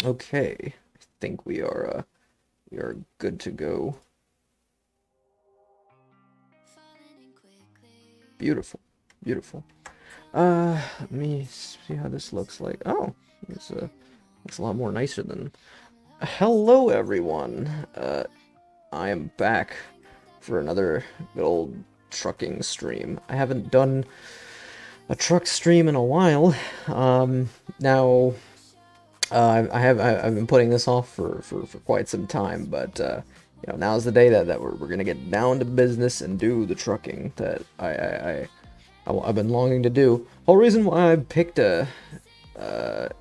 Okay, I think we are good to go. Beautiful, beautiful. Let me see how this looks like. Oh, it's a lot more nicer than. Hello, everyone. I am back for another good old trucking stream. I haven't done a truck stream in a while. Now I've been putting this off for quite some time, but you know, now's the day that we're gonna get down to business and do the trucking that I've been longing to do. Whole reason why I picked a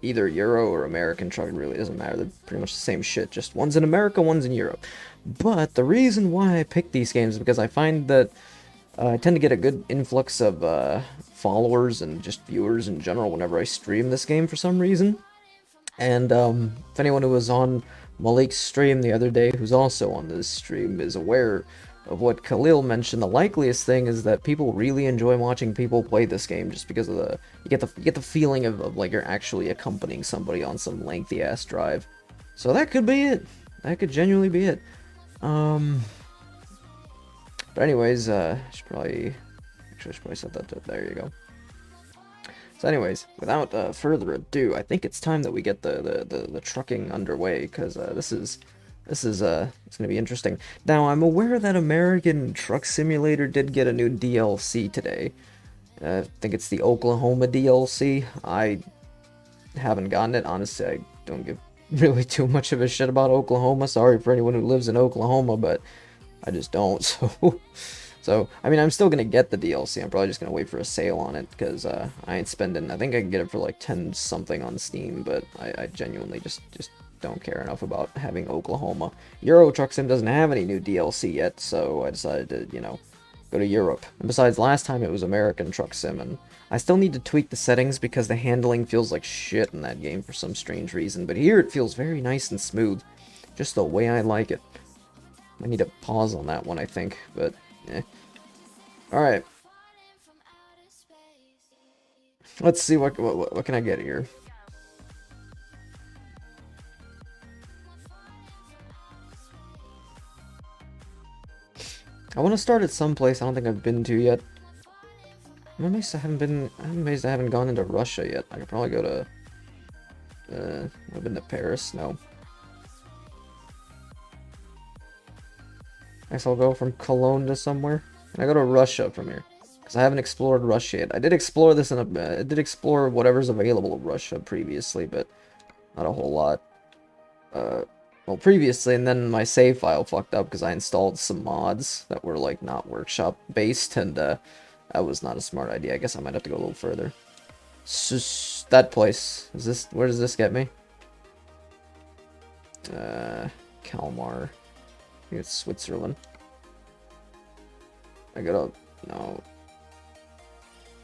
either Euro or American truck, it really doesn't matter. They're pretty much the same shit. Just one's in America, one's in Europe. But the reason why I picked these games is because I find that I tend to get a good influx of followers and just viewers in general whenever I stream this game for some reason. And if anyone who was on Malik's stream the other day, who's also on this stream, is aware of what Khalil mentioned, the likeliest thing is that people really enjoy watching people play this game just because of the you get the feeling of like you're actually accompanying somebody on some lengthy ass drive. So that could be it. That could genuinely be it. Um, but anyways, I should probably set that to, there you go. So anyways, without further ado, I think it's time that we get the trucking underway, because this is it's gonna be interesting. Now, I'm aware that American Truck Simulator did get a new DLC today. I think it's the Oklahoma DLC. I haven't gotten it. Honestly, I don't give really too much of a shit about Oklahoma. Sorry for anyone who lives in Oklahoma, but I just don't. So I mean, I'm still gonna get the DLC. I'm probably just gonna wait for a sale on it because I ain't spending. I think I can get it for like 10 something on Steam, but I genuinely just don't care enough about having Oklahoma. Euro Truck Sim doesn't have any new DLC yet, so I decided to, you know, go to Europe. And besides, last time it was American Truck Sim, and I still need to tweak the settings because the handling feels like shit in that game for some strange reason. But here it feels very nice and smooth, just the way I like it. I need to pause on that one, I think, but eh. Alright. Let's see what can I get here. I want to start at some place I don't think I've been to yet. I'm amazed I haven't gone into Russia yet. I could probably go to I've been to Paris, no. I guess I'll go from Cologne to somewhere. And I go to Russia from here. Because I haven't explored Russia yet. I did explore this in a I did explore whatever's available of Russia previously, but not a whole lot. Well, previously, and then my save file fucked up because I installed some mods that were, like, not workshop based, and, that was not a smart idea. I guess I might have to go a little further. That place. Where does this get me? Kalmar. I think it's Switzerland. I gotta... No.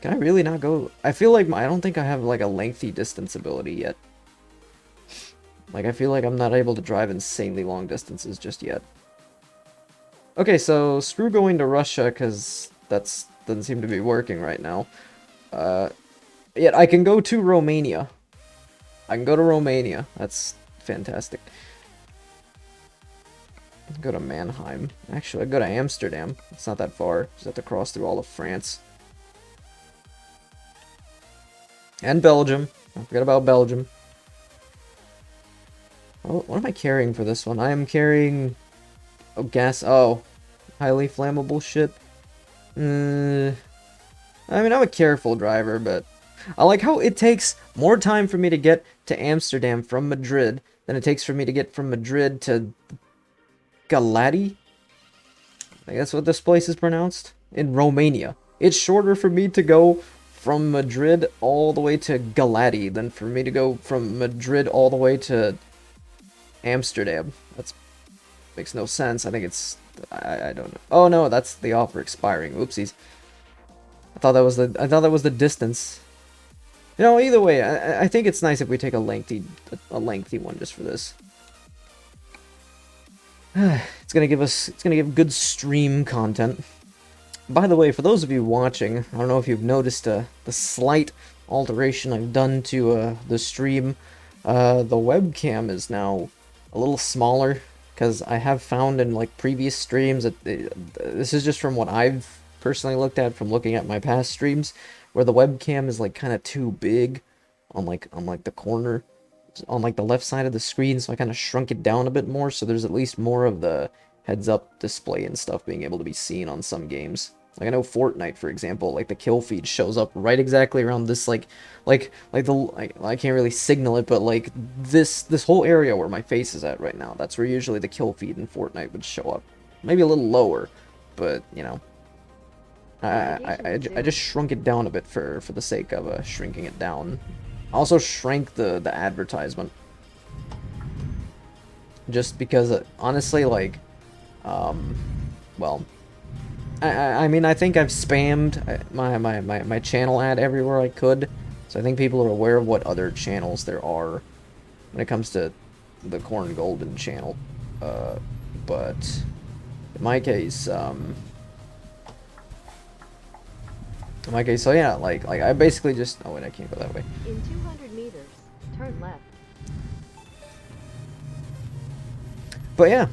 Can I really not go... I feel like I don't think I have, like, a lengthy distance ability yet. Like, I feel like I'm not able to drive insanely long distances just yet. Okay, so screw going to Russia, because that doesn't seem to be working right now. Yet I can go to Romania. I can go to Romania. That's fantastic. Go to Mannheim. Actually, I go to Amsterdam. It's not that far. Just have to cross through all of France. And Belgium. Don't forget about Belgium. Oh, what am I carrying for this one? I am carrying... Oh, gas. Oh. Highly flammable shit. I mean, I'm a careful driver, but... I like how it takes more time for me to get to Amsterdam from Madrid than it takes for me to get from Madrid to... Galati? I think that's what this place is pronounced. In Romania. It's shorter for me to go from Madrid all the way to Galati than for me to go from Madrid all the way to Amsterdam. That makes no sense. I think it's... I don't know. Oh no, that's the offer expiring. Oopsies. I thought that was the distance. You know, either way, I think it's nice if we take a lengthy one just for this. It's gonna give good stream content. By the way, for those of you watching, I don't know if you've noticed the slight alteration I've done to the stream. The webcam is now a little smaller because I have found in like previous streams that this is just from what I've personally looked at from looking at my past streams, where the webcam is like kind of too big on like the corner on like the left side of the screen, so I kind of shrunk it down a bit more so there's at least more of the heads-up display and stuff being able to be seen on some games. Like, I know Fortnite, for example, like, the kill feed shows up right exactly around this, I can't really signal it, but, like, this whole area where my face is at right now, that's where usually the kill feed in Fortnite would show up. Maybe a little lower, but, you know, I just shrunk it down a bit for the sake of shrinking it down. I also shrank the advertisement. Just because, honestly, like, well... I mean, I think I've spammed my channel ad everywhere I could, so I think people are aware of what other channels there are when it comes to the Corn Golden channel. But in my case, so yeah, like I basically just... Oh wait, I can't go that way. In 200 meters, turn left. But yeah,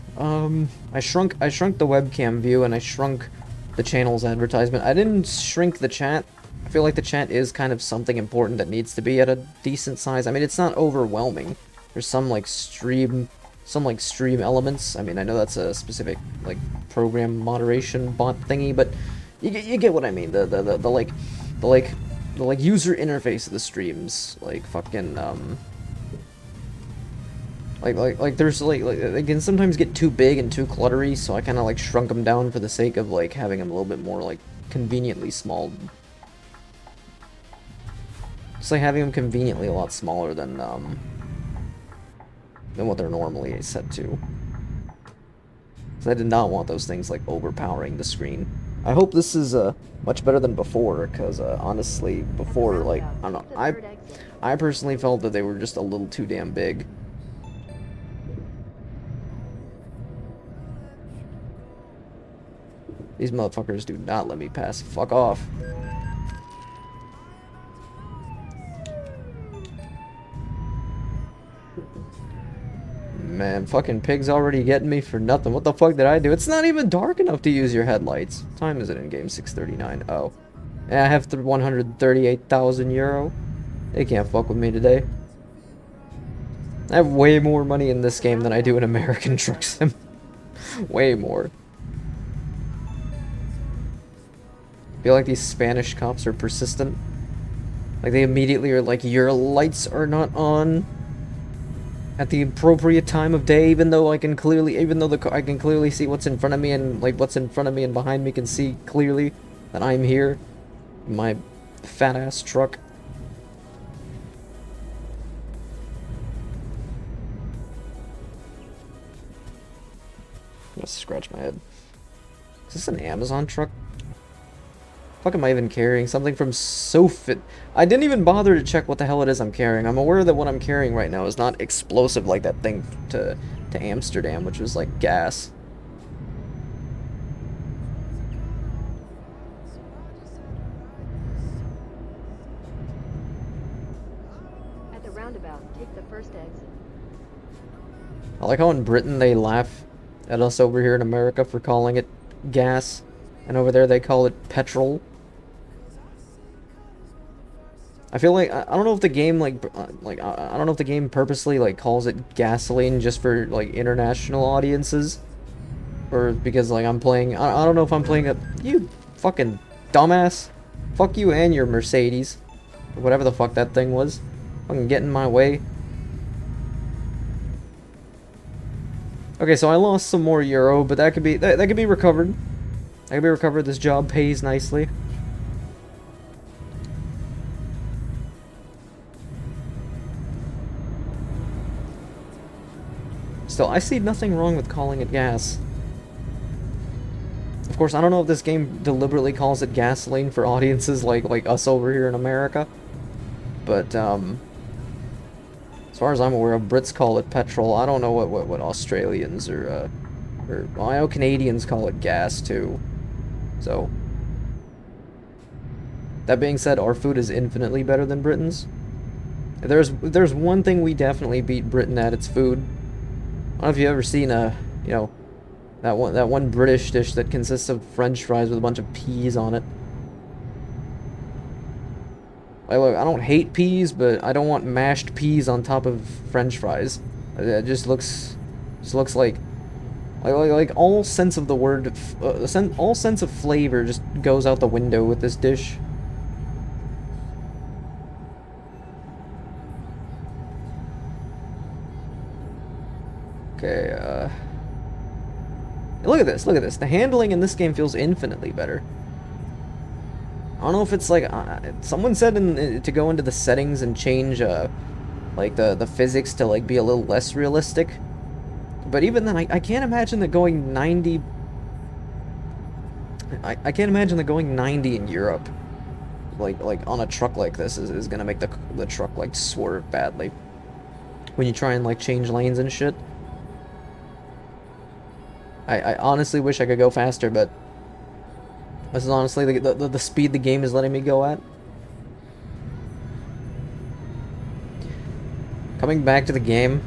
I shrunk the webcam view and I shrunk the channel's advertisement. I didn't shrink the chat. I feel like the chat is kind of something important that needs to be at a decent size. I mean, it's not overwhelming. There's some stream elements. I mean, I know that's a specific like program moderation bot thingy, but you get what I mean. The like the like user interface of the streams, like fucking like there's like they can sometimes get too big and too cluttery, so I kind of like shrunk them down for the sake of like having them a little bit more like conveniently small. Just like having them conveniently a lot smaller than what they're normally set to. So I did not want those things like overpowering the screen. I hope this is much better than before, because honestly, before, like, I don't know, I personally felt that they were just a little too damn big. These motherfuckers do not let me pass. Fuck off. Man, fucking pig's already getting me for nothing. What the fuck did I do? It's not even dark enough to use your headlights. What time is it in game? 6:39. Oh. Yeah, I have 138,000 euro. They can't fuck with me today. I have way more money in this game than I do in American Truck Sim. Way more. I feel like these Spanish cops are persistent. Like, they immediately are like, your lights are not on at the appropriate time of day, even though I can clearly, I can clearly see what's in front of me, and like what's in front of me and behind me can see clearly that I'm here in my fat ass truck. I'm gonna scratch my head. Is this an Amazon truck? Fuck am I even carrying? Something from Sofit. I didn't even bother to check what the hell it is I'm carrying. I'm aware that what I'm carrying right now is not explosive like that thing to Amsterdam, which was like gas. At the roundabout, take the first exit. I like how in Britain they laugh at us over here in America for calling it gas, and over there they call it petrol. I feel like I don't know if the game I don't know if the game purposely like calls it gasoline just for like international audiences, or because like I'm playing. I don't know if I'm playing a you fucking dumbass. Fuck you and your Mercedes, or whatever the fuck that thing was. Fucking get in my way. Okay, so I lost some more euro, but that could be that could be recovered. That could be recovered. This job pays nicely. Still, I see nothing wrong with calling it gas. Of course, I don't know if this game deliberately calls it gasoline for audiences like us over here in America, but as far as I'm aware, Brits call it petrol. I don't know what Australians or well, I know Canadians call it gas too. So, that being said, our food is infinitely better than Britain's. If there's one thing we definitely beat Britain at, it's food. I don't know if you've ever seen you know, that one British dish that consists of French fries with a bunch of peas on it. Like, look, I don't hate peas, but I don't want mashed peas on top of French fries. It just looks like all sense of the word, all sense of flavor just goes out the window with this dish. Okay, look at this, look at this. The handling in this game feels infinitely better. I don't know if it's like, someone said to go into the settings and change, like the physics to like be a little less realistic. But even then, I can't imagine that going 90... I can't imagine that going 90 in Europe, like on a truck like this, is gonna make the truck like swerve badly. When you try and like change lanes and shit. I honestly wish I could go faster, but this is honestly the speed the game is letting me go at. Coming back to the game,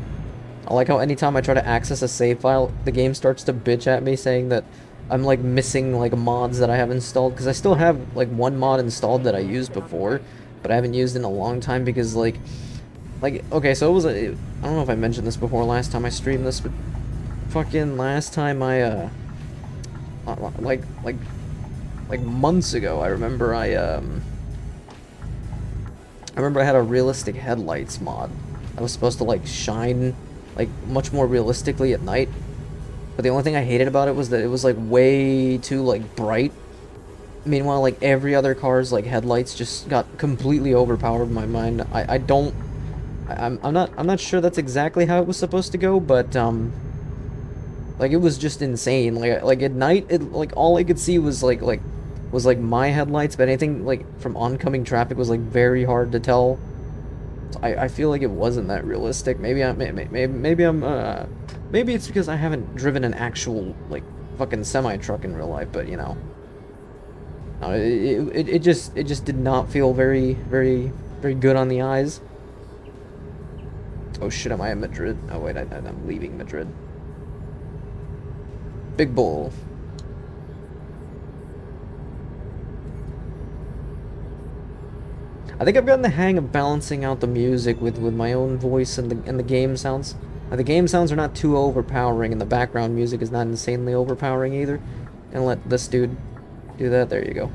I like how anytime I try to access a save file, the game starts to bitch at me saying that I'm like missing like mods that I have installed, because I still have like one mod installed that I used before, but I haven't used in a long time because like okay, so it was I don't know if I mentioned this before last time I streamed this, but fucking last time I like months ago, I remember I I remember I had a realistic headlights mod that was supposed to like shine like much more realistically at night. But the only thing I hated about it was that it was like way too like bright. Meanwhile, like every other car's like headlights just got completely overpowered in my mind. I'm not sure that's exactly how it was supposed to go, but like it was just insane. Like at night, it like all I could see was like my headlights, but anything like from oncoming traffic was like very hard to tell. So I feel like it wasn't that realistic. Maybe it's because I haven't driven an actual like fucking semi truck in real life, but you know. No, it just did not feel very good on the eyes. Oh shit, am I in Madrid? Oh wait, I'm leaving Madrid. Big Bull. I think I've gotten the hang of balancing out the music with my own voice and the game sounds. The game sounds are not too overpowering, and the background music is not insanely overpowering either. And let this dude do that. There you go.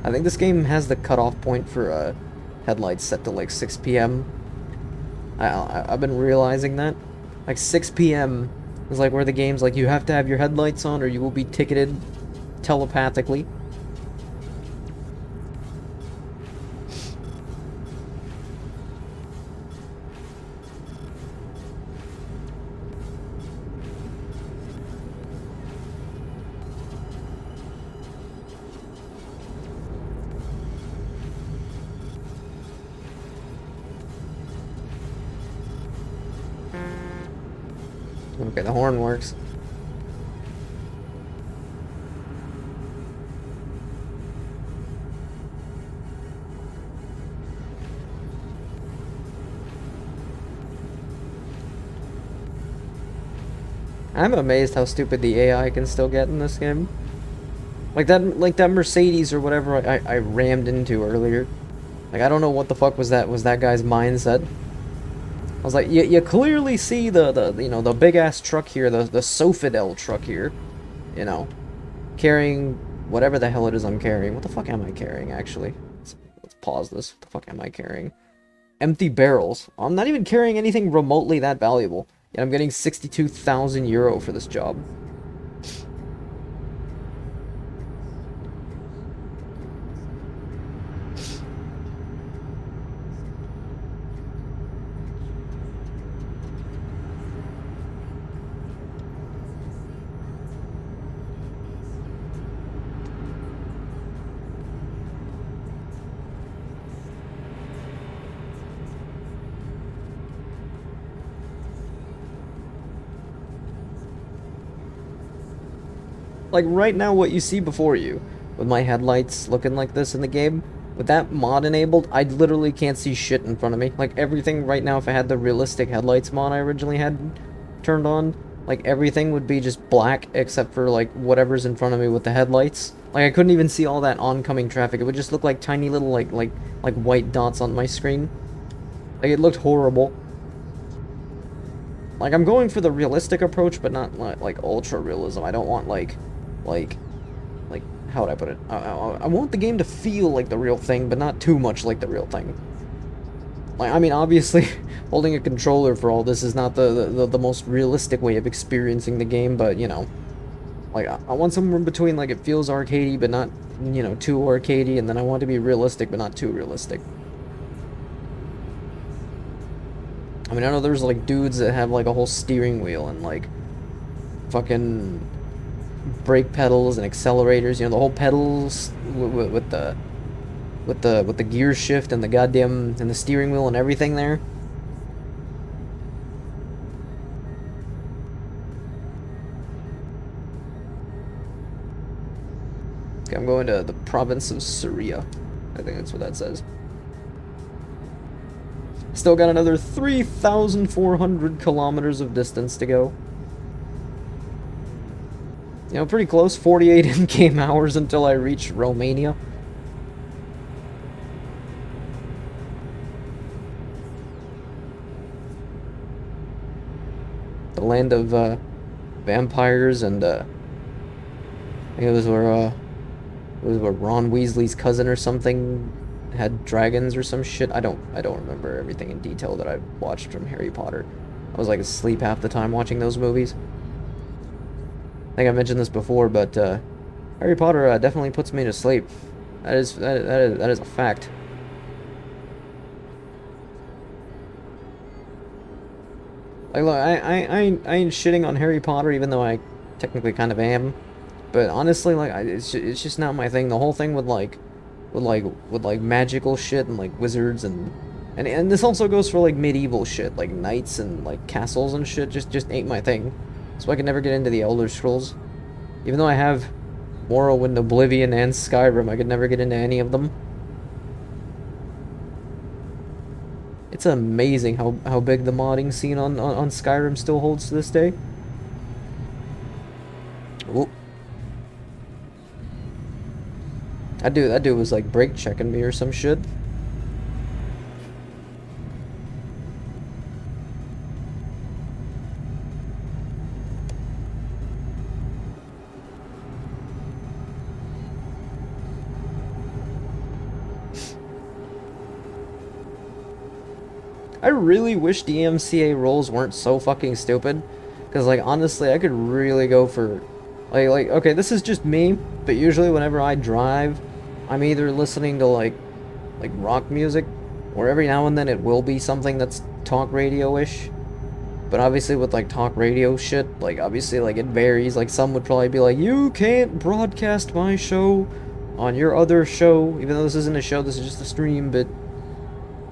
I think this game has the cutoff point for headlights set to like 6 p.m. I've been realizing that. Like 6 p.m. is like where the game's like you have to have your headlights on or you will be ticketed telepathically. Okay, the horn works. I'm amazed how stupid the AI can still get in this game. Like that Mercedes or whatever I rammed into earlier. Like I don't know what the fuck was that guy's mindset. I was like, you clearly see the you know the big ass truck here, the Sofidel truck here, you know, carrying whatever the hell it is I'm carrying. What the fuck am I carrying actually? Let's pause this. What the fuck am I carrying? Empty barrels. I'm not even carrying anything remotely that valuable. Yet I'm getting 62,000 euro for this job. Like right now what you see before you, with my headlights looking like this in the game, with that mod enabled, I literally can't see shit in front of me. Like everything right now, if I had the realistic headlights mod I originally had turned on, like everything would be just black except for like whatever's in front of me with the headlights. Like I couldn't even see all that oncoming traffic. It would just look like tiny little like white dots on my screen. Like it looked horrible. Like I'm going for the realistic approach, but not like ultra realism. I don't want like how would I put it? I want the game to feel like the real thing, but not too much like the real thing. Like, I mean, obviously, holding a controller for all this is not the most realistic way of experiencing the game, but, you know, like, I want somewhere in between, like, it feels arcadey, but not, you know, too arcadey, and then I want it to be realistic, but not too realistic. I mean, I know there's, like, dudes that have, like, a whole steering wheel and, like, fucking brake pedals and accelerators, you know, the whole pedals with the gear shift and the goddamn and the steering wheel and everything there. Okay, I'm going to the province of Syria. I think that's what that says. Still got another 3,400 kilometers of distance to go. You know, pretty close. 48 in-game hours until I reach Romania. The land of vampires and I think it was where Ron Weasley's cousin or something had dragons or some shit. I don't remember everything in detail that I watched from Harry Potter. I was like asleep half the time watching those movies. I think I mentioned this before, but Harry Potter definitely puts me to sleep. That is a fact. Like, look, I ain't shitting on Harry Potter, even though I technically kind of am. But honestly, like, it's just not my thing. The whole thing with like magical shit and like wizards and this also goes for like medieval shit, like knights and like castles and shit. Just ain't my thing. So I could never get into the Elder Scrolls, even though I have Morrowind, Oblivion, and Skyrim. I could never get into any of them. It's amazing how big the modding scene on Skyrim still holds to this day. Ooh. That dude was like brake checking me or some shit. I really wish DMCA rolls weren't so fucking stupid, because like honestly, I could really go for like okay, this is just me, but usually whenever I drive, I'm either listening to like rock music, or every now and then it will be something that's talk radio-ish. But obviously with like talk radio shit, like obviously like it varies. Like some would probably be like, you can't broadcast my show on your other show, even though this isn't a show, this is just a stream, but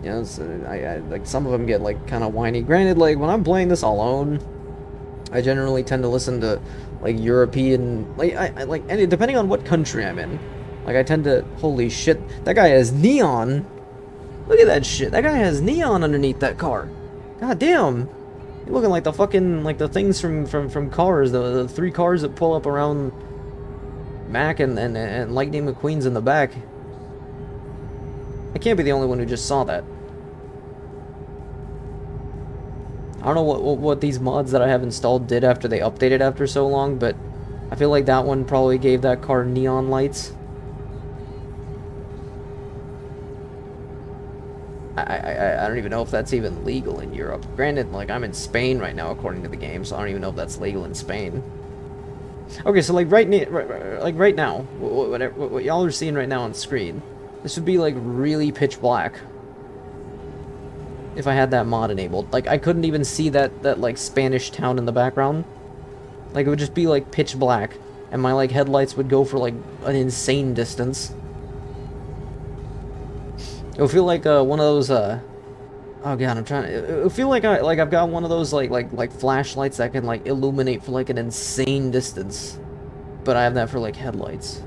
you know, I like some of them get like kind of whiny. Granted, like when I'm playing this alone, I generally tend to listen to like European, like I like, and depending on what country I'm in, like I tend to, holy shit, that guy has neon. Look at that shit. That guy has neon underneath that car. God damn. You're looking like the fucking, like the things from Cars, the three cars that pull up around Mac and Lightning McQueen's in the back. I can't be the only one who just saw that. I don't know what these mods that I have installed did after they updated after so long, but I feel like that one probably gave that car neon lights. I don't even know if that's even legal in Europe. Granted, like I'm in Spain right now according to the game, so I don't even know if that's legal in Spain. Okay, so like right now, what y'all are seeing right now on screen, this would be like really pitch black if I had that mod enabled. Like I couldn't even see that like Spanish town in the background. Like it would just be like pitch black, and my like headlights would go for like an insane distance. It would feel like one of those oh god, I'm trying to, it would feel like I've got one of those like flashlights that can like illuminate for like an insane distance, but I have that for like headlights.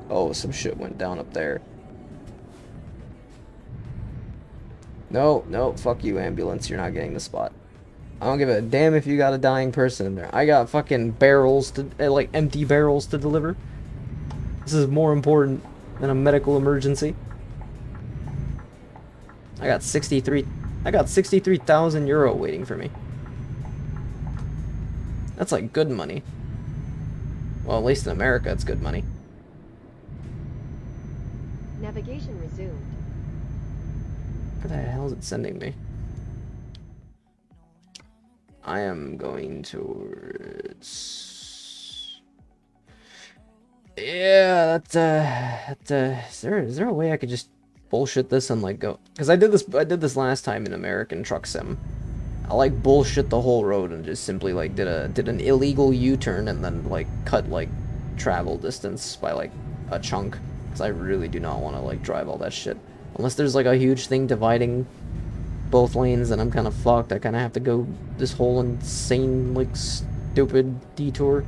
Oh, some shit went down up there. No, no, fuck you, ambulance. You're not getting the spot. I don't give a damn if you got a dying person in there. I got fucking barrels to, like, empty barrels to deliver. This is more important than a medical emergency. I got 63,000 euro waiting for me. That's like good money. Well, at least in America, it's good money. Navigation resumed. Where the hell is it sending me? I am going towards... Yeah, is there a way I could just bullshit this and like go? Because I did this last time in American Truck Sim. I like bullshit the whole road and just simply like did an illegal U-turn and then like cut like travel distance by like a chunk, because I really do not want to like drive all that shit. Unless there's like a huge thing dividing both lanes, and I'm kind of fucked. I kind of have to go this whole insane, like, stupid detour.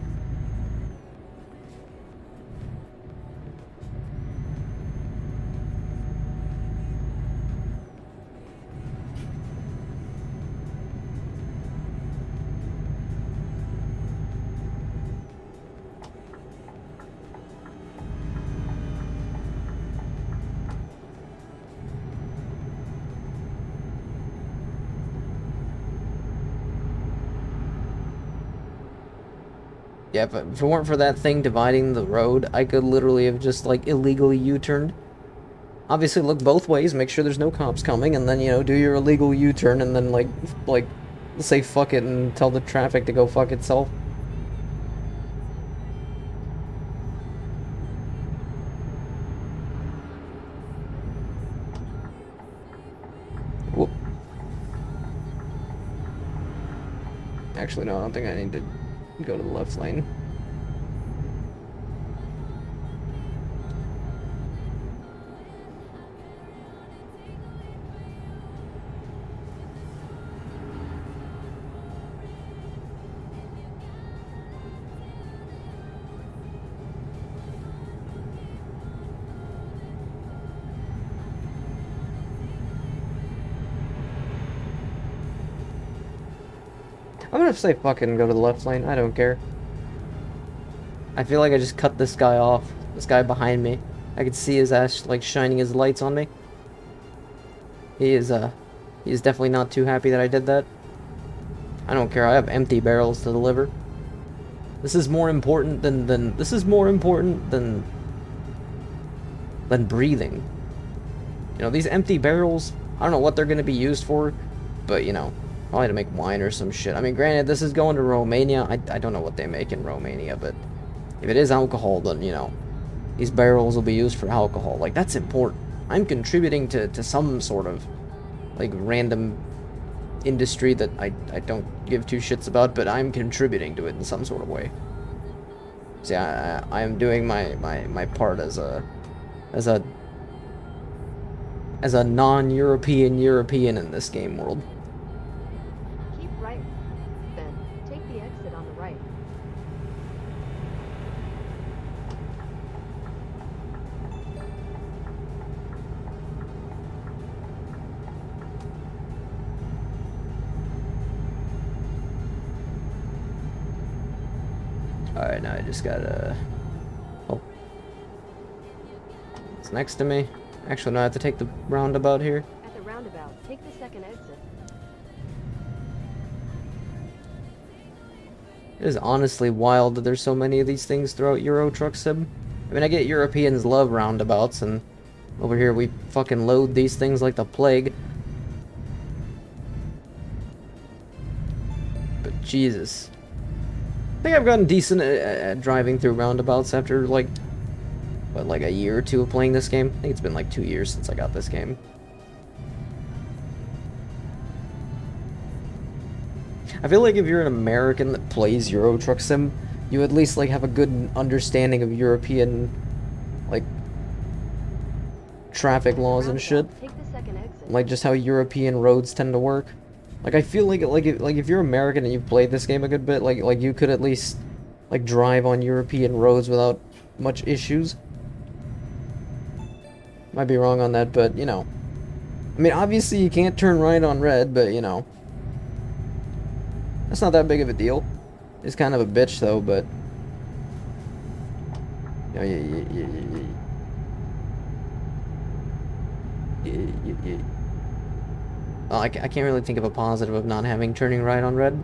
Yeah, if it weren't for that thing dividing the road, I could literally have just, like, illegally U-turned. Obviously, look both ways, make sure there's no cops coming, and then, you know, do your illegal U-turn, and then, like, say fuck it and tell the traffic to go fuck itself. Whoop. Actually, no, I don't think I need to go to the left lane. I'm gonna say fucking go to the left lane, I don't care. I feel like I just cut this guy off. This guy behind me. I could see his ass, like, shining his lights on me. He is definitely not too happy that I did that. I don't care, I have empty barrels to deliver. This is more important than breathing. You know, these empty barrels, I don't know what they're gonna be used for, but, you know, probably to make wine or some shit. I mean, granted, this is going to Romania. I don't know what they make in Romania, but if it is alcohol, then, you know, these barrels will be used for alcohol. Like, that's important. I'm contributing to some sort of, like, random industry that I don't give two shits about, but I'm contributing to it in some sort of way. See, I am doing my part as a non-European European in this game world. Keep right, then. Take the exit on the right. Alright, now I just gotta... Oh. It's next to me. Actually, no, I have to take the roundabout here. At the roundabout, take the second exit. It is honestly wild that there's so many of these things throughout Euro Truck Sim. I mean, I get Europeans love roundabouts, and over here we fucking load these things like the plague. But Jesus. I think I've gotten decent at driving through roundabouts after, like, what, like a year or two of playing this game? I think it's been like 2 years since I got this game. I feel like if you're an American that plays Euro Truck Sim, you at least, like, have a good understanding of European, like, traffic laws and shit. Take the second exit. Like, just how European roads tend to work. Like, I feel like if you're American and you've played this game a good bit, like you could at least, like, drive on European roads without much issues. Might be wrong on that, but, you know. I mean, obviously you can't turn right on red, but, you know. That's not that big of a deal. It's kind of a bitch, though, but... You know, well, I can't really think of a positive of not having turning right on red.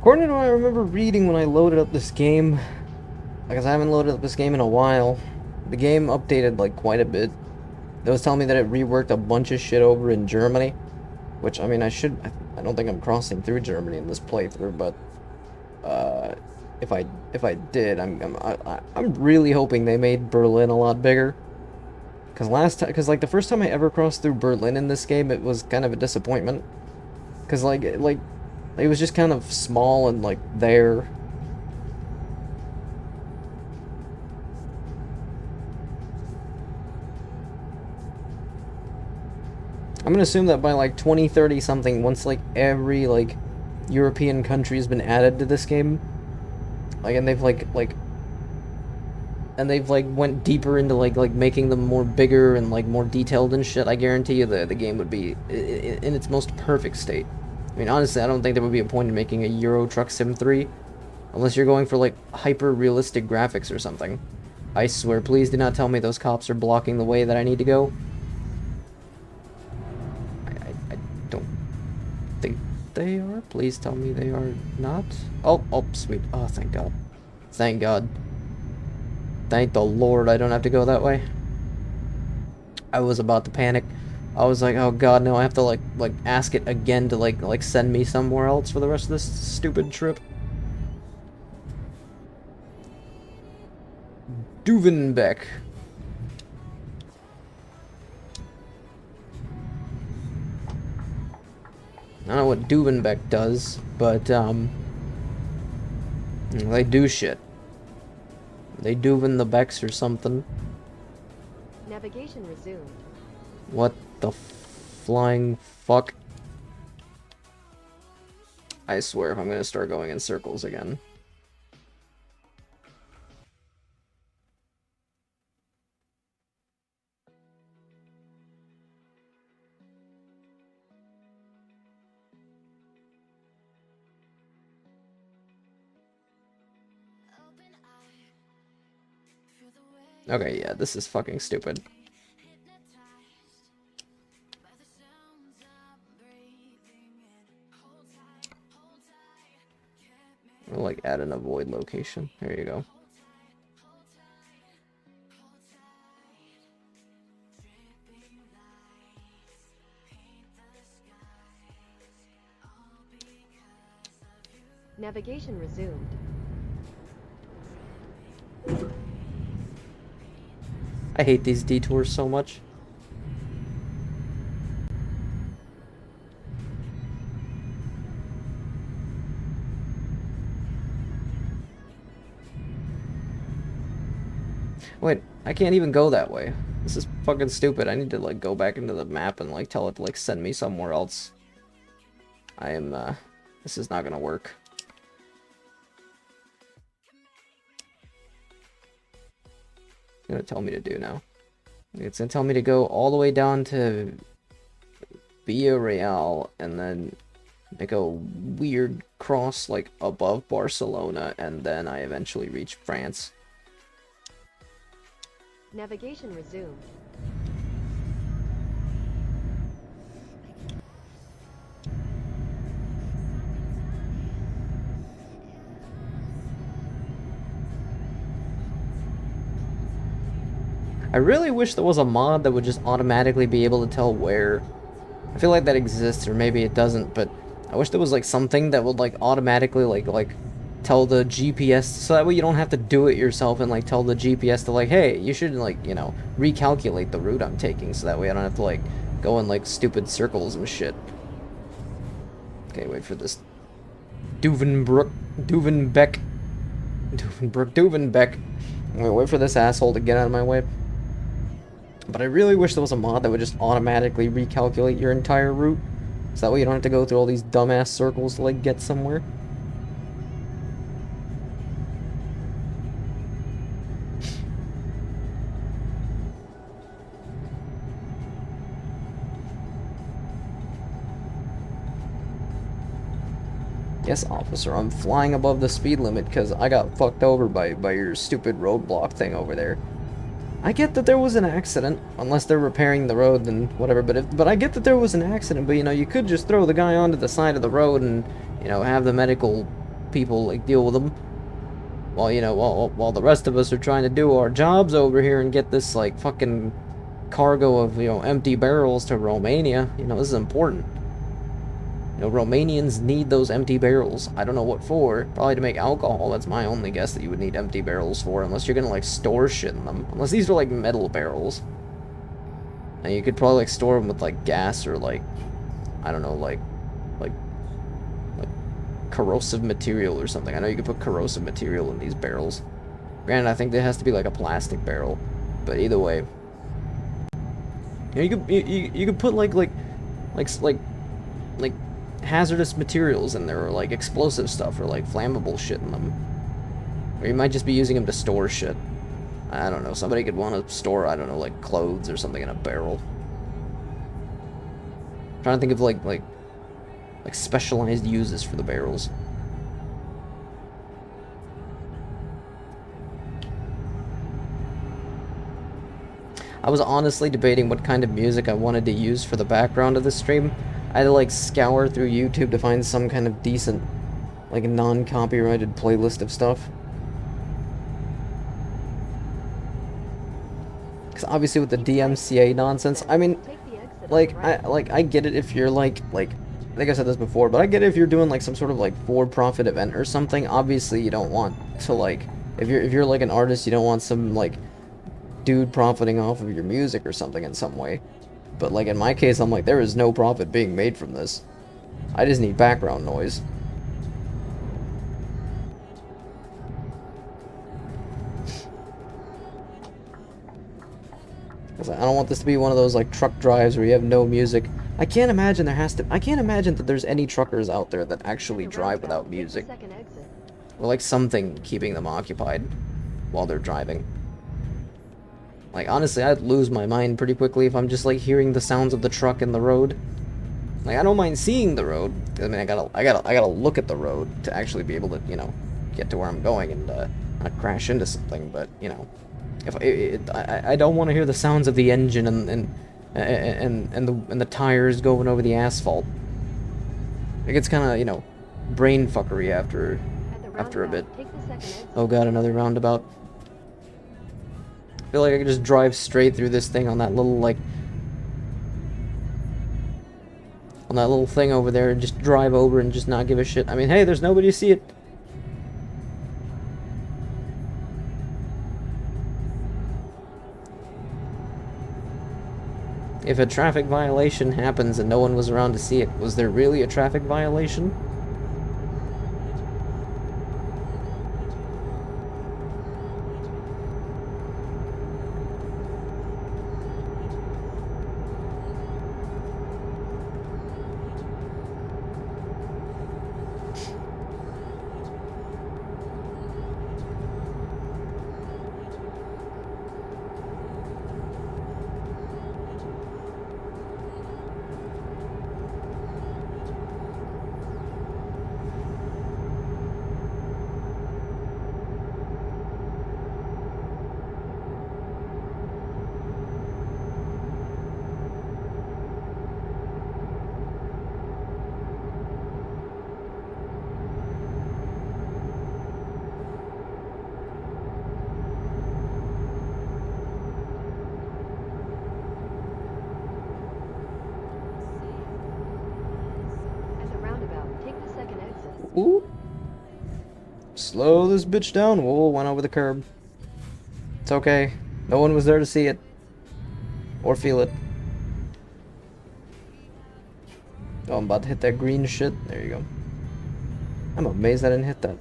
According to what I remember reading when I loaded up this game, because I haven't loaded up this game in a while, the game updated like quite a bit. They was telling me that it reworked a bunch of shit over in Germany, which I mean I don't think I'm crossing through Germany in this playthrough, but if I did, I'm really hoping they made Berlin a lot bigger. Cause like the first time I ever crossed through Berlin in this game, it was kind of a disappointment. Cause like it was just kind of small and like there. I'm gonna assume that by like 2030 something, once like every like European country has been added to this game, like and they've went deeper into like making them more bigger and like more detailed and shit, I guarantee you the game would be in its most perfect state. I mean, honestly, I don't think there would be a point in making a Euro Truck Sim 3 unless you're going for like hyper realistic graphics or something. I swear, please do not tell me those cops are blocking the way that I need to go. I don't think they are. Please tell me they are not. Oh, sweet. Oh, thank God. Thank God. Thank the Lord I don't have to go that way. I was about to panic. I was like, oh God, no, I have to like ask it again to like send me somewhere else for the rest of this stupid trip. Duvenbeck. I don't know what Duvenbeck does, but they do shit. They Duven the Becks or something. Navigation resumed. What the flying fuck? I swear if I'm gonna start going in circles again. Okay, yeah, this is fucking stupid. I'll like add an avoid location. There you go. Navigation resumed. I hate these detours so much. Wait, I can't even go that way. This is fucking stupid. I need to like go back into the map and like tell it to like send me somewhere else. This is not gonna work. It's gonna tell me to do now. It's gonna tell me to go all the way down to Villarreal and then make a weird cross like above Barcelona, and then I eventually reach France. Navigation resumed. I really wish there was a mod that would just automatically be able to tell where. I feel like that exists, or maybe it doesn't, but I wish there was like something that would like automatically like tell the GPS, so that way you don't have to do it yourself and like tell the GPS to like, hey, you should like, you know, recalculate the route I'm taking, so that way I don't have to like go in like stupid circles and shit. Okay, wait for this. Duvenbeck. Wait for this asshole to get out of my way. But I really wish there was a mod that would just automatically recalculate your entire route, so that way you don't have to go through all these dumbass circles to like get somewhere. Yes, officer, I'm flying above the speed limit because I got fucked over by your stupid roadblock thing over there. I get that there was an accident, unless they're repairing the road, then whatever, but I get that there was an accident, but, you know, you could just throw the guy onto the side of the road and, you know, have the medical people like deal with them. While, you know, while the rest of us are trying to do our jobs over here and get this, like, fucking cargo of, you know, empty barrels to Romania. You know, this is important. You know, Romanians need those empty barrels. I don't know what for. Probably to make alcohol. That's my only guess that you would need empty barrels for, unless you're gonna, like, store shit in them. Unless these are, like, metal barrels. And you could probably, like, store them with, like, gas or, like, I don't know, like corrosive material or something. I know you could put corrosive material in these barrels. Granted, I think there has to be, like, a plastic barrel. But either way. You know, you could put, like hazardous materials in there, or like explosive stuff, or like flammable shit in them. Or you might just be using them to store shit. I don't know. Somebody could want to store, I don't know, like clothes or something in a barrel. I'm trying to think of like specialized uses for the barrels. I was honestly debating what kind of music I wanted to use for the background of the stream. I had to like scour through YouTube to find some kind of decent, like, non-copyrighted playlist of stuff. Because obviously with the DMCA nonsense, I mean, like, I get it if you're like I think I said this before, but I get it if you're doing like some sort of like for-profit event or something. Obviously you don't want to, like, if you're like an artist, you don't want some like dude profiting off of your music or something in some way. But like in my case, I'm like, there is no profit being made from this. I just need background noise. Because I don't want this to be one of those like truck drives where you have no music. I can't imagine that there's any truckers out there that actually drive without music. Or like something keeping them occupied while they're driving. Like, honestly, I'd lose my mind pretty quickly if I'm just, like, hearing the sounds of the truck in the road. Like, I don't mind seeing the road. I mean, I gotta look at the road to actually be able to, you know, get to where I'm going and, not crash into something. But, you know, if I don't want to hear the sounds of the engine and the tires going over the asphalt. It gets kind of, you know, brain fuckery after a bit. Oh god, another roundabout. I feel like I could just drive straight through this thing on that little, like, on that little thing over there and just drive over and just not give a shit. I mean, hey, there's nobody to see it. If a traffic violation happens and no one was around to see it, was there really a traffic violation? Ooh. Slow this bitch down. Whoa, went over the curb. It's okay. No one was there to see it. Or feel it. Oh, I'm about to hit that green shit. There you go. I'm amazed I didn't hit that.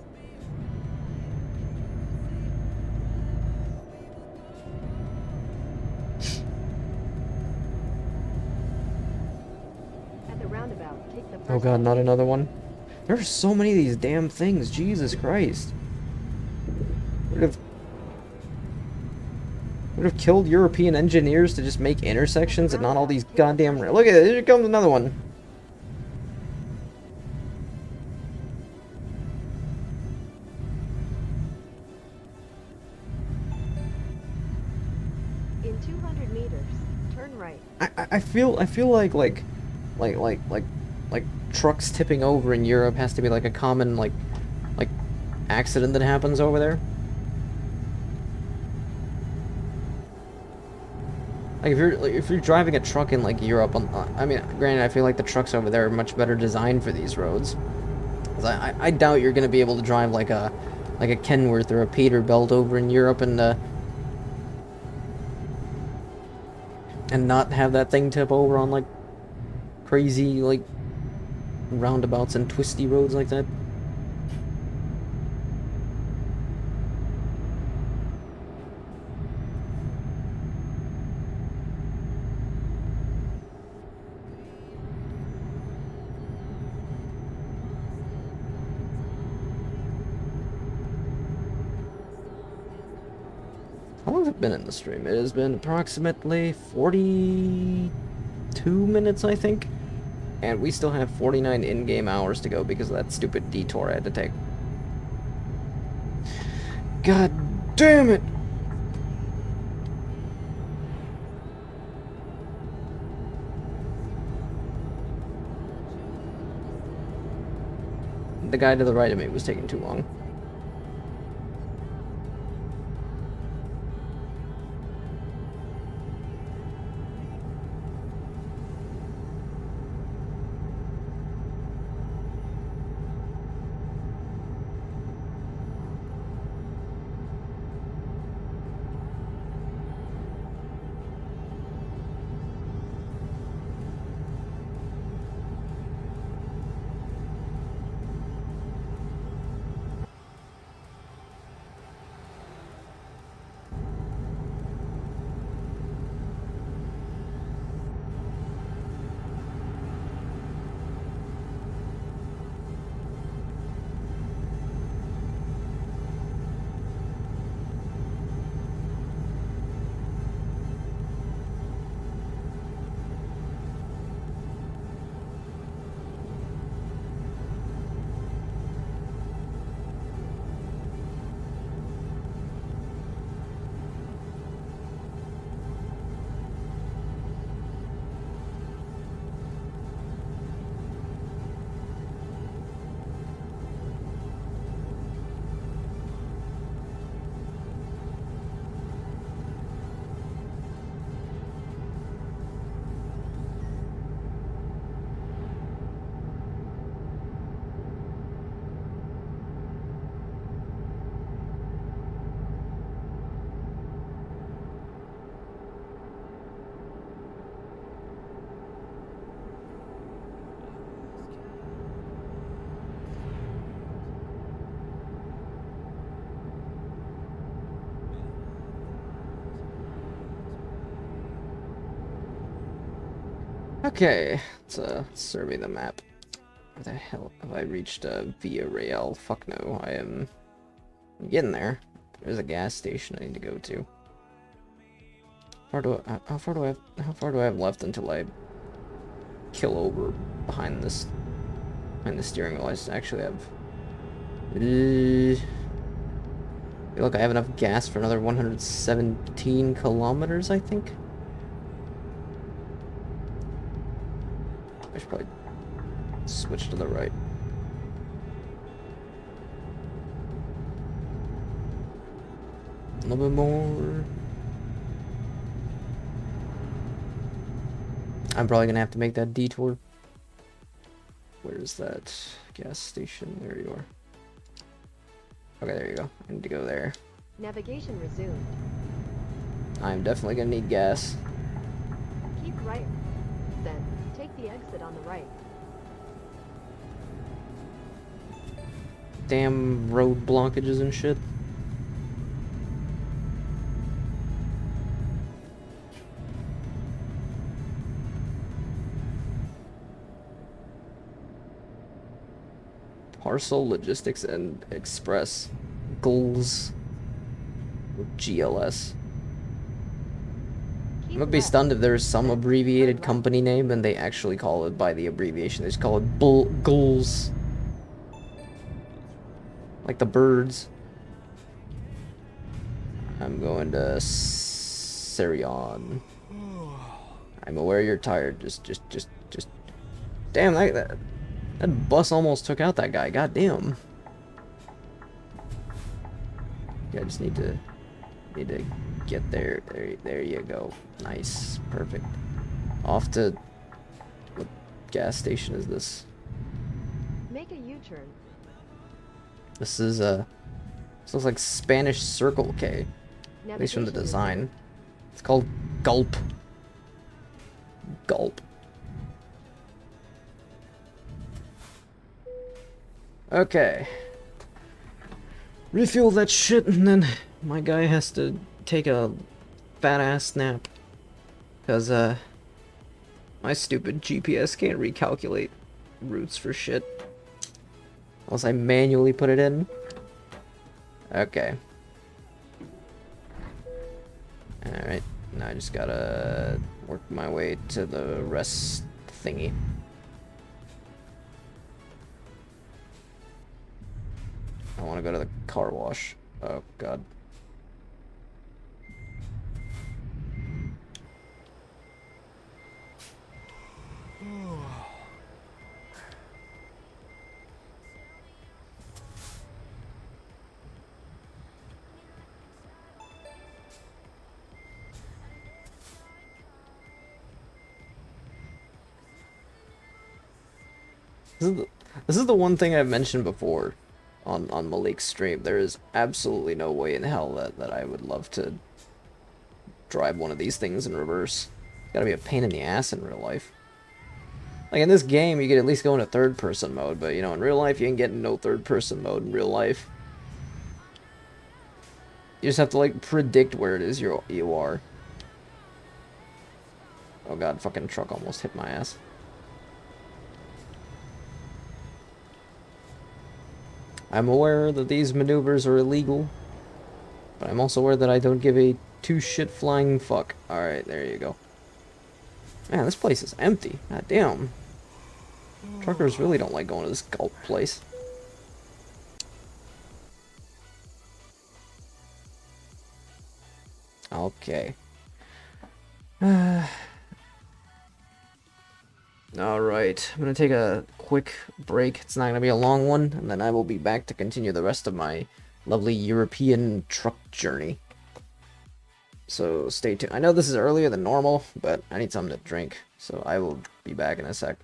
Oh god, not another one. There's so many of these damn things. Jesus Christ. Would have killed European engineers to just make intersections and not all these goddamn... Look at it, here comes another one. In 200 meters, turn right. I feel like trucks tipping over in Europe has to be like a common like accident that happens over there. Like if you're driving a truck in like Europe, I mean, granted, I feel like the trucks over there are much better designed for these roads. 'Cause I doubt you're gonna be able to drive like a Kenworth or a Peterbilt over in Europe and not have that thing tip over on like crazy like roundabouts and twisty roads like that. How long has it been in the stream? It has been approximately 42 minutes, I think. And we still have 49 in-game hours to go because of that stupid detour I had to take. God damn it! The guy to the right of me was taking too long. Okay, let's survey the map. Where the hell have I reached Villarreal? Fuck no, I'm getting there. There's a gas station I need to go to. How far do I have left until I kill over behind the steering wheel? I just actually have. Look, I have enough gas for another 117 kilometers, I think. I should probably switch to the right. A little bit more. I'm probably gonna have to make that detour. Where's that gas station? There you are. Okay, there you go. I need to go there. Navigation resumed. I'm definitely gonna need gas. Keep right, then. Take the exit on the right. Damn road blockages and shit. Parcel Logistics and Express. GLS. Or GLS. I'm gonna be stunned if there's some abbreviated company name and they actually call it by the abbreviation. They just call it GLS. Like the birds. I'm going to Sirion. I'm aware you're tired. Just. Damn, that bus almost took out that guy. God damn. I just need to get there. There you go. Nice, perfect. Off to what gas station is this? Make a U-turn. This is this looks like Spanish Circle K, at least from the Navigation is design. there. It's called Gulp. Gulp. Okay. Refuel that shit, and then my guy has to take a fat ass nap. Because, my stupid GPS can't recalculate routes for shit. Unless I manually put it in. Okay. Alright, now I just gotta work my way to the rest thingy. I want to go to the car wash. Oh, God. This is the one thing I've mentioned before on Malik's stream. There is absolutely no way in hell that I would love to drive one of these things in reverse. It's gotta be a pain in the ass in real life. Like in this game, you could at least go into third-person mode, but you know, in real life, you can get no third-person mode in real life. You just have to like predict where it is you are. Oh god, fucking truck almost hit my ass. I'm aware that these maneuvers are illegal, but I'm also aware that I don't give a two shit flying fuck. Alright, there you go. Man, this place is empty. God damn. Truckers really don't like going to this Gulp place. Okay. Alright, I'm gonna take a quick break. It's not gonna be a long one, and then I will be back to continue the rest of my lovely European truck journey. So stay tuned. I know this is earlier than normal, but I need something to drink, so I will be back in a sec.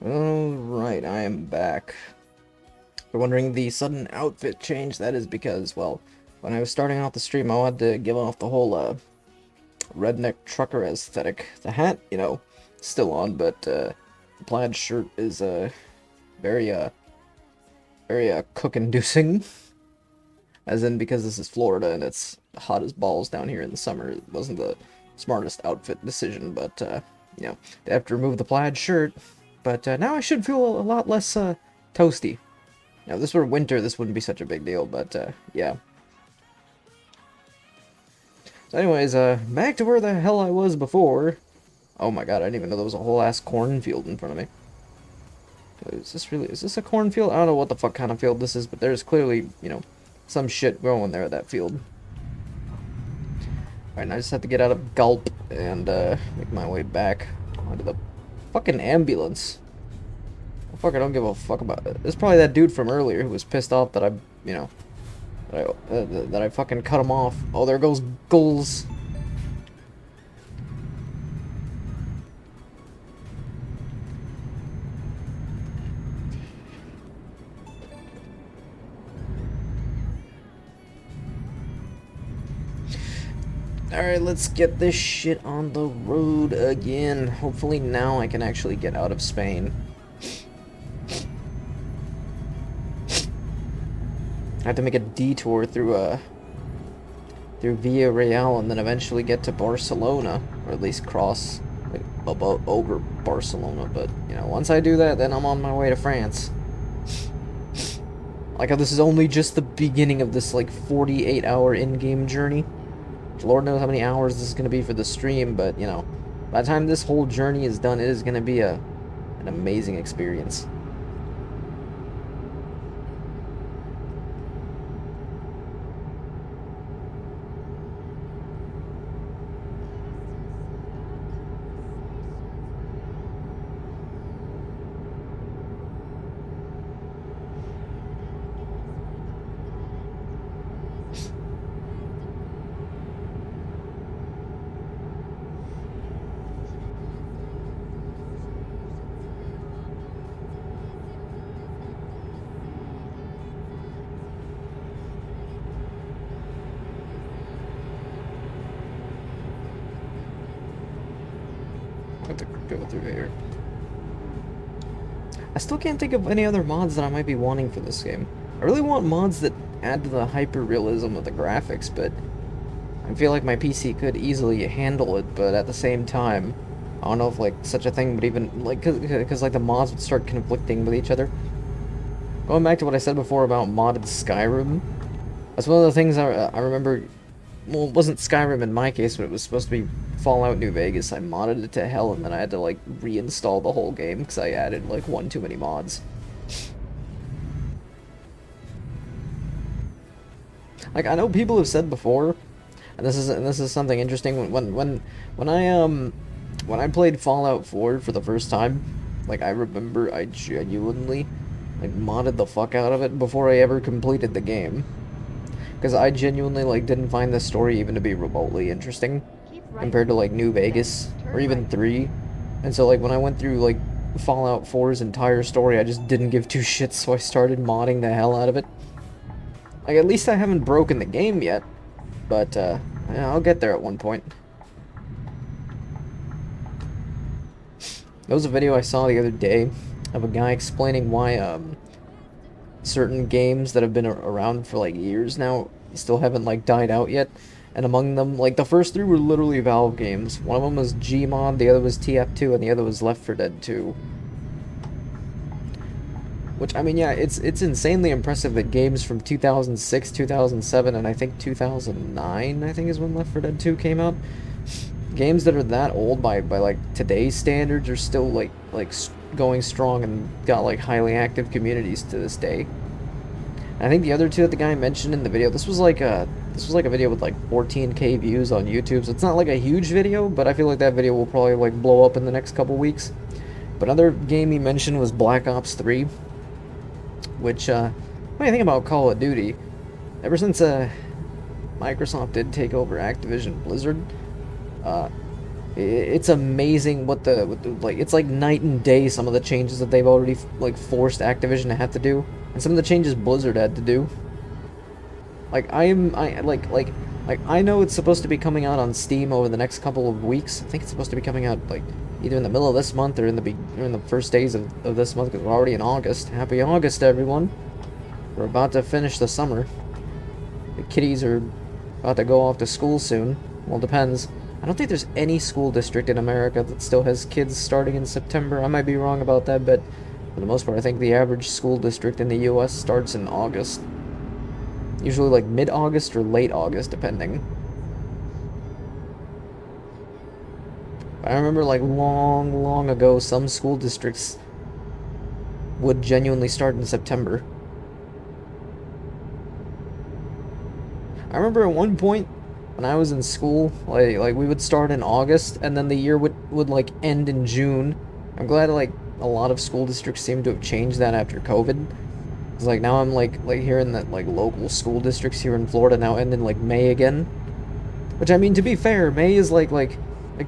Alright, I am back. If you're wondering the sudden outfit change, that is because, well, when I was starting out the stream, I wanted to give off the whole, redneck trucker aesthetic. The hat, you know, still on, but, the plaid shirt is, very, very, cook-inducing. As in, because this is Florida and it's hot as balls down here in the summer, it wasn't the smartest outfit decision, but, you know, they have to remove the plaid shirt. But now I should feel a lot less toasty. Now, if this were winter, this wouldn't be such a big deal, but yeah. So anyways, back to where the hell I was before. Oh my god, I didn't even know there was a whole ass cornfield in front of me. Is this a cornfield? I don't know what the fuck kind of field this is, but there's clearly, you know, some shit growing there at that field. Alright, I just have to get out of Gulp and make my way back onto the fucking ambulance. Well, fuck, I don't give a fuck about it. It's probably that dude from earlier who was pissed off that I, you know, that I fucking cut him off. Oh, there goes Gulls. Alright, let's get this shit on the road again. Hopefully now I can actually get out of Spain. I have to make a detour through Villarreal and then eventually get to Barcelona, or at least cross like, over Barcelona. But you know, once I do that, then I'm on my way to France. Like how this is only just the beginning of this like 48-hour in-game journey. Lord knows how many hours this is going to be for the stream, but you know, by the time this whole journey is done, it is going to be an amazing experience. Have to go through here. I still can't think of any other mods that I might be wanting for this game. I really want mods that add to the hyper-realism of the graphics, but I feel like my PC could easily handle it, but at the same time, I don't know if like such a thing would even, like, cause like the mods would start conflicting with each other. Going back to what I said before about modded Skyrim, That's one of the things I remember. Well, it wasn't Skyrim in my case, but it was supposed to be Fallout New Vegas. I modded it to hell, and then I had to like reinstall the whole game because I added like one too many mods. Like I know people have said before, and this is something interesting. When I played Fallout 4 for the first time, like I remember I genuinely like modded the fuck out of it before I ever completed the game. Because I genuinely like didn't find the story even to be remotely interesting Keep right, compared to like New Vegas then or turn even right. 3. And so like when I went through like Fallout 4's entire story, I just didn't give two shits, so I started modding the hell out of it. Like at least I haven't broken the game yet, but yeah, I'll get there at one point. There was a video I saw the other day of a guy explaining why certain games that have been around for like years now still haven't like died out yet. And among them, like the first three were literally Valve games. One of them was Gmod, the other was TF2, and the other was Left 4 Dead 2. Which I mean, yeah, it's insanely impressive that games from 2006, 2007, and I think 2009, I think is when Left 4 Dead 2 came out. Games that are that old by like today's standards are still going strong and got like highly active communities to this day. I think the other two that the guy mentioned in the video, this was like a video with like 14K views on YouTube, so it's not like a huge video, but I feel like that video will probably like blow up in the next couple weeks. But another game he mentioned was Black Ops 3, which what do you think about Call of Duty? Ever since Microsoft did take over Activision Blizzard, uh, it's amazing what the like it's like night and day some of the changes that they've already like forced Activision to have to do, and some of the changes Blizzard had to do. Like I know it's supposed to be coming out on Steam over the next couple of weeks. I think it's supposed to be coming out like either in the middle of this month or in the first days of this month, because we're already in August. Happy August, everyone. We're about to finish the summer. The kiddies are about to go off to school soon. Well, depends. I don't think there's any school district in America that still has kids starting in September. I might be wrong about that, but for the most part, I think the average school district in the US starts in August. Usually like mid-August or late August, depending. I remember like long ago, some school districts would genuinely start in September. I remember at one point when I was in school, like we would start in August and then the year would like end in June. I'm glad like a lot of school districts seem to have changed that after COVID. It's like now I'm like hearing that like local school districts here in Florida now end in like May again. Which I mean, to be fair, May is like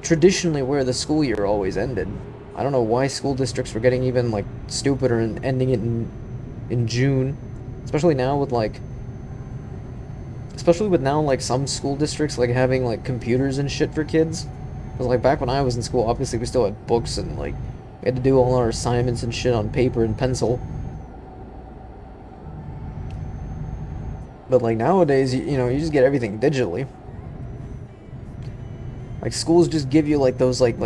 traditionally where the school year always ended. I don't know why school districts were getting even like stupider and ending it in June, especially now with like especially with now like some school districts like having like computers and shit for kids. Cause like back when I was in school, obviously we still had books and like we had to do all our assignments and shit on paper and pencil. But like nowadays, you know, you just get everything digitally. Like schools just give you like those like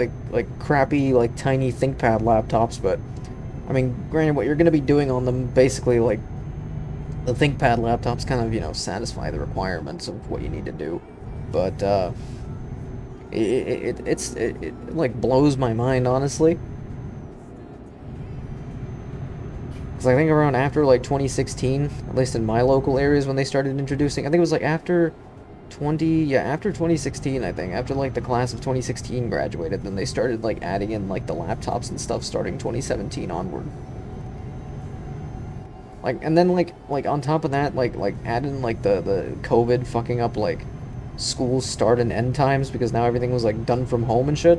crappy like tiny ThinkPad laptops, but I mean, granted, what you're gonna be doing on them basically like the ThinkPad laptops kind of, you know, satisfy the requirements of what you need to do. But it like blows my mind, honestly. Because I think around after like 2016, at least in my local areas, when they started introducing, I think it was like after 2016, I think, after like the class of 2016 graduated, then they started like adding in like the laptops and stuff starting 2017 onward. Like, and then like on top of that, like adding like the COVID fucking up like school's start and end times because now everything was like done from home and shit.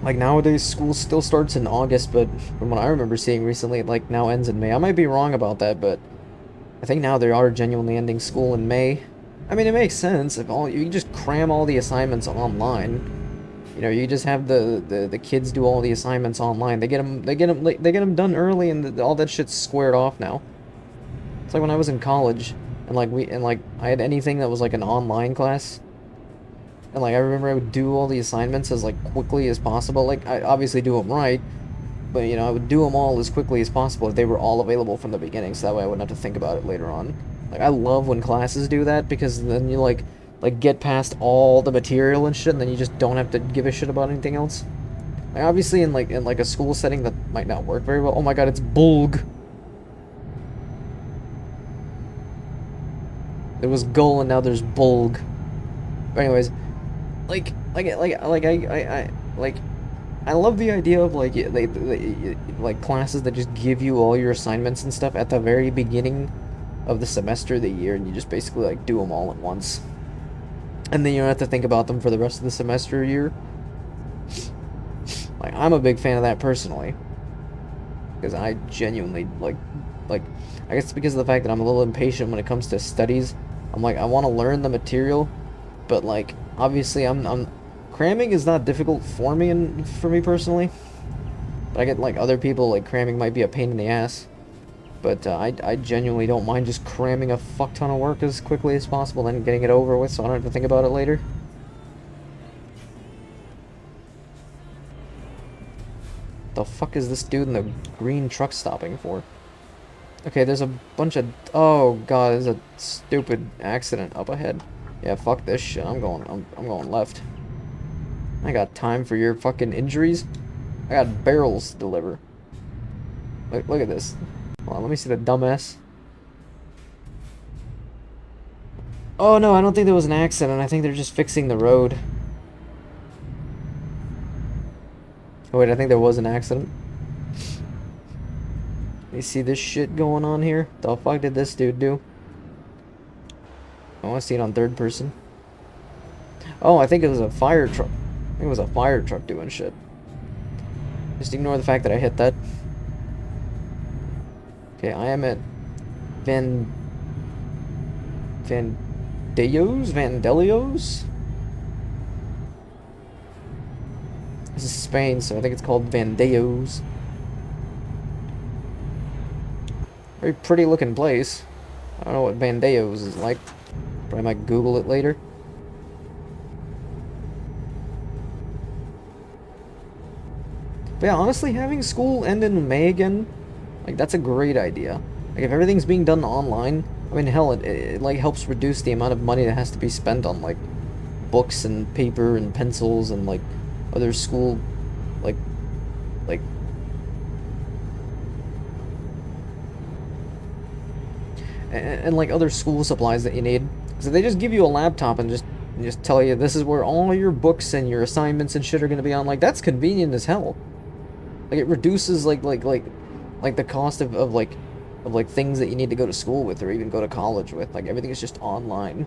Like nowadays, school still starts in August, but from what I remember seeing recently, it like now ends in May. I might be wrong about that, but I think now they are genuinely ending school in May. I mean, it makes sense if all you can just cram all the assignments online. You know, you just have the kids do all the assignments online. They get them done early, and all that shit's squared off now. It's like when I was in college, and like I had anything that was like an online class. And like I remember I would do all the assignments as like quickly as possible. Like I obviously do them right, But, you know, I would do them all as quickly as possible if they were all available from the beginning, so that way I wouldn't have to think about it later on. Like, I love when classes do that, because then you, like get past all the material and shit, and then you just don't have to give a shit about anything else. Like, obviously, in a school setting, that might not work very well. Oh my god, it's Bulg! There was Gull, and now there's Bulg. But anyways, I love the idea of like classes that just give you all your assignments and stuff at the very beginning of the semester, the year, and you just basically like do them all at once, and then you don't have to think about them for the rest of the semester or year. Like, I'm a big fan of that personally, because I genuinely like I guess it's because of the fact that I'm a little impatient when it comes to studies. I'm like, I want to learn the material, but like obviously I'm cramming is not difficult for me and for me personally. But I get like other people like cramming might be a pain in the ass. But I genuinely don't mind just cramming a fuck ton of work as quickly as possible, then getting it over with so I don't have to think about it later. The fuck is this dude in the green truck stopping for? Okay, there's a bunch of... Oh god, there's a stupid accident up ahead. Yeah, fuck this shit. I'm going left. I got time for your fucking injuries. I got barrels to deliver. Look at this. Hold on, let me see the dumbass. Oh no, I don't think there was an accident. I think they're just fixing the road. Oh wait, I think there was an accident. You see this shit going on here? The fuck did this dude do? I want to see it on third person. Oh, I think it was a fire truck. I think it was a fire truck doing shit. Just ignore the fact that I hit that. Okay, I am at Vandelios? This is Spain, so I think it's called Vandejos. Very pretty looking place. I don't know what Vandejos is like, but I might Google it later. But yeah, honestly, having school end in May again, like, that's a great idea. Like, if everything's being done online, I mean, hell, it like helps reduce the amount of money that has to be spent on like books and paper and pencils and like other school like and like other school supplies that you need. So they just give you a laptop and just tell you this is where all your books and your assignments and shit are gonna be on. Like, that's convenient as hell. Like, it reduces like the cost of things that you need to go to school with or even go to college with. Like, everything is just online.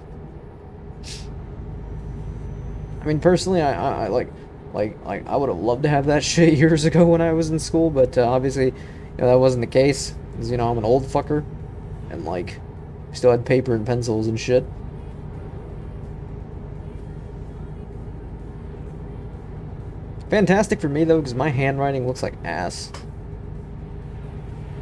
I mean, personally, I I would have loved to have that shit years ago when I was in school, but obviously, you know, that wasn't the case. Because, you know, I'm an old fucker, and like, still had paper and pencils and shit. Fantastic for me though, because my handwriting looks like ass.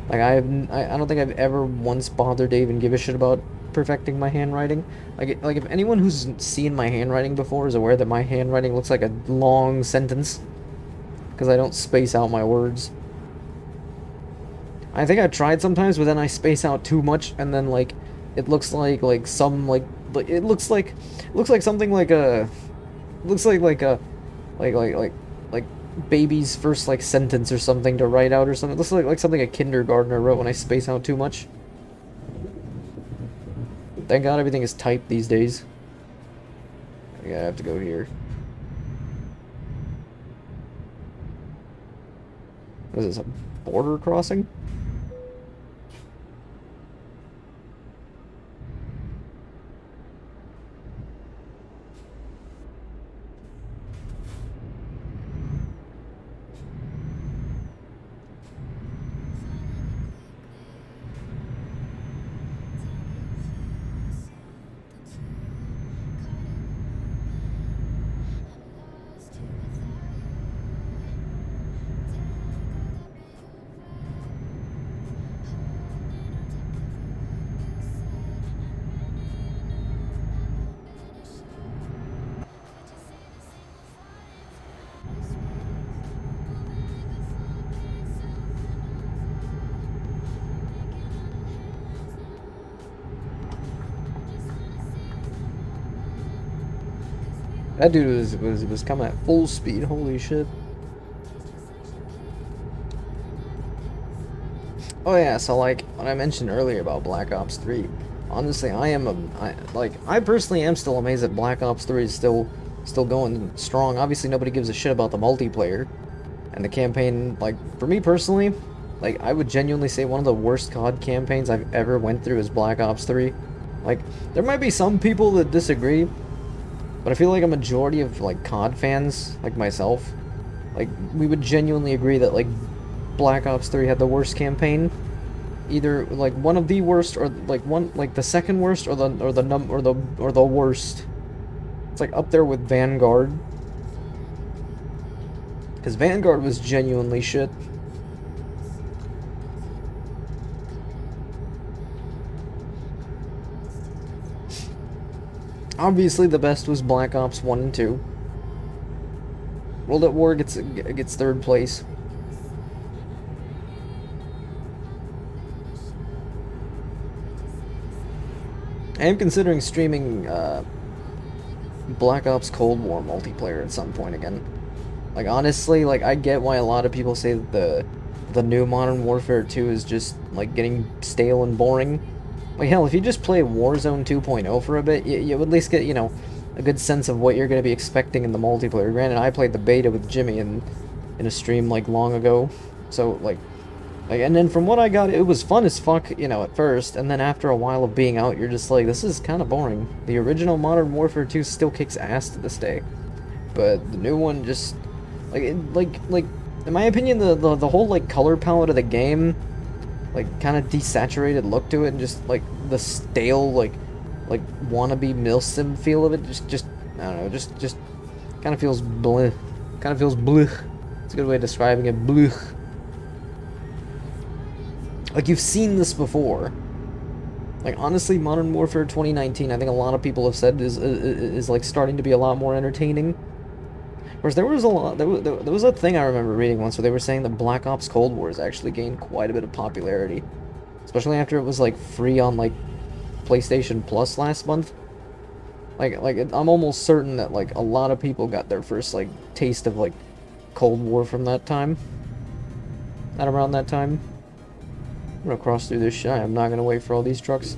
Like, I don't think I've ever once bothered to even give a shit about perfecting my handwriting. Like if anyone who's seen my handwriting before is aware that my handwriting looks like a long sentence, because I don't space out my words. I think I tried sometimes, but then I space out too much, and then like it looks like some it looks like something like a like baby's first like sentence or something to write out or something. It looks like something a kindergartner wrote when I space out too much. Thank God everything is typed these days. I gotta have to go here. What is this, a border crossing? That dude was coming at full speed. Holy shit. Oh yeah, so like what I mentioned earlier about Black Ops 3, honestly, I personally am still amazed that Black Ops 3 is still going strong. Obviously, nobody gives a shit about the multiplayer and the campaign. Like for me personally, like I would genuinely say one of the worst COD campaigns I've ever went through is Black Ops 3. Like there might be some people that disagree, but I feel like a majority of like COD fans, like myself, like we would genuinely agree that like Black Ops 3 had the worst campaign. Either like one of the worst or like the second worst or the worst. It's like up there with Vanguard. Cuz Vanguard was genuinely shit. Obviously the best was Black Ops 1 and 2. World at War gets third place. I am considering streaming Black Ops Cold War multiplayer at some point again. Like honestly, like I get why a lot of people say that the new Modern Warfare 2 is just like getting stale and boring. Like hell, if you just play Warzone 2.0 for a bit, you at least get, you know, a good sense of what you're going to be expecting in the multiplayer. Granted, I played the beta with Jimmy in a stream like long ago, so like and then from what I got, it was fun as fuck, you know, at first, and then after a while of being out, you're just like, this is kind of boring. The original Modern Warfare 2 still kicks ass to this day, but the new one just like in my opinion, the whole like color palette of the game, like kind of desaturated look to it, and just like the stale like wannabe milsim feel of it, just I don't know, just kind of feels bleh, kind of feels bleh. It's a good way of describing it, bleh. Like you've seen this before. Like honestly, Modern Warfare 2019, I think a lot of people have said is like starting to be a lot more entertaining. Whereas there was a lot, there was a thing I remember reading once where they were saying that Black Ops Cold Wars actually gained quite a bit of popularity, especially after it was like free on like PlayStation Plus last month. Like I'm almost certain that like a lot of people got their first like taste of like Cold War from that time. At around that time. I'm gonna cross through this shit. I'm not gonna wait for all these trucks.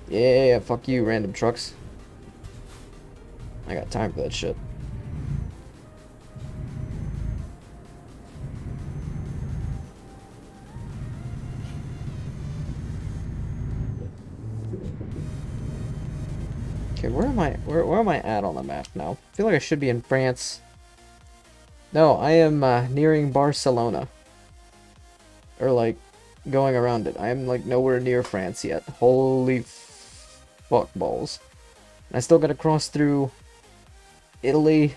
Yeah, fuck you, random trucks. I got time for that shit. Okay, where am I? Where am I at on the map now? I feel like I should be in France. No, I am nearing Barcelona. Or like going around it. I am like nowhere near France yet. Holy fuck balls. And I still gotta cross through Italy.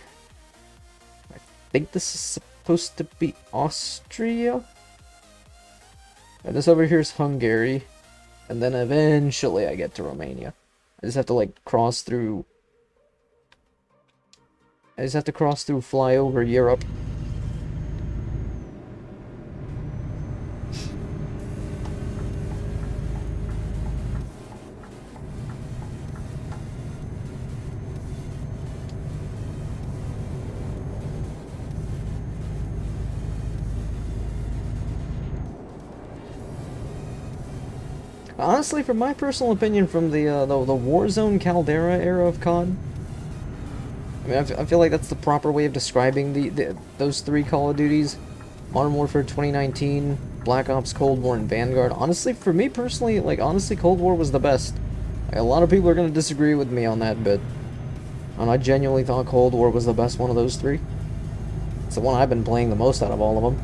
I think this is supposed to be Austria. And this over here is Hungary. And then eventually I get to Romania. I just have to like cross through. I just have to cross through flyover Europe. Honestly, from my personal opinion, from the Warzone Caldera era of COD, I mean, I feel like that's the proper way of describing those three Call of Duties: Modern Warfare 2019, Black Ops Cold War, and Vanguard. Honestly, for me personally, like honestly, Cold War was the best. Like, a lot of people are gonna disagree with me on that bit, and I genuinely thought Cold War was the best one of those three. It's the one I've been playing the most out of all of them.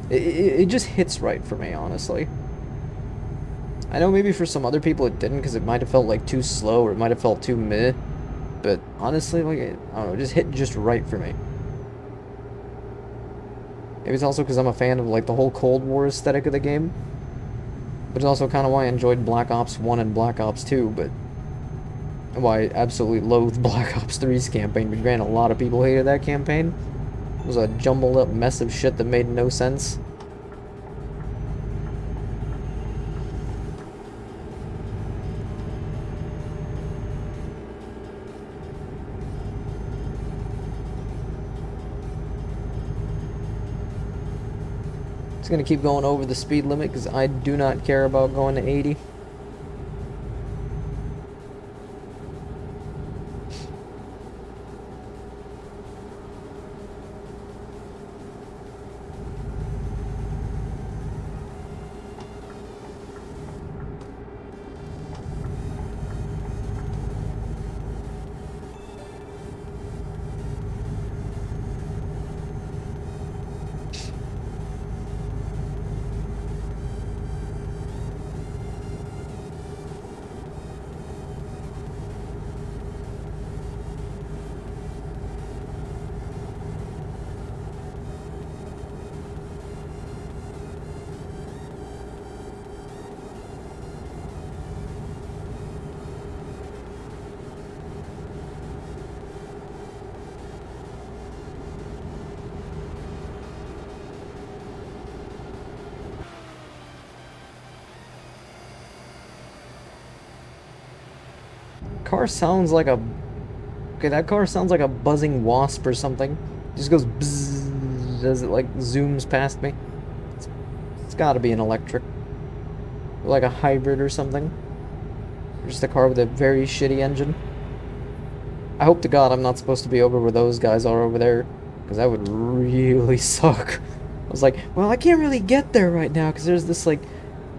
It just hits right for me, honestly. I know maybe for some other people it didn't, because it might have felt like too slow, or it might have felt too meh. But honestly, like, I don't know, it just hit just right for me. Maybe it's also because I'm a fan of like the whole Cold War aesthetic of the game. Which is also kind of why I enjoyed Black Ops 1 and Black Ops 2, but why I absolutely loathed Black Ops 3's campaign. But granted, a lot of people hated that campaign. It was a jumbled up mess of shit that made no sense. Just gonna keep going over the speed limit because I do not care about going to 80. Car sounds like a... Okay, that car sounds like a buzzing wasp or something. Just goes bzzz as it, like, zooms past me. It's gotta be an electric. Like a hybrid or something. Or just a car with a very shitty engine. I hope to God I'm not supposed to be over where those guys are over there. Because that would really suck. I was like, well, I can't really get there right now because there's this, like,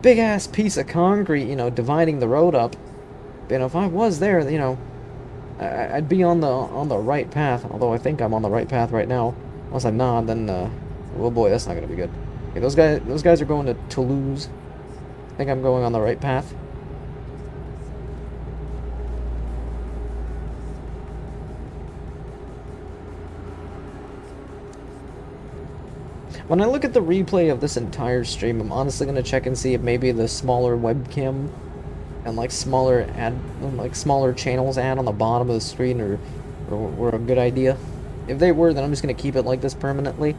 big-ass piece of concrete, you know, dividing the road up. You know, if I was there, you know, I'd be on the right path. Although I think I'm on the right path right now. Unless I'm not, then oh boy, that's not gonna be good. Okay, those guys are going to Toulouse. I think I'm going on the right path. When I look at the replay of this entire stream, I'm honestly gonna check and see if maybe the smaller webcam and like smaller channels ad on the bottom of the screen were a good idea. If they were, then I'm just gonna keep it like this permanently.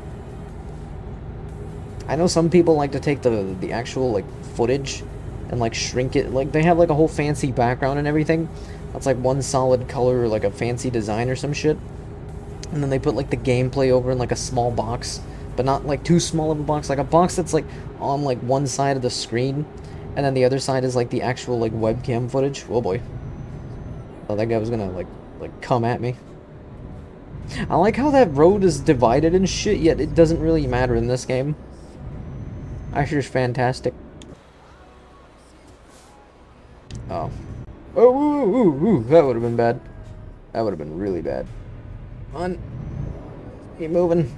I know some people like to take the actual like footage and like shrink it. Like they have like a whole fancy background and everything. That's like one solid color or like a fancy design or some shit. And then they put like the gameplay over in like a small box, but not like too small of a box, like a box that's like on like one side of the screen. And then the other side is like the actual like webcam footage. Oh boy. Thought that guy was gonna like come at me. I like how that road is divided and shit, yet it doesn't really matter in this game. Actually, it's fantastic. Oh. Oh, ooh, ooh, ooh, that would have been bad. That would have been really bad. Come on. Keep moving.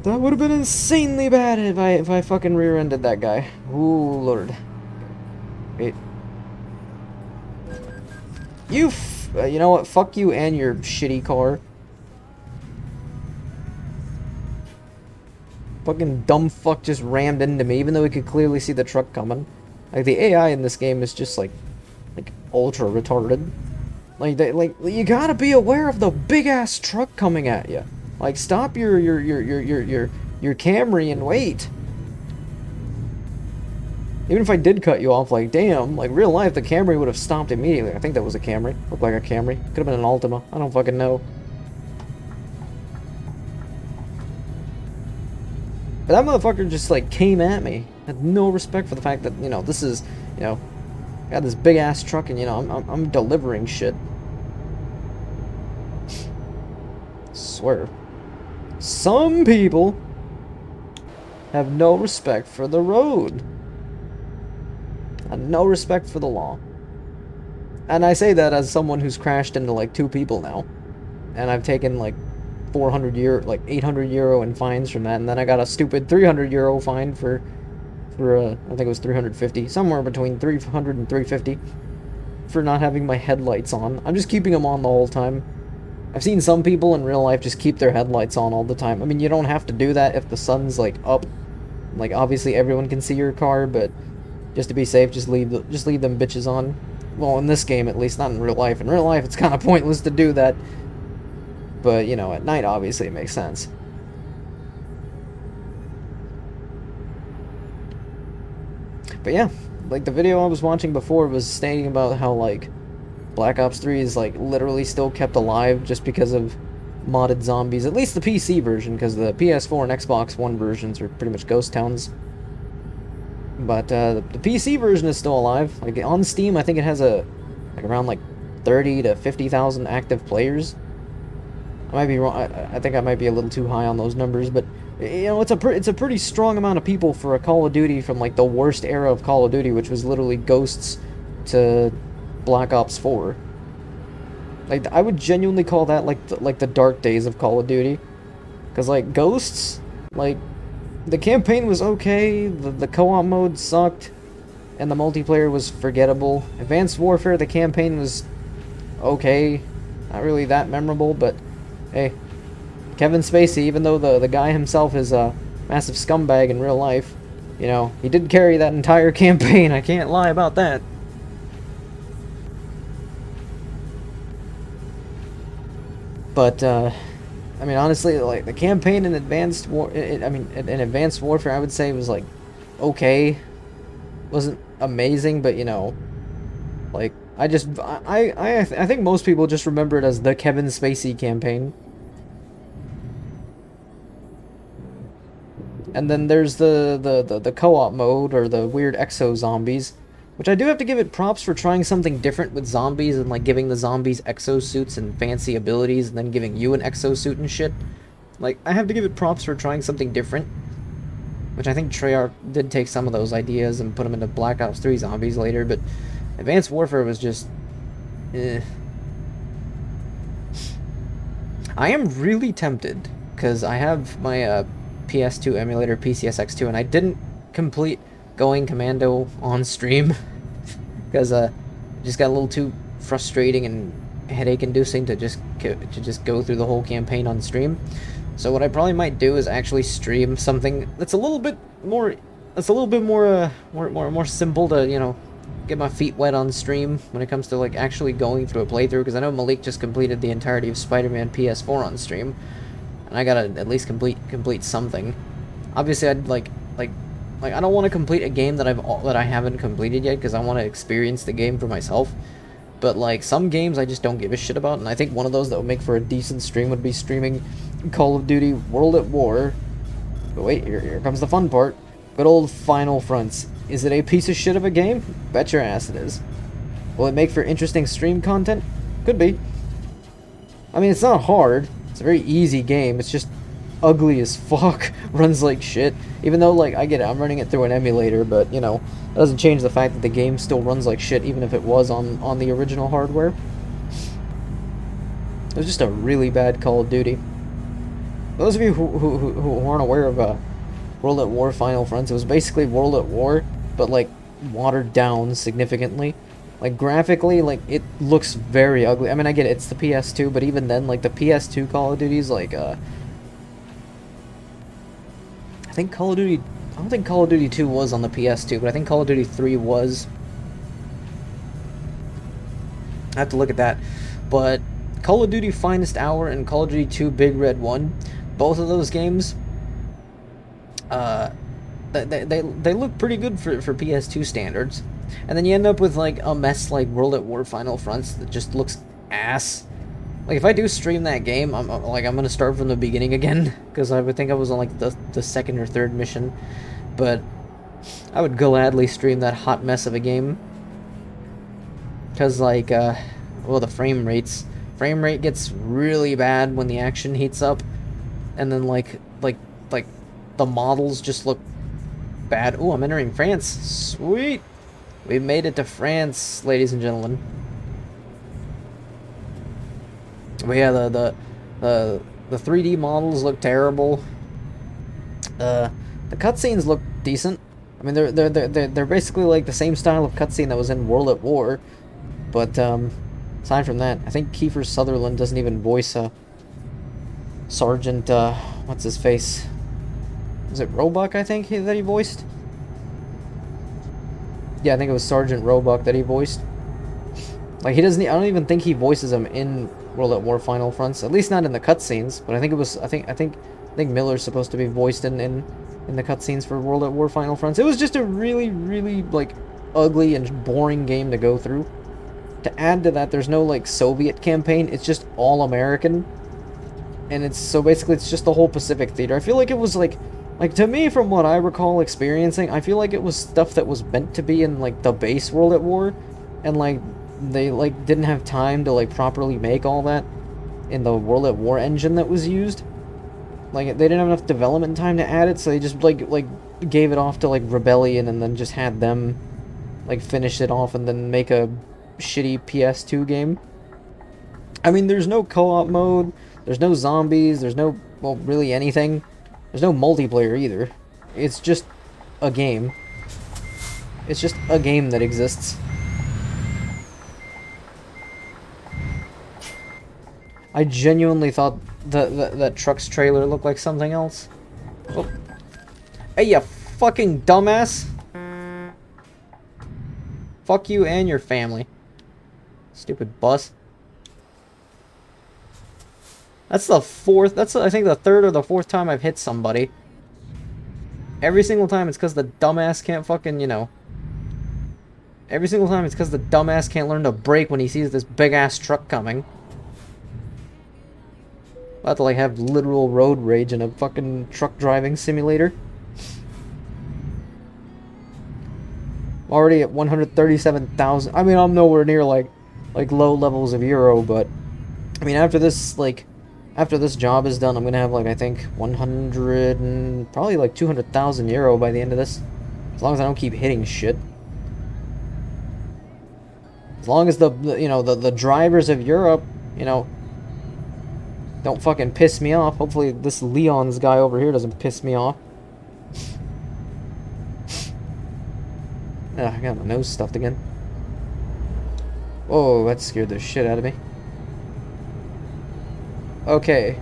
That would have been insanely bad if I fucking rear-ended that guy. Ooh, Lord. Wait. You know what? Fuck you and your shitty car. Fucking dumb fuck just rammed into me, even though we could clearly see the truck coming. Like, the AI in this game is just, like ultra retarded. Like, you gotta be aware of the big-ass truck coming at you. Like, stop your Camry and wait. Even if I did cut you off, like, damn, like, real life, the Camry would have stopped immediately. I think that was a Camry. Looked like a Camry. Could have been an Altima. I don't fucking know. But that motherfucker just, like, came at me. Had no respect for the fact that, you know, this is, you know, got this big-ass truck and, you know, I'm delivering shit. Swear. Some people have no respect for the road. And no respect for the law. And I say that as someone who's crashed into like 2 people now. And I've taken like 800 euro in fines from that, and then I got a stupid 300 euro fine for I think it was 350, somewhere between 300 and 350 for not having my headlights on. I'm just keeping them on the whole time. I've seen some people in real life just keep their headlights on all the time. I mean, you don't have to do that if the sun's like up. Like, obviously everyone can see your car, but just to be safe, just leave them bitches on. Well, in this game at least, not in real life. In real life, it's kind of pointless to do that. But, you know, at night, obviously, it makes sense. But yeah, like the video I was watching before was stating about how, like, Black Ops 3 is, like, literally still kept alive just because of modded zombies, at least the PC version, because the PS4 and Xbox One versions are pretty much ghost towns. But the PC version is still alive. Like on Steam, I think it has around like 30 to 50,000 active players. I might be wrong. I think I might be a little too high on those numbers, but you know, it's a pretty strong amount of people for a Call of Duty from like the worst era of Call of Duty, which was literally Ghosts to Black Ops 4. Like I would genuinely call that like the dark days of Call of Duty, because like Ghosts, like the campaign was okay, the co-op mode sucked, and the multiplayer was forgettable. Advanced Warfare, the campaign was okay, not really that memorable, but hey, Kevin Spacey, even though the guy himself is a massive scumbag in real life, you know, he did carry that entire campaign, I can't lie about that. But, I mean, honestly, like, the campaign in Advanced Warfare, I would say was, like, okay. Wasn't amazing, but, you know, like, I think most people just remember it as the Kevin Spacey campaign. And then there's the co-op mode, or the weird exo zombies, which I do have to give it props for trying something different with zombies, and like giving the zombies exosuits and fancy abilities, and then giving you an exosuit and shit. Like, I have to give it props for trying something different, which I think Treyarch did take some of those ideas and put them into Black Ops 3 zombies later, but Advanced Warfare was just, eh. I am really tempted, because I have my PS2 emulator, PCSX2, and I didn't complete Going Commando on stream because it just got a little too frustrating and headache-inducing to just go through the whole campaign on stream. So what I probably might do is actually stream something that's a little bit more more simple to, you know, get my feet wet on stream when it comes to like actually going through a playthrough, because I know Malik just completed the entirety of Spider-Man PS4 on stream, and I gotta at least complete something. Obviously, I'd like I don't want to complete a game that I haven't completed yet, because I want to experience the game for myself. But like some games I just don't give a shit about, and I think one of those that would make for a decent stream would be streaming Call of Duty World at War. But wait, here comes the fun part. Good old Final Fronts. Is it a piece of shit of a game? Bet your ass it is. Will it make for interesting stream content? Could be. I mean, it's not hard. It's a very easy game. It's just ugly as fuck. Runs like shit. Even though, like, I get it, I'm running it through an emulator, but, you know, that doesn't change the fact that the game still runs like shit, even if it was on the original hardware. It was just a really bad Call of Duty. Those of you who aren't aware of World at War Final Fronts, it was basically World at War, but, like, watered down significantly. Like, graphically, like, it looks very ugly. I mean, I get it, it's the PS2, but even then, like, the PS2 Call of Duty's, like, I think Call of Duty... I don't think Call of Duty 2 was on the PS2, but I think Call of Duty 3 was. I have to look at that. But Call of Duty Finest Hour and Call of Duty 2 Big Red 1, both of those games, they look pretty good for PS2 standards. And then you end up with, like, a mess like World at War Final Fronts that just looks ass. Like, if I do stream that game, I'm gonna start from the beginning again, because I would think I was on, like, the second or third mission. But I would gladly stream that hot mess of a game. Because, like, well, the frame rate gets really bad when the action heats up. And then, like, the models just look bad. Ooh, I'm entering France. Sweet! We made it to France, ladies and gentlemen. But yeah, the 3D models look terrible. The cutscenes look decent. I mean, they're basically like the same style of cutscene that was in World at War. But aside from that, I think Kiefer Sutherland doesn't even voice Sergeant. What's his face? Was it Roebuck? I think that he voiced. Yeah, I think it was Sergeant Roebuck that he voiced. Like, he doesn't. I don't even think he voices him in World at War Final Fronts. At least not in the cutscenes. But I think it was. I think Miller's supposed to be voiced in the cutscenes for World at War Final Fronts. It was just a really, really, like, ugly and boring game to go through. To add to that, there's no, like, Soviet campaign. It's just all American. and it's so basically it's just the whole Pacific Theater. I feel like it was like to me, from what I recall experiencing, I feel like it was stuff that was meant to be in like the base World at War, and like they like didn't have time to like properly make all that in the World at War engine that was used. Like they didn't have enough development time to add it, so they just like gave it off to like Rebellion and then just had them like finish it off and then make a shitty PS2 game. I mean, there's no co-op mode, there's no zombies, there's no, well, really anything. There's no multiplayer either. It's just a game. It's just a game that exists. I genuinely thought that truck's trailer looked like something else. Oh. Hey, you fucking dumbass! Fuck you and your family. Stupid bus. That's the fourth, I think the third or the fourth time I've hit somebody. Every single time it's because the dumbass can't fucking, you know. Every single time it's because the dumbass can't learn to brake when he sees this big-ass truck coming. About to, like, have literal road rage in a fucking truck driving simulator. Already at 137,000. I mean, I'm nowhere near, like low levels of Euro, but... I mean, after this, like... After this job is done, I'm gonna have, like, I think 100 and... probably, like, 200,000 Euro by the end of this. As long as I don't keep hitting shit. As long as the you know, the drivers of Europe, you know... don't fucking piss me off. Hopefully this Leon's guy over here doesn't piss me off. I got my nose stuffed again. Whoa, that scared the shit out of me. Okay,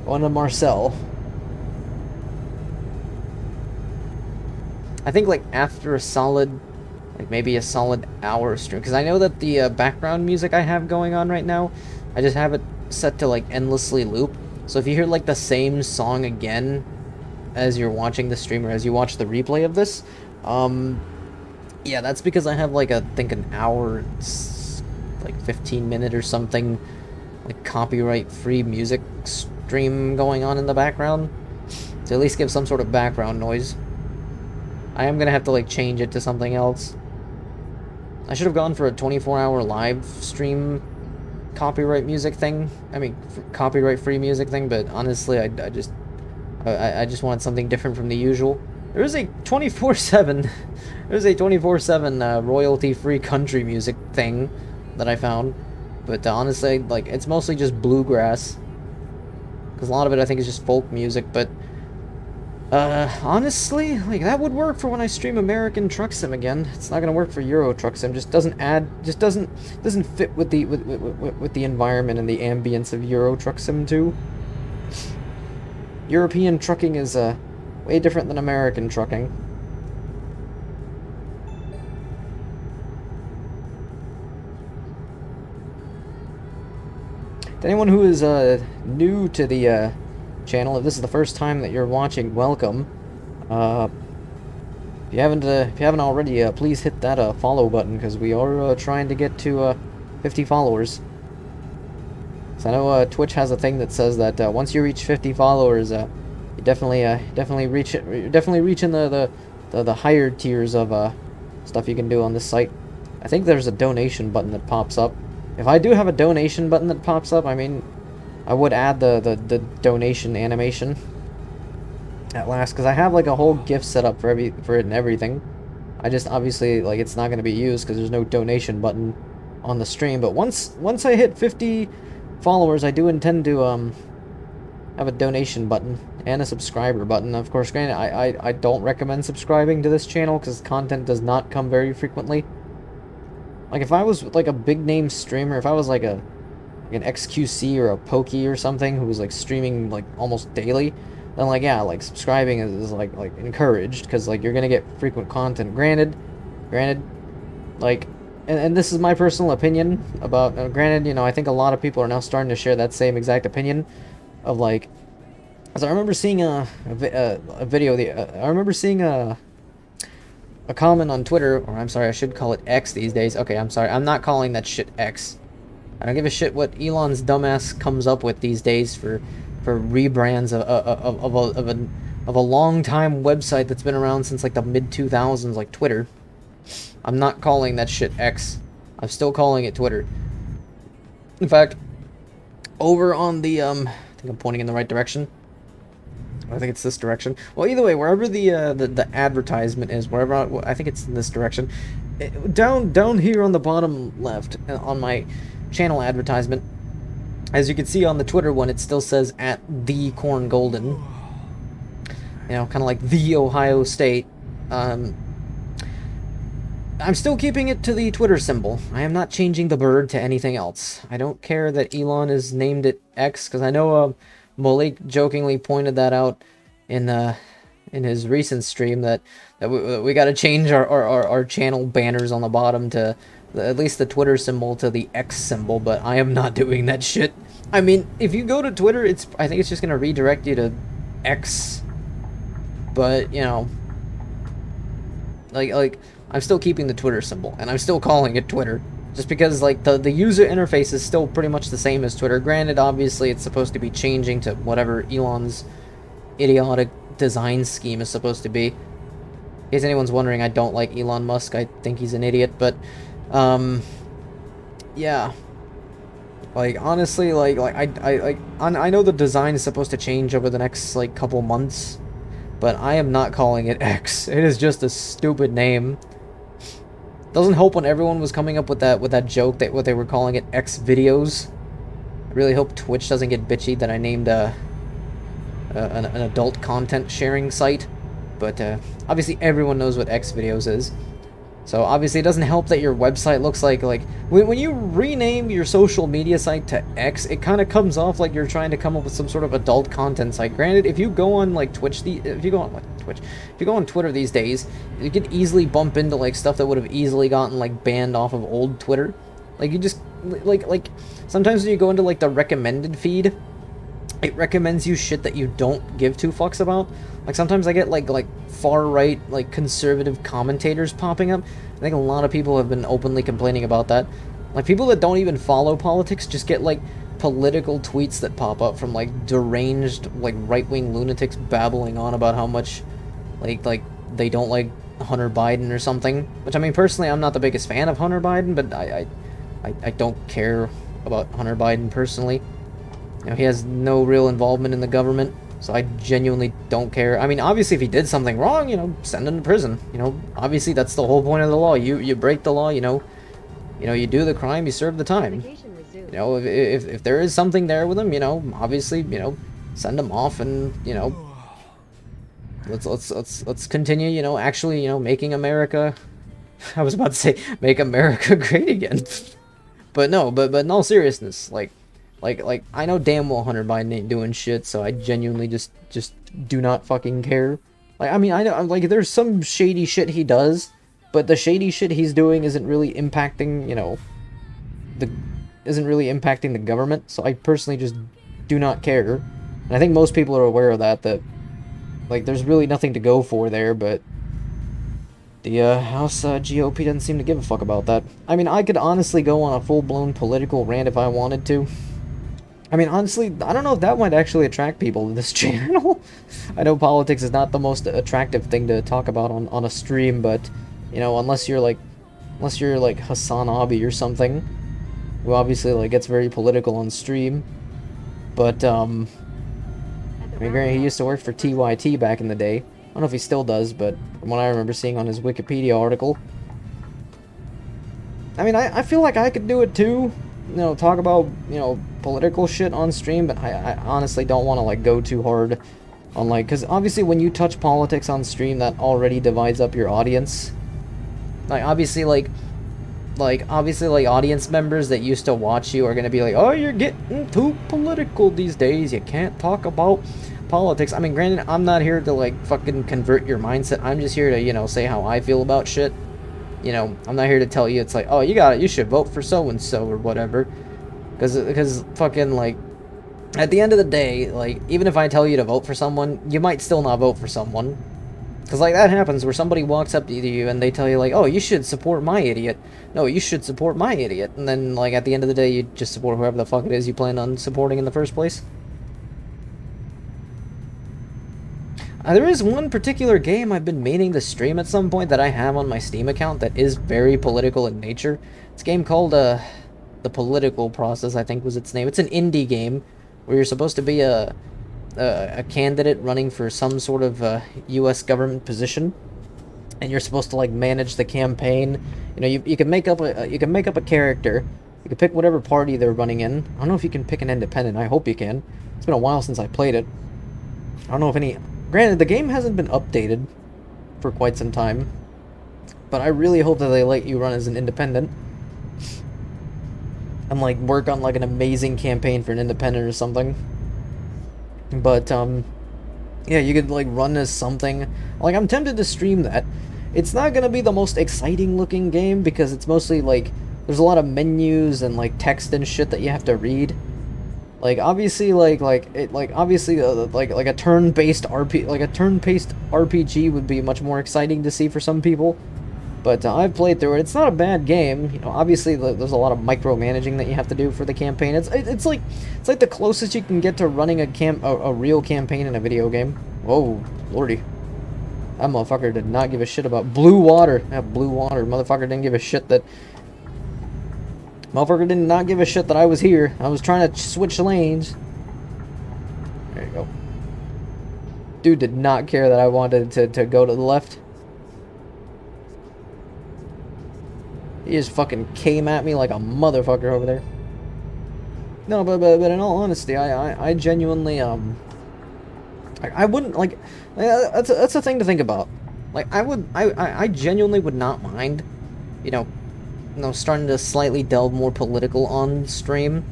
on to Marcel. I think, like, after a solid, like, maybe a solid hour stream, because I know that the background music I have going on right now, I just have it set to, like, endlessly loop. So if you hear, like, the same song again as you're watching the stream, or as you watch the replay of this, yeah, that's because I have, like, I think an hour, like, 15-minute or something, like, copyright-free music stream going on in the background, to at least give some sort of background noise. I am gonna have to, like, change it to something else. I should have gone for a 24-hour live stream copyright music thing. I mean, copyright-free music thing, but honestly, I just wanted something different from the usual. There is a 24/7, there's a 24/7 royalty-free country music thing that I found. But honestly, like, it's mostly just bluegrass. Because a lot of it, I think, is just folk music. But honestly, like, that would work for when I stream American Truck Sim again. It's not gonna work for Euro Truck Sim. Just doesn't fit with the environment and the ambience of Euro Truck Sim 2. European trucking is way different than American trucking. To anyone who is new to the channel, if this is the first time that you're watching, welcome. If you haven't already, please hit that follow button, because we are trying to get to 50 followers. So I know Twitch has a thing that says that once you reach 50 followers, you definitely reach it. You're definitely reaching the higher tiers of stuff you can do on this site. I think there's a donation button that pops up. If I do have a donation button that pops up, I mean, I would add the donation animation at last, because I have, like, a whole gift set up for it and everything. I just, obviously, like, it's not going to be used because there's no donation button on the stream. But once I hit 50 followers, I do intend to have a donation button and a subscriber button. Of course, granted, I don't recommend subscribing to this channel because content does not come very frequently. Like, if I was, like, a big-name streamer, if I was, like, an XQC or a Pokey or something who was, like, streaming, like, almost daily, then, like, yeah, like, subscribing is like encouraged, because, like, you're gonna get frequent content. Granted, like, and this is my personal opinion about, granted, you know, I think a lot of people are now starting to share that same exact opinion of, like, as I remember seeing a video, I remember seeing a comment on Twitter, or I'm sorry, I should call it X these days. Okay, I'm sorry, I'm not calling that shit X. I don't give a shit what Elon's dumbass comes up with these days for rebrands of a long time website that's been around since like the mid 2000s, like Twitter. I'm not calling that shit X. I'm still calling it Twitter. In fact, over on the I think I'm pointing in the right direction. I think it's this direction. Well, either way, wherever the advertisement is, wherever I think it's in this direction. Down here on the bottom left on my channel advertisement, as you can see on the Twitter one, it still says at the Corn Golden. You know, kind of like the Ohio State. I'm still keeping it to the Twitter symbol. I am not changing the bird to anything else. I don't care that Elon has named it X, because I know Malik jokingly pointed that out in his recent stream that we got to change our channel banners on the bottom to at least the Twitter symbol to the X symbol, but I am not doing that shit. I mean, if you go to Twitter, I think it's just gonna redirect you to X, but you know, like I'm still keeping the Twitter symbol and I'm still calling it Twitter. Just because, like, the user interface is still pretty much the same as Twitter. Granted, obviously, it's supposed to be changing to whatever Elon's idiotic design scheme is supposed to be. In case anyone's wondering, I don't like Elon Musk. I think he's an idiot, but, yeah. Like, honestly, I know the design is supposed to change over the next, like, couple months, but I am not calling it X. It is just a stupid name. Doesn't help when everyone was coming up with that joke that what they were calling it X videos. I really hope Twitch doesn't get bitchy that I named an adult content sharing site, but obviously everyone knows what X videos is. So obviously it doesn't help that your website looks like when you rename your social media site to X, it kind of comes off like you're trying to come up with some sort of adult content site. Granted, if you go on like if you go on Twitter these days, you could easily bump into like stuff that would have easily gotten like banned off of old Twitter. Like you just like sometimes when you go into like the recommended feed, it recommends you shit that you don't give two fucks about. Like sometimes I get like far right, like conservative commentators popping up. I think a lot of people have been openly complaining about that. Like people that don't even follow politics just get like political tweets that pop up from like deranged like right-wing lunatics babbling on about how much like they don't like Hunter Biden or something. Which I mean, personally, I'm not the biggest fan of Hunter Biden, but I don't care about Hunter Biden personally. You know, he has no real involvement in the government, so I genuinely don't care. I mean, obviously, if he did something wrong, you know, send him to prison. You know, obviously, that's the whole point of the law. You break the law, you know, you do the crime, you serve the time. You know, if there is something there with him, you know, obviously, you know, send him off, and you know, let's continue, you know, actually, you know, making America. I was about to say make America great again, but no, but in all seriousness, like I know damn well Hunter Biden ain't doing shit, so I genuinely just do not fucking care. Like, I mean, I know, like, there's some shady shit he does, but the shady shit he's doing isn't really impacting, you know, isn't really impacting the government, so I personally just do not care. And I think most people are aware of that, like, there's really nothing to go for there, but the House GOP doesn't seem to give a fuck about that. I mean, I could honestly go on a full-blown political rant if I wanted to. I mean, honestly, I don't know if that might actually attract people to this channel. I know politics is not the most attractive thing to talk about on a stream, but, you know, unless you're like Hassan Abi or something, who obviously, like, gets very political on stream. But, I mean, granted, he used to work for TYT back in the day. I don't know if he still does, but from what I remember seeing on his Wikipedia article. I mean, I feel like I could do it too. You know, talk about, you know, political shit on stream, but I honestly don't want to, like, go too hard on, like, because obviously when you touch politics on stream, that already divides up your audience. Like, obviously, audience members that used to watch you are going to be like, oh, you're getting too political these days, you can't talk about politics. I mean, granted, I'm not here to, like, fucking convert your mindset. I'm just here to, you know, say how I feel about shit. You know, I'm not here to tell you it's like, oh, you should vote for so-and-so or whatever. Because fucking, like, at the end of the day, like, even if I tell you to vote for someone, you might still not vote for someone. Because, like, that happens where somebody walks up to you and they tell you, like, oh, you should support my idiot. No, you should support my idiot. And then, like, at the end of the day, you just support whoever the fuck it is you plan on supporting in the first place. There is one particular game I've been meaning to stream at some point that I have on my Steam account that is very political in nature. It's a game called, The Political Process, I think was its name. It's an indie game where you're supposed to be a candidate running for some sort of U.S. government position, and you're supposed to like manage the campaign. You know, you can make up a character. You can pick whatever party they're running in. I don't know if you can pick an independent. I hope you can. It's been a while since I played it. I don't know if any... Granted, the game hasn't been updated for quite some time, but I really hope that they let you run as an independent and like work on like an amazing campaign for an independent or something. But yeah, you could like run as something. Like, I'm tempted to stream that. It's not gonna be the most exciting looking game because it's mostly like there's a lot of menus and like text and shit that you have to read. Like, obviously, like a turn-based RPG would be much more exciting to see for some people. But I've played through it. It's not a bad game. You know, obviously there's a lot of micromanaging that you have to do for the campaign. It's like the closest you can get to running a real campaign in a video game. Whoa, lordy. That motherfucker did not give a shit about blue water. That blue water. Motherfucker didn't give a shit that... Motherfucker did not give a shit that I was here. I was trying to switch lanes. There you go. Dude did not care that I wanted to go to the left. He just fucking came at me like a motherfucker over there. No, but in all honesty, I genuinely, I wouldn't, like, that's a thing to think about. Like, I genuinely would not mind, you know, starting to slightly delve more political on stream.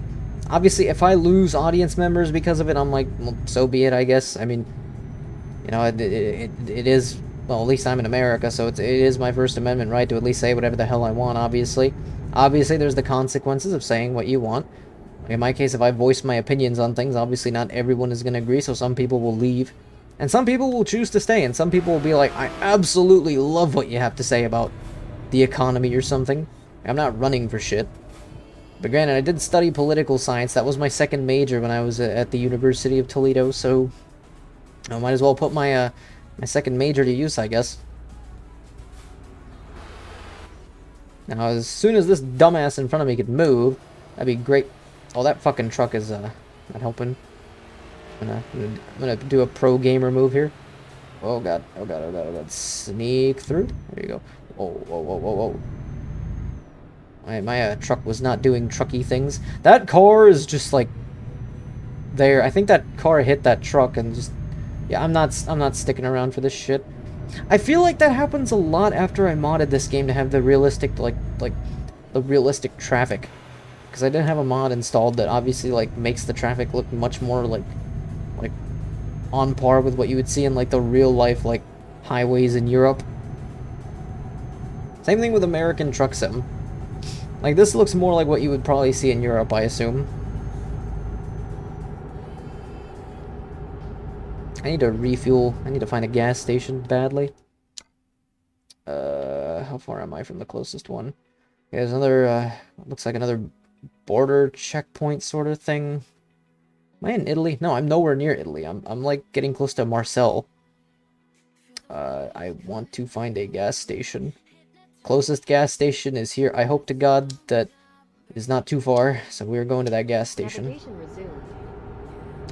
Obviously, if I lose audience members because of it, I'm like, well, so be it, I guess. I mean, you know, it is, well, at least I'm in America, so it is my First Amendment right to at least say whatever the hell I want, obviously. Obviously, there's the consequences of saying what you want. In my case, if I voice my opinions on things, obviously not everyone is going to agree, so some people will leave. And some people will choose to stay, and some people will be like, I absolutely love what you have to say about the economy or something. I'm not running for shit. But granted, I did study political science. That was my second major when I was at the University of Toledo, so I might as well put my my second major to use, I guess. Now, as soon as this dumbass in front of me could move, that'd be great. Oh, that fucking truck is not helping. I'm gonna do a pro gamer move here. Oh god, oh god, oh god, oh god. Sneak through. There you go. Whoa, whoa, whoa, whoa, whoa. My truck was not doing trucky things. That car is just like there. I think that car hit that truck and just, yeah, I'm not sticking around for this shit. I feel like that happens a lot after I modded this game to have the realistic like the realistic traffic, because I didn't have a mod installed that obviously like makes the traffic look much more like on par with what you would see in like the real life like highways in Europe. Same thing with American Truck Sim. Like, this looks more like what you would probably see in Europe, I assume. I need to refuel. I need to find a gas station badly. How far am I from the closest one? Yeah, there's another, looks like another border checkpoint sort of thing. Am I in Italy? No, I'm nowhere near Italy. I'm like getting close to Marseille. I want to find a gas station. Closest gas station is here. I hope to God that it is not too far, so we're going to that gas station. Navigation resumed.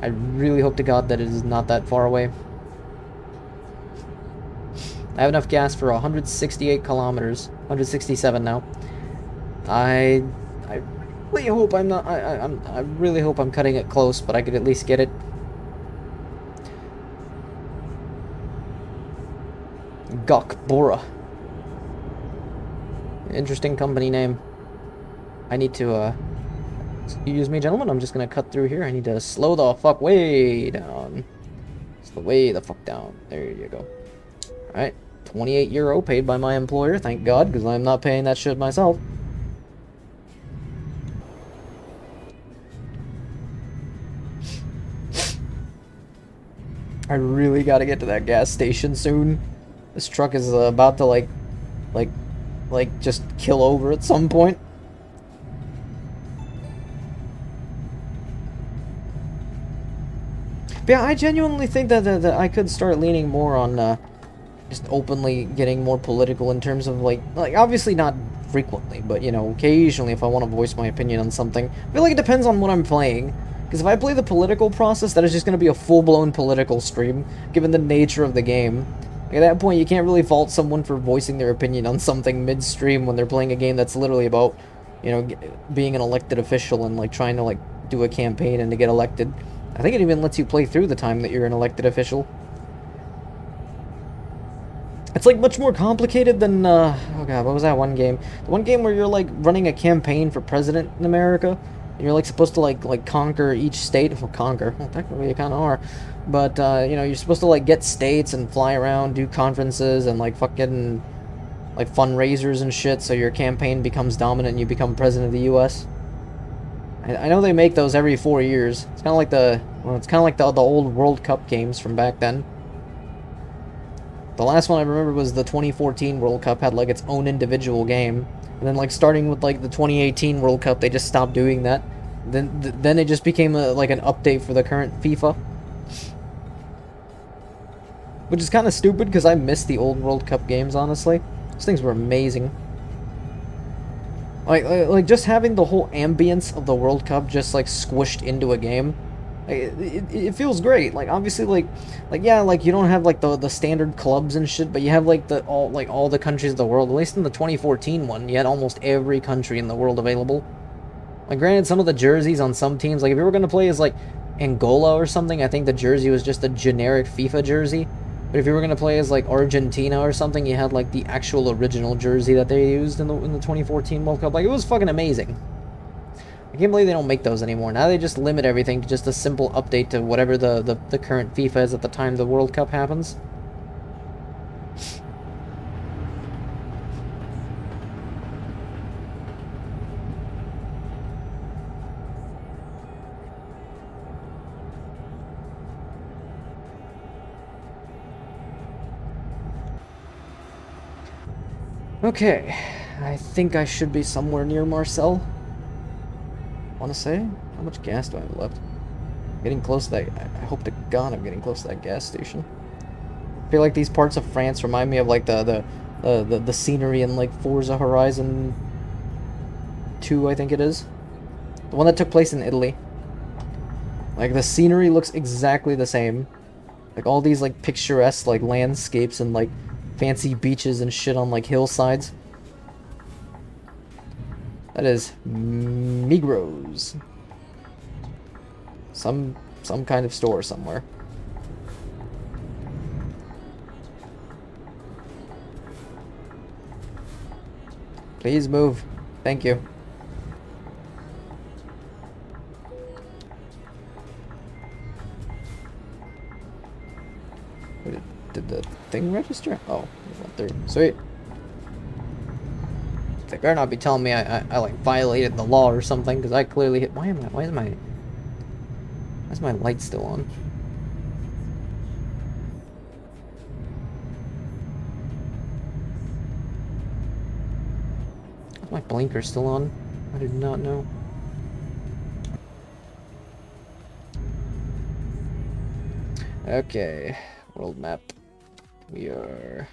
I really hope to God that it is not that far away. I have enough gas for 168 kilometers. 167 now. I really hope I'm not. I really hope I'm cutting it close, but I could at least get it. Gokbora. Interesting company name. I need to, excuse me, gentlemen, I'm just gonna cut through here. I need to slow the fuck way down. Slow way the fuck down. There you go. Alright. 28 euro paid by my employer, thank God, because I'm not paying that shit myself. I really gotta get to that gas station soon. This truck is about to, like, just kill over at some point. But yeah, I genuinely think that I could start leaning more on just openly getting more political in terms of like obviously not frequently, but you know, occasionally if I want to voice my opinion on something. I feel like it depends on what I'm playing. Because if I play the political process, that is just going to be a full-blown political stream, given the nature of the game. Like, at that point, you can't really fault someone for voicing their opinion on something mid-stream when they're playing a game that's literally about, you know, being an elected official and like trying to like do a campaign and to get elected. I think it even lets you play through the time that you're an elected official. It's like much more complicated than oh god, what was that one game? The one game where you're like running a campaign for president in America, and you're like supposed to like conquer each state. Well, conquer. Well, technically you kind of are, but you know, you're supposed to like get states and fly around, do conferences and like fucking like fundraisers and shit, so your campaign becomes dominant and you become president of the U.S. I know they make those every 4 years. It's kind of like the old World Cup games from back then. The last one I remember was the 2014 World Cup had like its own individual game, and then like starting with like the 2018 World Cup, they just stopped doing that. Then it just became like an update for the current FIFA, which is kind of stupid because I miss the old World Cup games. Honestly, those things were amazing. Like just having the whole ambience of the World Cup just like squished into a game. It feels great. Like obviously like yeah, like you don't have like the standard clubs and shit, but you have like all the countries of the world. At least in the 2014 one, you had almost every country in the world available. Like granted, some of the jerseys on some teams, like if you were gonna play as like Angola or something, I think the jersey was just a generic FIFA jersey. But if you were gonna play as like Argentina or something, you had like the actual original jersey that they used in the 2014 World Cup. Like it was fucking amazing. I can't believe they don't make those anymore. Now they just limit everything to just a simple update to whatever the current FIFA is at the time the World Cup happens. Okay, I think I should be somewhere near Marseille. Want to say? How much gas do I have left? Getting close to that. I hope to God I'm getting close to that gas station. I feel like these parts of France remind me of like the scenery in like Forza Horizon 2, I think it is. The one that took place in Italy. Like the scenery looks exactly the same. Like all these like picturesque like landscapes and like fancy beaches and shit on like hillsides. That is Migros. Some kind of store somewhere. Please move. Thank you. Did the thing register? Oh, it went through. Sweet. They better not be telling me I like violated the law or something, because I clearly hit. Why is my light still on? Is my blinker still on? I did not know. Okay, world map. We are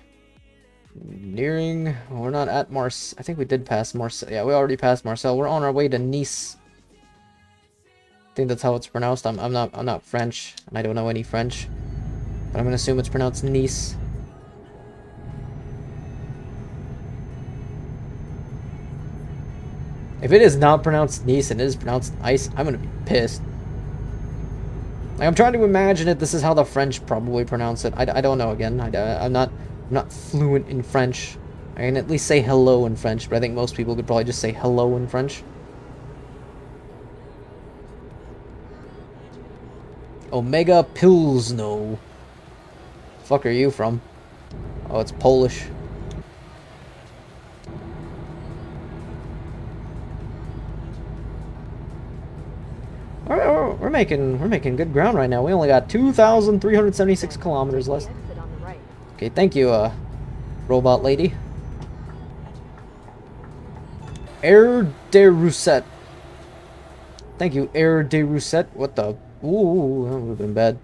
nearing. We're not at Mars. I think we did pass Marseille. Yeah, we already passed Marseille. We're on our way to Nice. I think that's how it's pronounced. I'm not French, and I don't know any French, but I'm gonna assume it's pronounced Nice. If it is not pronounced Nice and it is pronounced ice, I'm gonna be pissed. Like, I'm trying to imagine it. This is how the French probably pronounce it. I don't know. Again, I'm not fluent in French. I can at least say hello in French, but I think most people could probably just say hello in French. Omega Pilsno. Fuck are you from? Oh, it's Polish. We're making good ground right now. We only got 2,376 kilometers left. Okay, thank you, robot lady. Air de Rousset. Thank you, Air de Rousset. What the? Ooh, that would have been bad.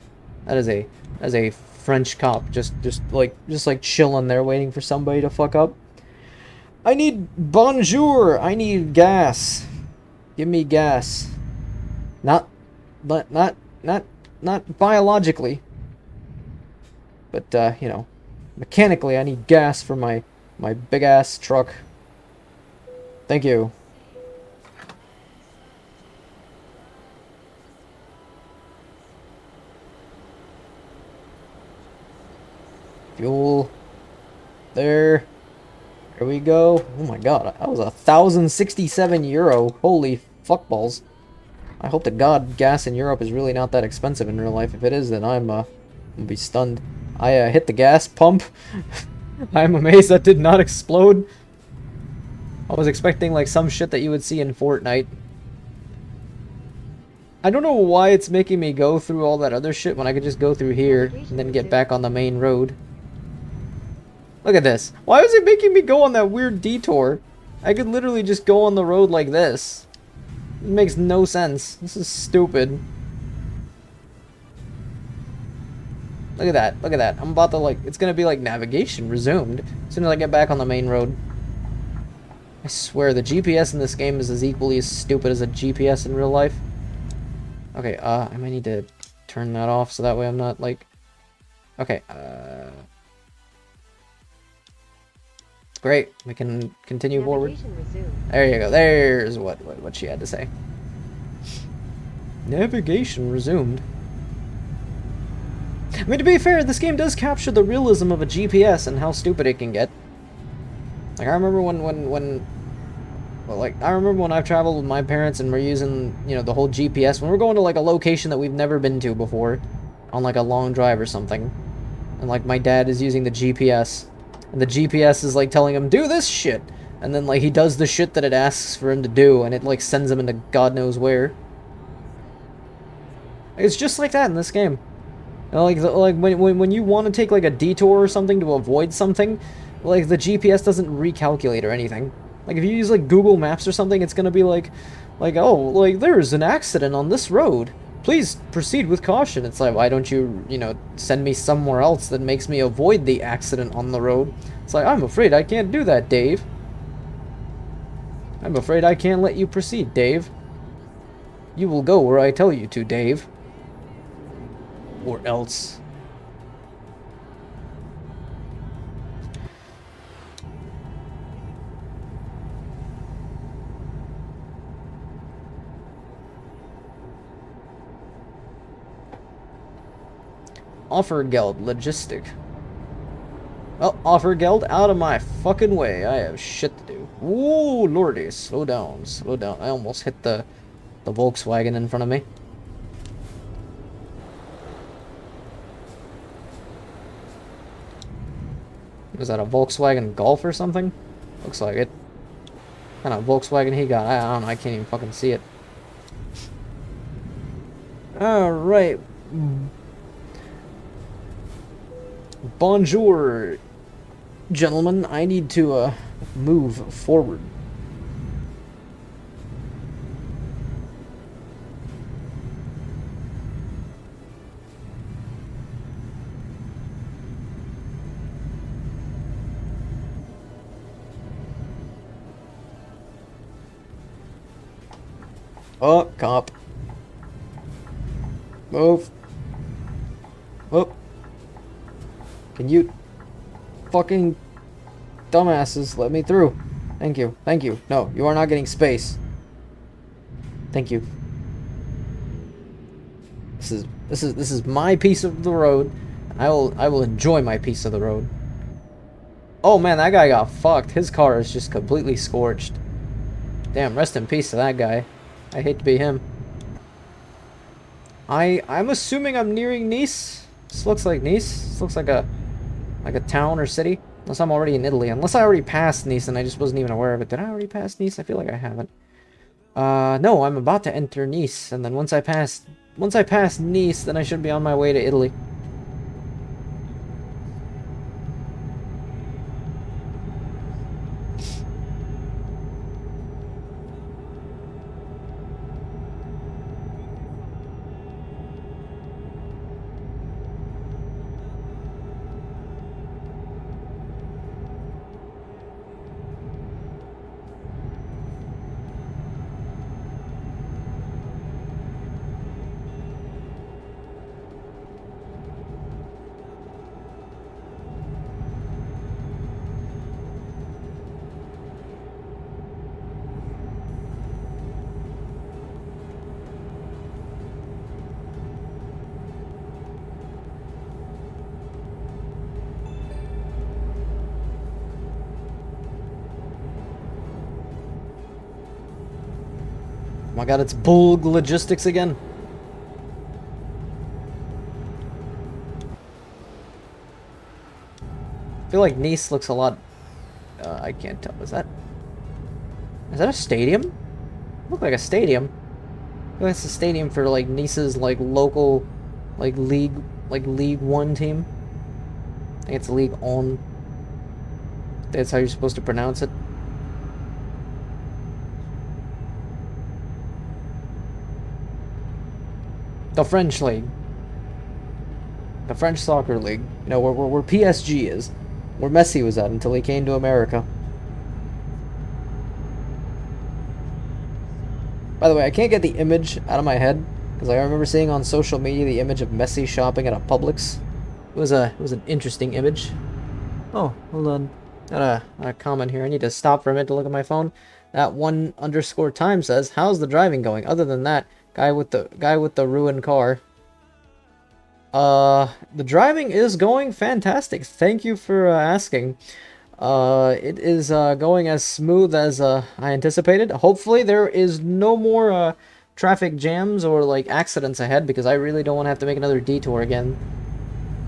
that is a French cop just like chilling there waiting for somebody to fuck up. I need bonjour. I need gas. Give me gas. Not not biologically. But you know, mechanically I need gas for my big ass truck. Thank you. Fuel. There. There we go. Oh my god, that was 1,067 euro. Holy fuckballs. I hope to god gas in Europe is really not that expensive in real life. If it is, then I'm gonna be stunned. I hit the gas pump. I'm amazed that did not explode. I was expecting like some shit that you would see in Fortnite. I don't know why it's making me go through all that other shit when I could just go through here and then get back on the main road. Look at this. Why was it making me go on that weird detour? I could literally just go on the road like this. It makes no sense. This is stupid. Look at that. Look at that. I'm about to like... It's gonna be like navigation resumed as soon as I get back on the main road. I swear, the GPS in this game is as equally as stupid as a GPS in real life. Okay, I might need to turn that off so that way I'm not like... Okay, great, we can continue forward. There you go, there's what she had to say. Navigation resumed. I mean, to be fair, this game does capture the realism of a GPS and how stupid it can get. Like, I remember I remember when I've traveled with my parents and we're using, you know, the whole GPS, when we're going to, like, a location that we've never been to before, on, like, a long drive or something, and, like, my dad is using the GPS, and the GPS is, like, telling him, do this shit, and then, like, he does the shit that it asks for him to do, and it, like, sends him into God knows where. It's just like that in this game. You know, like when you want to take, like, a detour or something to avoid something, like, the GPS doesn't recalculate or anything. Like, if you use, like, Google Maps or something, it's gonna be like, oh, like, there's an accident on this road. Please proceed with caution. It's like, why don't you, you know, send me somewhere else that makes me avoid the accident on the road? It's like, I'm afraid I can't do that, Dave. I'm afraid I can't let you proceed, Dave. You will go where I tell you to, Dave. Or else. Offer Geld logistic. Well, offer Geld out of my fucking way. I have shit to do. Ooh, lordy, slow down, slow down. I almost hit the Volkswagen in front of me. Was that a Volkswagen Golf or something? Looks like it. What kind of Volkswagen he got? I don't know. I can't even fucking see it. Alright. Bonjour, gentlemen. I need to move forward. Oh, cop. Move. Whoop. Can you fucking dumbasses let me through? Thank you. Thank you. No, you are not getting space. Thank you. This is my piece of the road. I will enjoy my piece of the road. Oh man, that guy got fucked. His car is just completely scorched. Damn, rest in peace to that guy. I hate to be him. I'm assuming I'm nearing Nice. This looks like Nice. This looks like a town or city. Unless I'm already in Italy. Unless I already passed Nice and I just wasn't even aware of it. Did I already pass Nice? I feel like I haven't. No, I'm about to enter Nice, and then once I pass Nice, then I should be on my way to Italy. Oh my god, it's Bulg Logistics again. I feel like Nice looks a lot... I can't tell. Is that a stadium? Look like a stadium. I feel like it's a stadium for like Nice's like local like League 1 team. I think it's League On. That's how you're supposed to pronounce it. The French League. The French Soccer League. You know, where PSG is. Where Messi was at until he came to America. By the way, I can't get the image out of my head. Because I remember seeing on social media the image of Messi shopping at a Publix. It was an interesting image. Oh, hold on. Got a comment here. I need to stop for a minute to look at my phone. That 1_time says, "How's the driving going? Other than that, guy with the ruined car." The driving is going fantastic. Thank you for asking. It is going as smooth as I anticipated. Hopefully there is no more traffic jams or like accidents ahead, because I really don't want to have to make another detour again.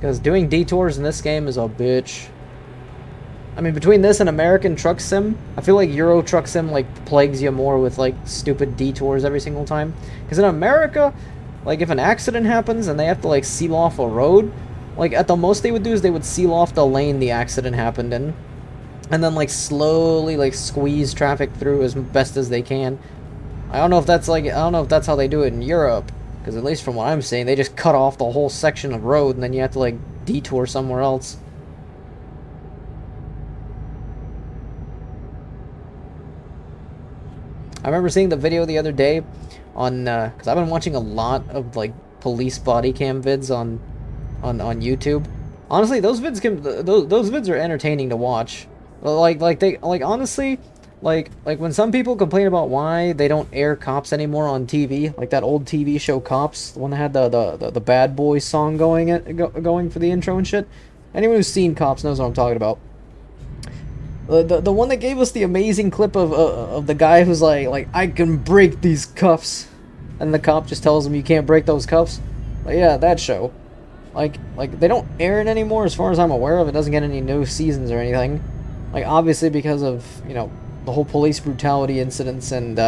Because doing detours in this game is a bitch. I mean, between this and American Truck Sim, I feel like Euro Truck Sim like plagues you more with like stupid detours every single time. Because in America, like if an accident happens and they have to like seal off a road, like at the most they would do is they would seal off the lane the accident happened in, and then like slowly like squeeze traffic through as best as they can. I don't know if that's how they do it in Europe, because at least from what I'm seeing, they just cut off the whole section of road and then you have to like detour somewhere else. I remember seeing the video the other day on, because I've been watching a lot of like police body cam vids on YouTube. Honestly, those vids are entertaining to watch. Honestly, like when some people complain about why they don't air Cops anymore on TV, like that old TV show Cops, the one that had the Bad Boys song going for the intro and shit. Anyone who's seen Cops knows what I'm talking about. The one that gave us the amazing clip of the guy who's like I can break these cuffs, and the cop just tells him you can't break those cuffs. Like, yeah, that show. Like they don't air it anymore as far as I'm aware of. It doesn't get any new seasons or anything. Like obviously because of, you know, the whole police brutality incidents and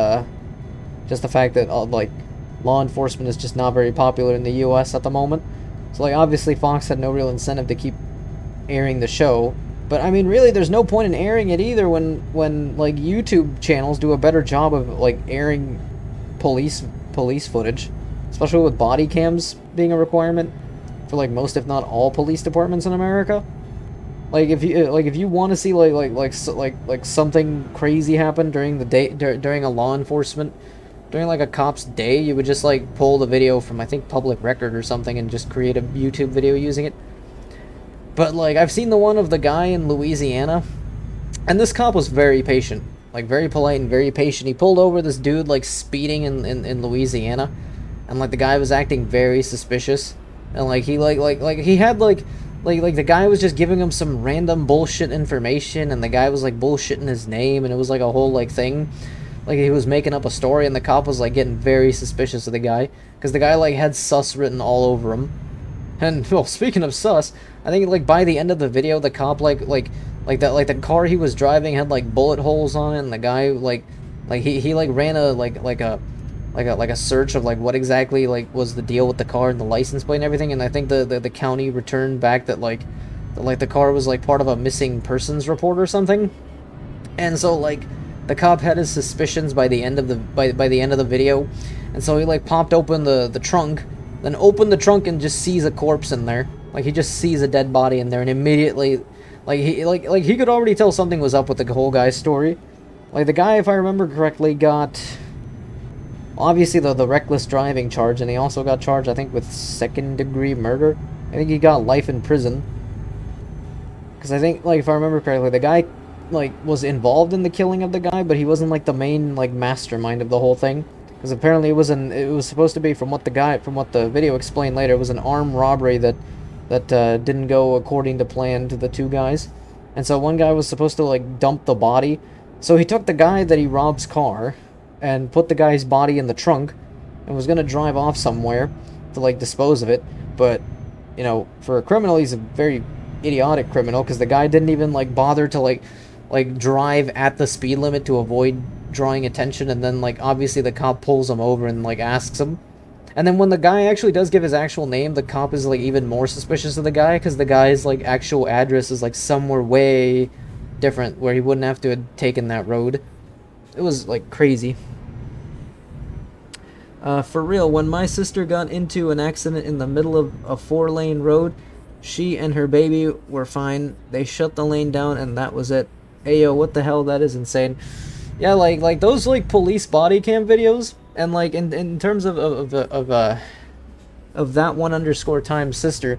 just the fact that like law enforcement is just not very popular in the US at the moment. So like obviously Fox had no real incentive to keep airing the show. But I mean, really, there's no point in airing it either when like YouTube channels do a better job of like airing police footage, especially with body cams being a requirement for like most, if not all, police departments in America. Like if you want to see like something crazy happen during the day during a law enforcement during like a cop's day, you would just like pull the video from, I think, Public Record or something and just create a YouTube video using it. But, like, I've seen the one of the guy in Louisiana, and this cop was very patient. Like, very polite and very patient. He pulled over this dude, like, speeding in Louisiana, and, like, the guy was acting very suspicious. And, like, he, he had, like, the guy was just giving him some random bullshit information, and the guy was, like, bullshitting his name, and it was, like, a whole, like, thing. Like, he was making up a story, and the cop was, like, getting very suspicious of the guy, because the guy, like, had sus written all over him. And, well, speaking of sus, I think, like, by the end of the video, the cop, like the car he was driving had, like, bullet holes on it, and the guy, he ran a search of, like, what exactly, like, was the deal with the car and the license plate and everything, and I think the county returned back that, the car was, like, part of a missing persons report or something. And so, like, the cop had his suspicions by the end of the video, and so he, like, popped open the trunk, then opened the trunk and just sees a corpse in there. Like, he just sees a dead body in there, and immediately, he could already tell something was up with the whole guy's story. Like, the guy, if I remember correctly, got, obviously, the reckless driving charge, and he also got charged, I think, with second-degree murder. I think he got life in prison. Because I think, like, if I remember correctly, the guy, like, was involved in the killing of the guy, but he wasn't, like, the main, like, mastermind of the whole thing. Because apparently it was supposed to be, from what the video explained later, it was an armed robbery that didn't go according to plan to the two guys. And so one guy was supposed to, like, dump the body. So he took the guy that he rob's car, and put the guy's body in the trunk and was gonna drive off somewhere to like dispose of it. But you know, for a criminal, he's a very idiotic criminal because the guy didn't even like bother to like drive at the speed limit to avoid drawing attention, and then like obviously the cop pulls him over and like asks him. And then when the guy actually does give his actual name, the cop is like even more suspicious of the guy because the guy's like actual address is like somewhere way different where he wouldn't have to have taken that road. It was like crazy. For real, when my sister got into an accident in the middle of a 4-lane road, she and her baby were fine. They shut the lane down and that was it. Ayo, what the hell? That is insane. Yeah, like those like police body cam videos, and like in terms of that 1_time sister,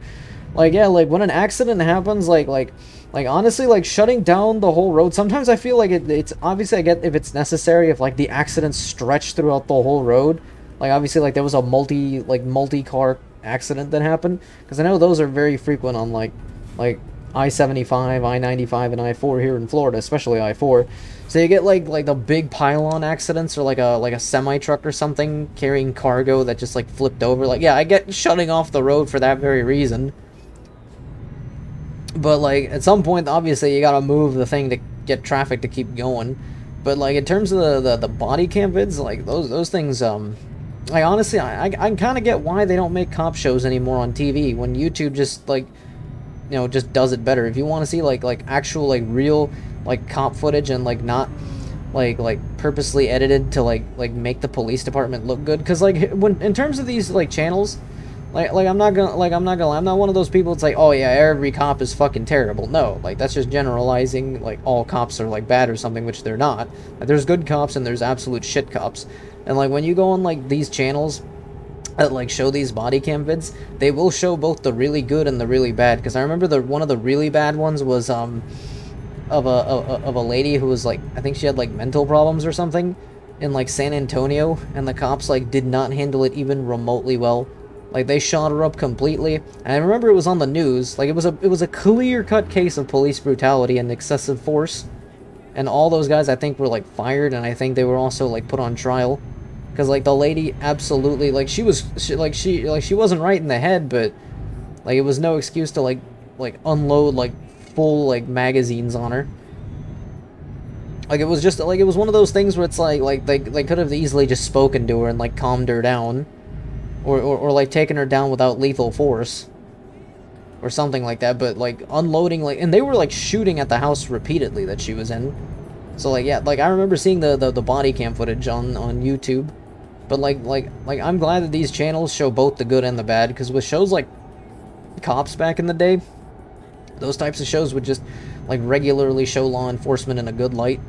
like yeah, like when an accident happens, like honestly, like shutting down the whole road. Sometimes I feel like it's obviously I get if it's necessary if like the accidents stretch throughout the whole road. Like obviously like there was a multi-car accident that happened, because I know those are very frequent on like I-75, I-95, and I-4 here in Florida, especially I-4. So you get like the big pylon accidents, or like a semi truck or something carrying cargo that just like flipped over. Like yeah, I get shutting off the road for that very reason. But like at some point, obviously you gotta move the thing to get traffic to keep going. But like in terms of the body cam vids, like those things, like honestly, I kind of get why they don't make cop shows anymore on TV when YouTube just like, you know, just does it better. If you want to see like actual like real like cop footage and like not like purposely edited to like make the police department look good, because like when in terms of these like channels, like I'm not gonna lie, I'm not one of those people that's like, oh yeah, every cop is fucking terrible. No, like that's just generalizing, like all cops are like bad or something, which they're not. Like, there's good cops and there's absolute shit cops. And like when you go on like these channels that like show these body cam vids, they will show both the really good and the really bad. Because I remember one of the really bad ones was of a lady who was like, I think she had like mental problems or something in like San Antonio, and the cops like did not handle it even remotely well. Like they shot her up completely. And I remember it was on the news. Like it was a clear-cut case of police brutality and excessive force. And all those guys I think were like fired, and I think they were also like put on trial. Because like the lady absolutely like she wasn't right in the head, but like it was no excuse to like unload like full like magazines on her. Like it was just like it was one of those things where it's like they could have easily just spoken to her and like calmed her down, or like taken her down without lethal force or something like that. But like unloading, like, and they were like shooting at the house repeatedly that she was in. So like yeah, like I remember seeing the body cam footage on YouTube. But like I'm glad that these channels show both the good and the bad, because with shows like Cops back in the day, those types of shows would just like regularly show law enforcement in a good light.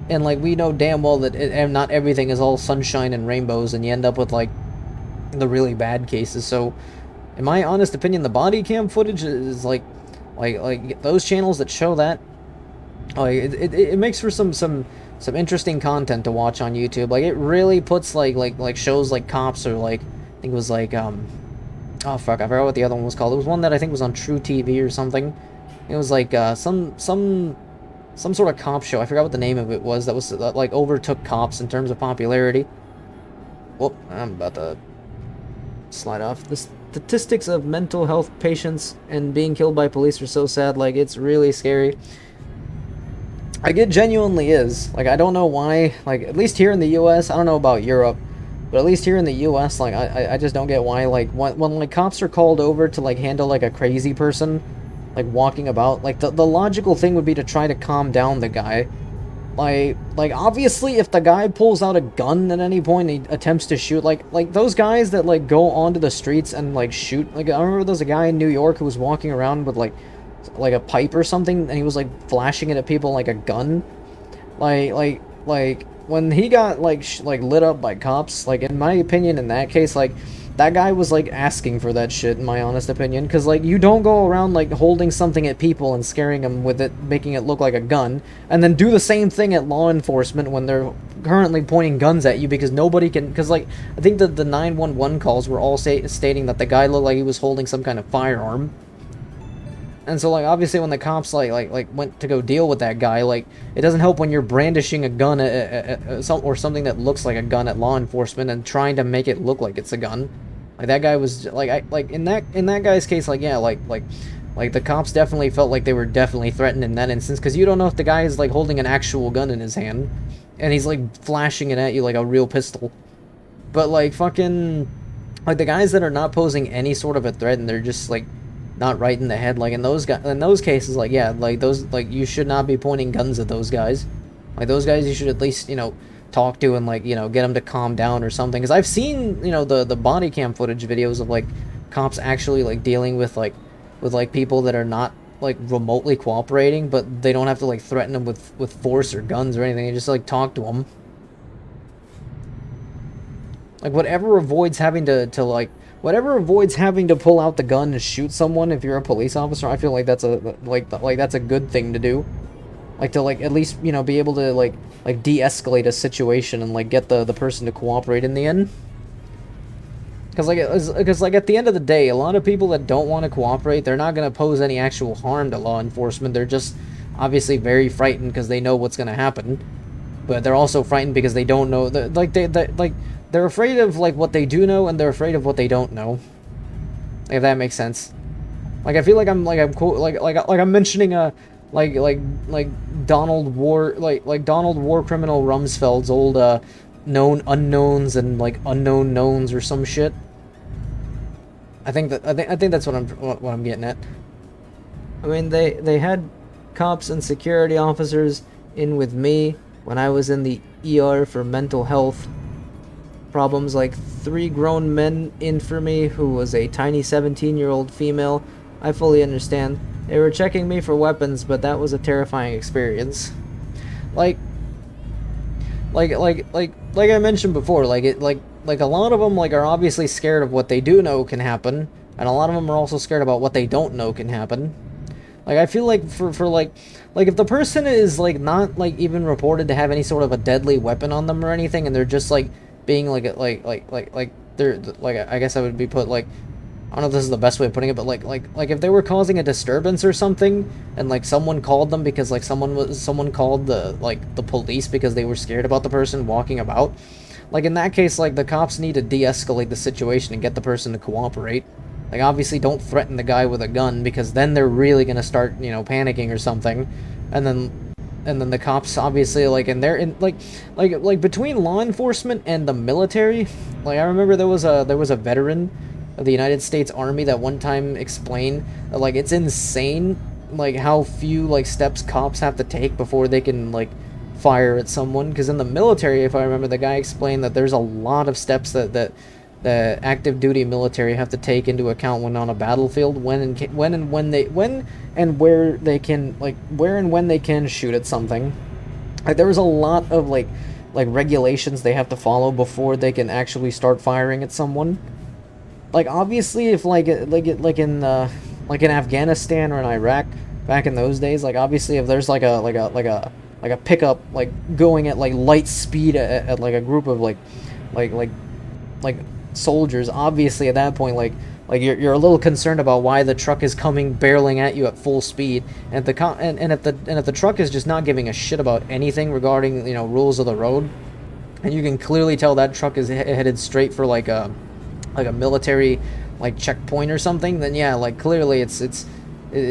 And like we know damn well that not everything is all sunshine and rainbows, and you end up with like the really bad cases. So in my honest opinion, the body cam footage is like those channels that show that, like it makes for some interesting content to watch on YouTube. Like it really puts like shows like Cops, or like I think it was like oh fuck, I forgot what the other one was called. It was one that I think was on True TV or something. It was like some sort of cop show. I forgot what the name of it was. That was like overtook Cops in terms of popularity. Whoop, I'm about to slide off. The statistics of mental health patients and being killed by police are so sad. Like it's really scary. Like it genuinely is. Like I don't know why. Like at least here in the U.S., I don't know about Europe, but at least here in the U.S., like I just don't get why. Like when like cops are called over to like handle like a crazy person, like walking about, like the logical thing would be to try to calm down the guy. Like obviously if the guy pulls out a gun at any point and he attempts to shoot, like those guys that like go onto the streets and like shoot. Like I remember there's a guy in New York who was walking around with like a pipe or something, and he was like flashing it at people like a gun. Like when he got like lit up by cops, like in my opinion in that case, like that guy was like asking for that shit, in my honest opinion, because like you don't go around like holding something at people and scaring them with it, making it look like a gun, and then do the same thing at law enforcement when they're currently pointing guns at you, because nobody can, because like I think that the 911 calls were all stating that the guy looked like he was holding some kind of firearm. And so, like, obviously when the cops, like went to go deal with that guy, like, it doesn't help when you're brandishing a gun or something that looks like a gun at law enforcement and trying to make it look like it's a gun. Like, that guy was, like, in that guy's case, like, yeah, like, the cops definitely felt like they were definitely threatened in that instance, because you don't know if the guy is, like, holding an actual gun in his hand, and he's, like, flashing it at you like a real pistol. But, like, fucking, like, the guys that are not posing any sort of a threat, and they're just, like, not right in the head, like, in those cases, like, yeah, like, those, like, you should not be pointing guns at those guys. Like, those guys you should at least, you know, talk to and, like, you know, get them to calm down or something. Because I've seen, you know, the body cam footage videos of, like, cops actually, like, dealing with people that are not, like, remotely cooperating, but they don't have to, like, threaten them with force or guns or anything. They just, like, talk to them. Like, whatever avoids having to pull out the gun and shoot someone if you're a police officer, I feel like that's a good thing to do. Like, to, like, at least, you know, be able to, like de-escalate a situation and, like, get the person to cooperate in the end. Because, like, at the end of the day, a lot of people that don't want to cooperate, they're not going to pose any actual harm to law enforcement. They're just obviously very frightened because they know what's going to happen. But they're also frightened because they don't know, they're afraid of, like, what they do know, and they're afraid of what they don't know. If that makes sense. Like, I feel like I'm mentioning Donald War Criminal Rumsfeld's old known unknowns and, like, unknown knowns or some shit. I think that's what I'm getting at. I mean, they had cops and security officers in with me when I was in the ER for mental health problems, like 3 grown men in for me who was a tiny 17-year-old female. I fully understand. They were checking me for weapons, but that was a terrifying experience. Like I mentioned before, like a lot of them, like, are obviously scared of what they do know can happen, and a lot of them are also scared about what they don't know can happen. Like, I feel like for if the person is, like, not, like, even reported to have any sort of a deadly weapon on them or anything, and they're just, like, being, like, they're, like, I guess I would be put, like, I don't know if this is the best way of putting it, but, like, if they were causing a disturbance or something, and, like, someone called them because, like, someone called the police because they were scared about the person walking about, like, in that case, like, the cops need to de-escalate the situation and get the person to cooperate. Like, obviously, don't threaten the guy with a gun, because then they're really gonna start, you know, panicking or something, and then the cops, obviously, like, and they're in, like between law enforcement and the military, like, I remember there was a veteran of the United States Army that one time explained that, like, it's insane, like, how few, like, steps cops have to take before they can, like, fire at someone, because in the military, if I remember, the guy explained that there's a lot of steps that the active duty military have to take into account when on a battlefield, when and where they can shoot at something. Like, there was a lot of like regulations they have to follow before they can actually start firing at someone. Like, obviously, if like in Afghanistan or in Iraq back in those days, like, obviously, if there's like a pickup, like, going at, like, light speed at like a group of like soldiers, obviously at that point, like you're a little concerned about why the truck is coming barreling at you at full speed, and if the truck is just not giving a shit about anything regarding, you know, rules of the road, and you can clearly tell that truck is headed straight for like a military, like, checkpoint or something, then yeah, like, clearly it's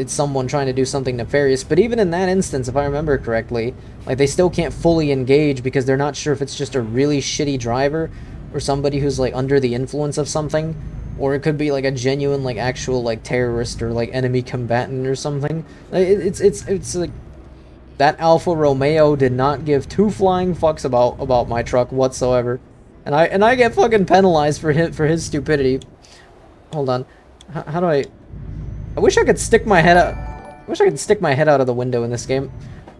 someone trying to do something nefarious. But even in that instance, if I remember correctly, like, they still can't fully engage because they're not sure if it's just a really shitty driver or somebody who's, like, under the influence of something, or it could be, like, a genuine, like, actual, like, terrorist or, like, enemy combatant or something. It's like, that Alfa Romeo did not give 2 flying fucks about my truck whatsoever, and I get fucking penalized for his stupidity. Hold on, how do I wish I could stick my head out. I wish I could stick my head out of the window in this game.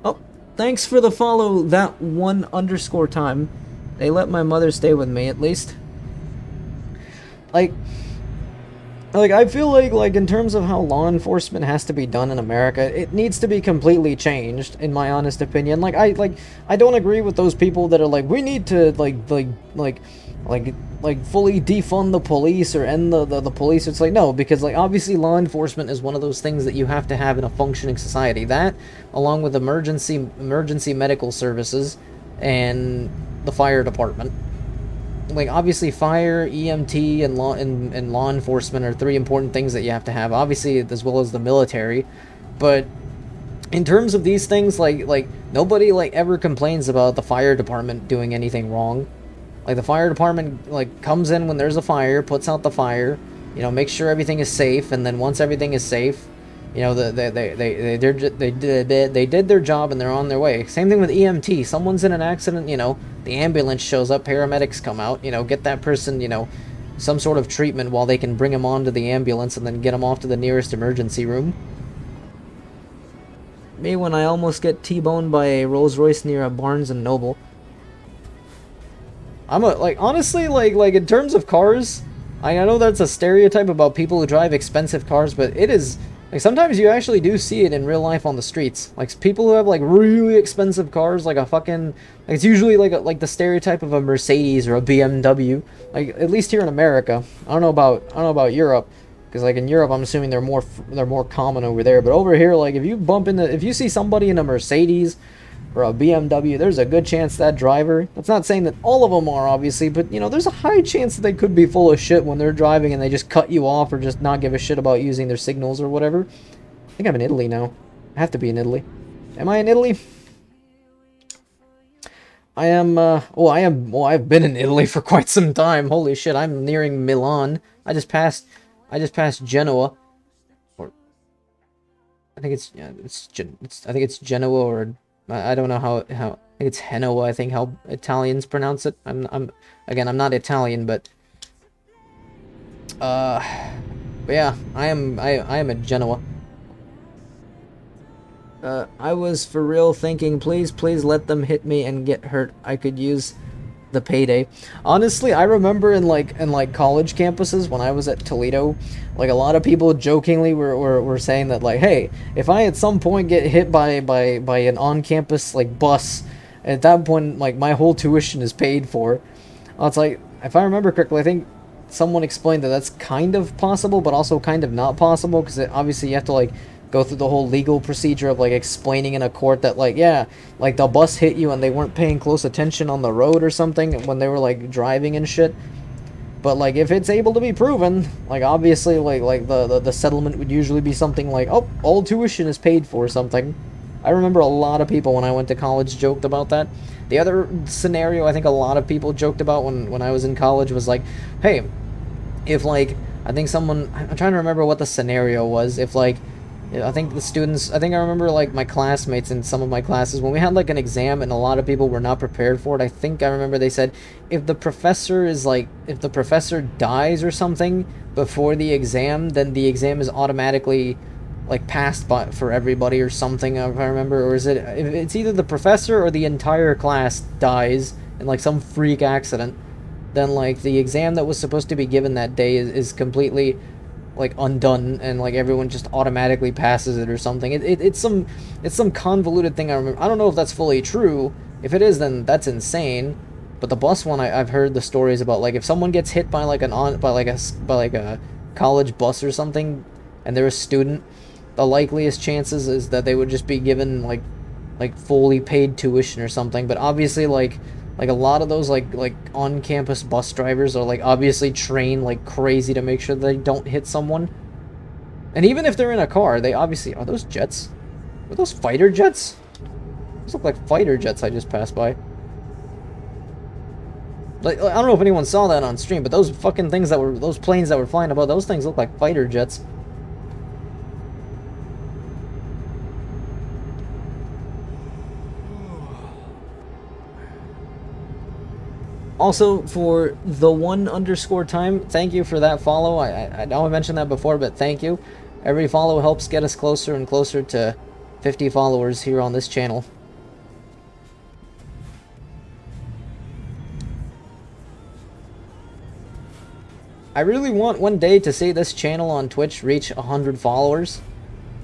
Oh, thanks for the follow, that 1_time. They let my mother stay with me, at least. Like, Like, I feel like in terms of how law enforcement has to be done in America, it needs to be completely changed, in my honest opinion. I don't agree with those people that are like, we need to like fully defund the police or end the police. It's like, no, because like obviously law enforcement is one of those things that you have to have in a functioning society. That, along with emergency medical services and the fire department. Like, obviously fire, EMT, and law enforcement are three important things that you have to have, obviously, as well as the military. But in terms of these things, like nobody like ever complains about the fire department doing anything wrong. Like, the fire department like comes in when there's a fire, puts out the fire, you know, makes sure everything is safe, and then once everything is safe, you know, they did their job and they're on their way. Same thing with EMT. Someone's in an accident, you know, the ambulance shows up, paramedics come out, you know, get that person, you know, some sort of treatment while they can bring him onto the ambulance and then get him off to the nearest emergency room. Me when I almost get T-boned by a Rolls Royce near a Barnes and Noble. Honestly, like in terms of cars, I know that's a stereotype about people who drive expensive cars, but it is, like, sometimes you actually do see it in real life on the streets. Like, people who have, like, really expensive cars, like a fucking, like, it's usually, like the stereotype of a Mercedes or a BMW. Like, at least here in America. I don't know about Europe, because, like, in Europe, I'm assuming they're more common over there. But over here, like, if you see somebody in a Mercedes or a BMW, there's a good chance that driver, that's not saying that all of them are, obviously, but, you know, there's a high chance that they could be full of shit when they're driving and they just cut you off or just not give a shit about using their signals or whatever. I think I'm in Italy now. I have to be in Italy. Am I in Italy? I am, I've been in Italy for quite some time. Holy shit, I'm nearing Milan. I just passed Genoa. Or, I think I think it's Genoa, or I don't know how I think it's Genoa, I think how Italians pronounce it. I'm not Italian, but yeah, I am at Genoa. I was for real thinking, please let them hit me and get hurt. I could use the payday. Honestly, I remember in college campuses when I was at Toledo, like, a lot of people jokingly were saying that, like, hey, if I at some point get hit by an on-campus like bus, at that point, like, my whole tuition is paid for. It's like, if I remember correctly, I think someone explained that that's kind of possible, but also kind of not possible, because obviously you have to, like, go through the whole legal procedure of, like, explaining in a court that, like, yeah, like, the bus hit you and they weren't paying close attention on the road or something when they were, like, driving and shit. But, like, if it's able to be proven, like, obviously, like the settlement would usually be something like, oh, all tuition is paid for, or something. I remember a lot of people when I went to college joked about that. The other scenario I think a lot of people joked about when I was in college was like, hey, if, like, I'm trying to remember what the scenario was. If, like, I think I remember, like, my classmates in some of my classes, when we had, like, an exam and a lot of people were not prepared for it, I think I remember they said, if the professor dies or something before the exam, then the exam is automatically, like, passed for everybody or something, if I remember. Or is it's either the professor or the entire class dies in, like, some freak accident, then, like, the exam that was supposed to be given that day is completely, like, undone, and, like, everyone just automatically passes it or something. It's some convoluted thing. I remember. I don't know if that's fully true. If it is, then that's insane. But the bus one, I've heard the stories about, like, if someone gets hit by a college bus or something, and they're a student, the likeliest chances is that they would just be given, like fully paid tuition or something. But obviously, like a lot of those, like on-campus bus drivers are, like, obviously trained like crazy to make sure they don't hit someone. And even if they're in a car, they obviously... Are those jets? Are those fighter jets? Those look like fighter jets I just passed by. Like, I don't know if anyone saw that on stream, but those fucking things those planes that were flying above, those things look like fighter jets. Also, for the _time, thank you for that follow. I know I mentioned that before, but thank you. Every follow helps get us closer and closer to 50 followers here on this channel. I really want one day to see this channel on Twitch reach 100 followers.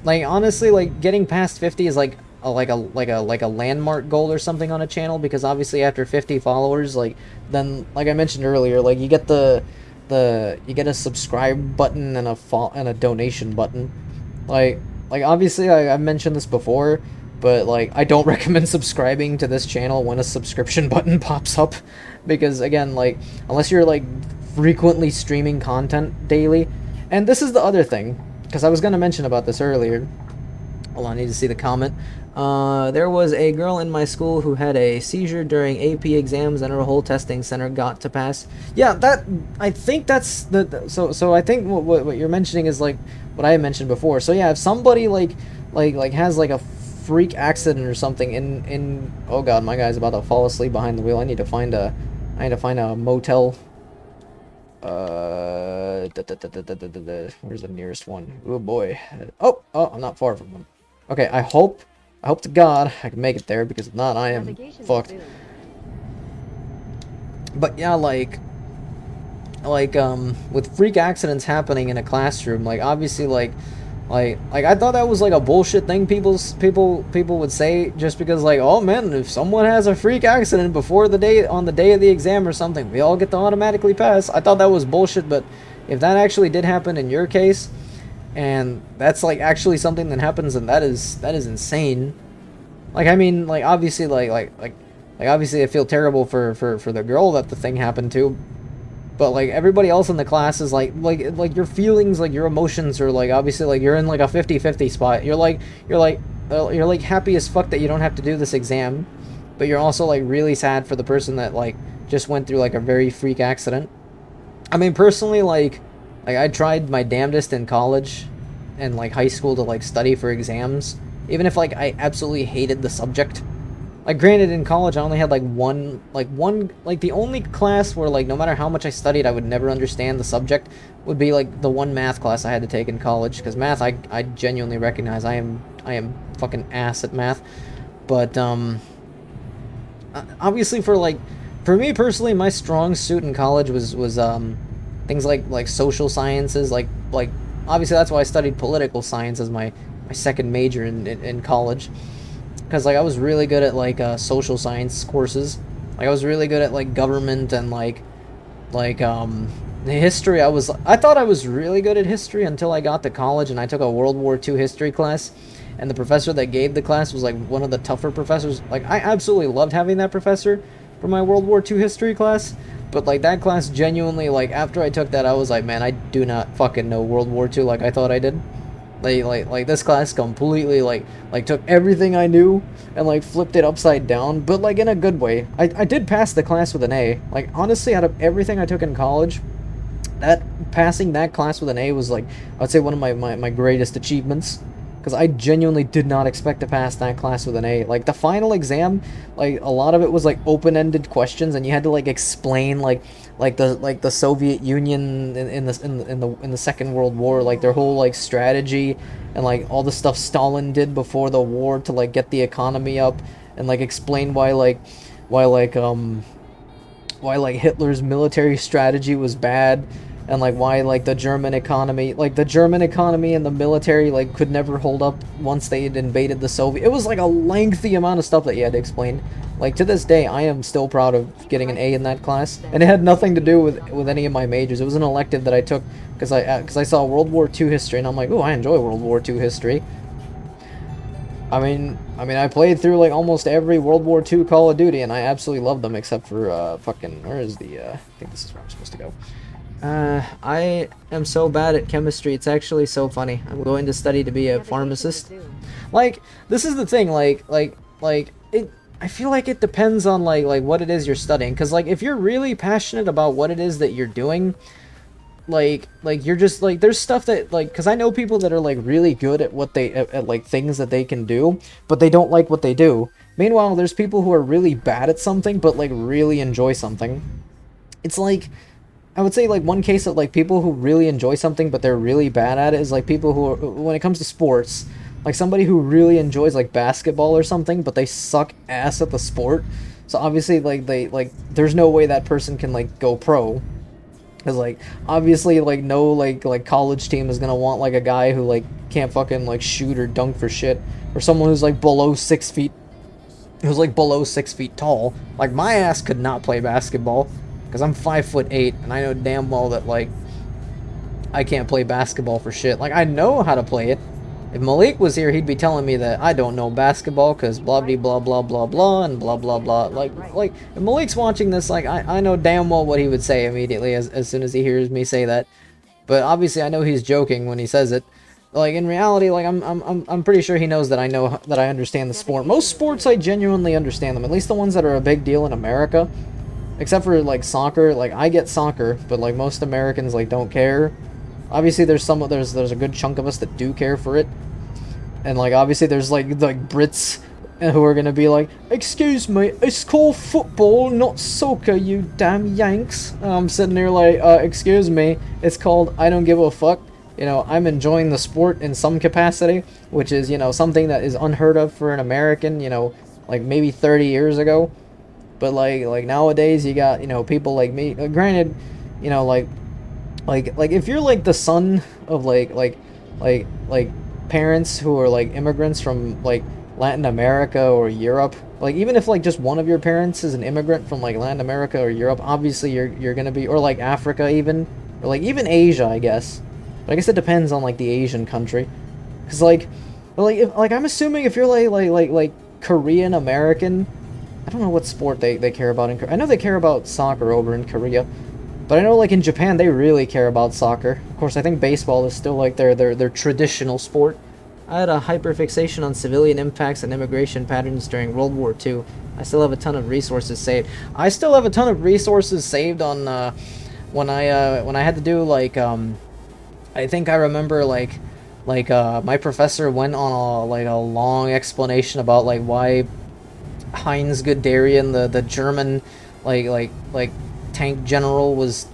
Like, honestly, like, getting past 50 is like a landmark goal or something on a channel, because obviously after 50 followers, like, then, like I mentioned earlier, like, you get you get a subscribe button and a donation button. Like obviously I've mentioned this before, but like I don't recommend subscribing to this channel when a subscription button pops up, because again, like, unless you're like frequently streaming content daily. And this is the other thing, because I was going to mention about this earlier. Hold on, I need to see the comment. There was a girl in my school who had a seizure during AP exams, and her whole testing center got to pass. Yeah, I think that's so I think what you're mentioning is like what I mentioned before. So yeah, if somebody like has like a freak accident or something in oh god, my guy's about to fall asleep behind the wheel. I need to find a motel. Where's the nearest one? Oh boy. Oh, I'm not far from them. Okay, I hope to God I can make it there, because if not, I am fucked. But yeah, like with freak accidents happening in a classroom, like obviously like I thought that was like a bullshit thing people would say, just because like, oh man, if someone has a freak accident on the day of the exam or something, we all get to automatically pass. I thought that was bullshit, but if that actually did happen in your case, and that's like actually something that happens, and that is insane. Like, I mean, like obviously like obviously I feel terrible for the girl that the thing happened to. But like everybody else in the class is like your feelings, like your emotions are like, obviously like you're in like a 50-50 spot. You're like happy as fuck that you don't have to do this exam, but you're also like really sad for the person that like just went through like a very freak accident. I mean, personally, like I tried my damnedest in college and like high school to like study for exams, even if like I absolutely hated the subject. Like, granted, in college, I only had, like, the only class where, like, no matter how much I studied, I would never understand the subject would be, like, the one math class I had to take in college. Because math, I genuinely recognize I am fucking ass at math. But, obviously for me personally, my strong suit in college was things like social sciences, like, obviously that's why I studied political science as my second major in college. Because like I was really good at like social science courses. Like I was really good at like government and like history. I thought I was really good at history until I got to college and I took a World War II history class, and the professor that gave the class was like one of the tougher professors. Like I absolutely loved having that professor for my World War II history class, but like that class genuinely, like after I took that, I was like, man, I do not fucking know World War II like I thought I did. Like this class completely like took everything I knew and like flipped it upside down, but like in a good way. I did pass the class with an A. Like honestly, out of everything I took in college, passing that class with an A was like, I would say one of my greatest achievements, because I genuinely did not expect to pass that class with an A. Like the final exam, like a lot of it was like open-ended questions, and you had to like explain like the Soviet Union in the Second World War, like their whole like strategy, and like all the stuff Stalin did before the war to like get the economy up, and like explain why Hitler's military strategy was bad, and like why like the German economy and the military like could never hold up once they had invaded the Soviet. It was like a lengthy amount of stuff that you had to explain. Like to this day, I am still proud of getting an A in that class, and it had nothing to do with any of my majors. It was an elective that I took because I saw World War II history, and I'm like, oh, I enjoy World War II history. I mean, I played through like almost every World War II Call of Duty, and I absolutely loved them, except for fucking, where is the I think this is where I'm supposed to go. I am so bad at chemistry, it's actually so funny. I'm going to study to be a pharmacist. Like, this is the thing, like it, I feel like it depends on like what it is you're studying, because like if you're really passionate about what it is that you're doing, like you're just like, there's stuff that like, because I know people that are like really good at what they at like things that they can do, but they don't like what they do. Meanwhile, there's people who are really bad at something but like really enjoy something. It's like, I would say like one case of like people who really enjoy something but they're really bad at it is like people who are, when it comes to sports, like somebody who really enjoys like basketball or something but they suck ass at the sport. So obviously like there's no way that person can like go pro. Because, like, obviously, like, no, like college team is gonna want, like, a guy who, like, can't fucking, like, shoot or dunk for shit. Or someone who's, like, below 6 feet, who's, like, below 6 feet tall. Like, my ass could not play basketball. Because I'm 5'8", and I know damn well that, like, I can't play basketball for shit. Like, I know how to play it. If Malik was here, he'd be telling me that I don't know basketball because blah blah blah blah blah and blah blah blah. Like if Malik's watching this, like I know damn well what he would say immediately as soon as he hears me say that. But obviously, I know he's joking when he says it. Like in reality, like I'm pretty sure he knows that I understand the sport. Most sports I genuinely understand them. At least the ones that are a big deal in America, except for like soccer. Like I get soccer, but like most Americans like don't care. Obviously, there's a good chunk of us that do care for it, and like obviously there's like Brits who are gonna be like, "Excuse me, it's called football, not soccer, you damn Yanks." I'm sitting there like, "Excuse me, it's called I don't give a fuck." You know, I'm enjoying the sport in some capacity, which is, you know, something that is unheard of for an American. You know, like maybe 30 years ago, but like nowadays you got, you know, people like me. Granted, you know, like if you're like the son of like parents who are like immigrants from like Latin America or Europe, like even if like just one of your parents is an immigrant from like Latin America or Europe, obviously you're gonna be, or like Africa even, or like even Asia, I guess. But I guess it depends on like the Asian country, because like I'm assuming if you're like Korean American, I don't know what sport they care about in Korea. I know they care about soccer over in Korea. But I know, like, in Japan, they really care about soccer. Of course, I think baseball is still, like, their traditional sport. I had a hyperfixation on civilian impacts and immigration patterns during World War II. I still have a ton of resources saved. I still have a ton of resources saved on, when I had to do, like, I think I remember, my professor went on a long explanation about, like, why Heinz Guderian, the German, like tank general, was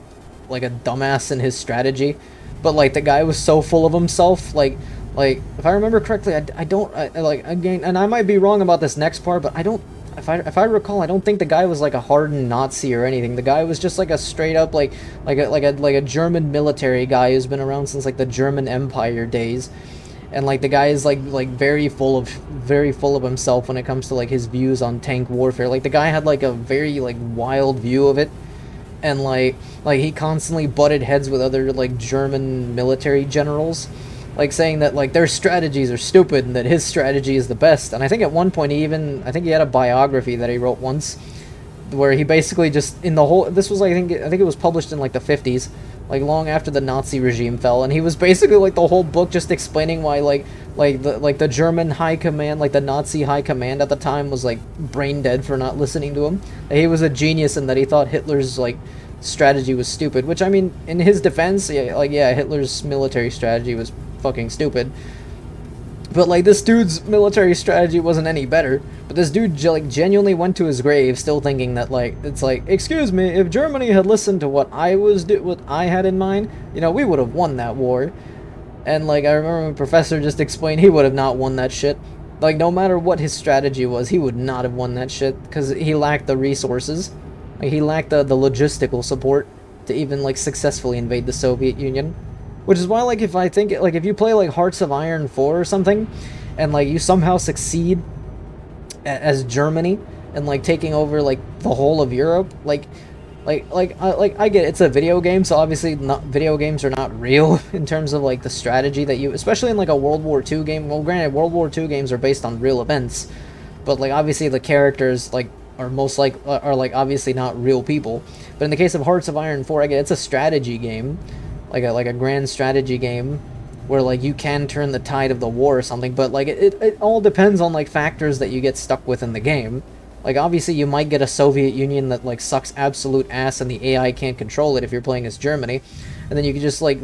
like a dumbass in his strategy, but like the guy was so full of himself. Like if I remember correctly, I don't like, again, and I might be wrong about this next part, but I don't, if I recall, I don't think the guy was like a hardened Nazi or anything. The guy was just like a straight up like a German military guy who's been around since like the German Empire days. And like the guy is like very full of himself when it comes to like his views on tank warfare. Like the guy had like a very like wild view of it, and like he constantly butted heads with other like German military generals, like saying that like their strategies are stupid and that his strategy is the best. And I think at one point I think he had a biography that he wrote once, where he basically just, in the whole, this was, I think it was published in like the 50s, like long after the Nazi regime fell, and he was basically like the whole book just explaining why the German high command, like the Nazi high command at the time, was like brain dead for not listening to him. He was a genius and that he thought Hitler's like strategy was stupid, which, I mean, in his defense, yeah, Hitler's military strategy was fucking stupid. But like this dude's military strategy wasn't any better. But this dude like genuinely went to his grave still thinking that like, it's like, excuse me, if Germany had listened to what I had in mind, you know, we would have won that war. And like I remember my professor just explained he would have not won that shit. Like no matter what his strategy was, he would not have won that shit because he lacked the resources. Like he lacked the logistical support to even like successfully invade the Soviet Union. Which is why, like, if you play, like, Hearts of Iron 4 or something, and, like, you somehow succeed as Germany, and, like, taking over, like, the whole of Europe, I get it's a video game, so obviously video games are not real in terms of, like, the strategy that you, especially in, like, a World War II game. Well, granted, World War II games are based on real events, but, like, obviously the characters, like, are obviously not real people. But in the case of Hearts of Iron 4, I get it's a strategy game. Like a grand strategy game where like you can turn the tide of the war or something, but like it all depends on like factors that you get stuck with in the game. Like obviously you might get a Soviet Union that like sucks absolute ass and the AI can't control it if you're playing as Germany, and then you could just like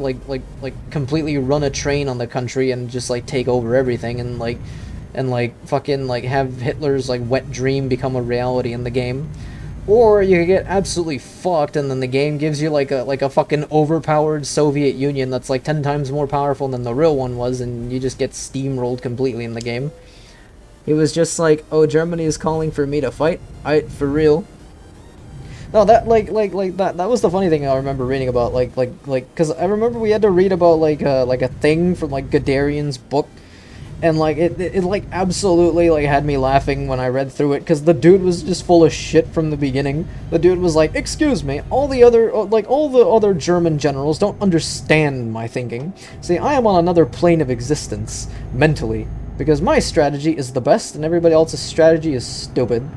completely run a train on the country and just like take over everything and fucking like have Hitler's like wet dream become a reality in the game. Or you could get absolutely fucked, and then the game gives you like a fucking overpowered Soviet Union that's like 10 times more powerful than the real one was, and you just get steamrolled completely in the game. He was just like, oh, Germany is calling for me to fight? For real. No, that like that was the funny thing I remember reading about because I remember we had to read about like a thing from like Guderian's book, and like it like absolutely like had me laughing when I read through it because the dude was just full of shit from the beginning. The dude was like, "Excuse me, all the other German generals don't understand my thinking. See, I am on another plane of existence mentally because my strategy is the best and everybody else's strategy is stupid."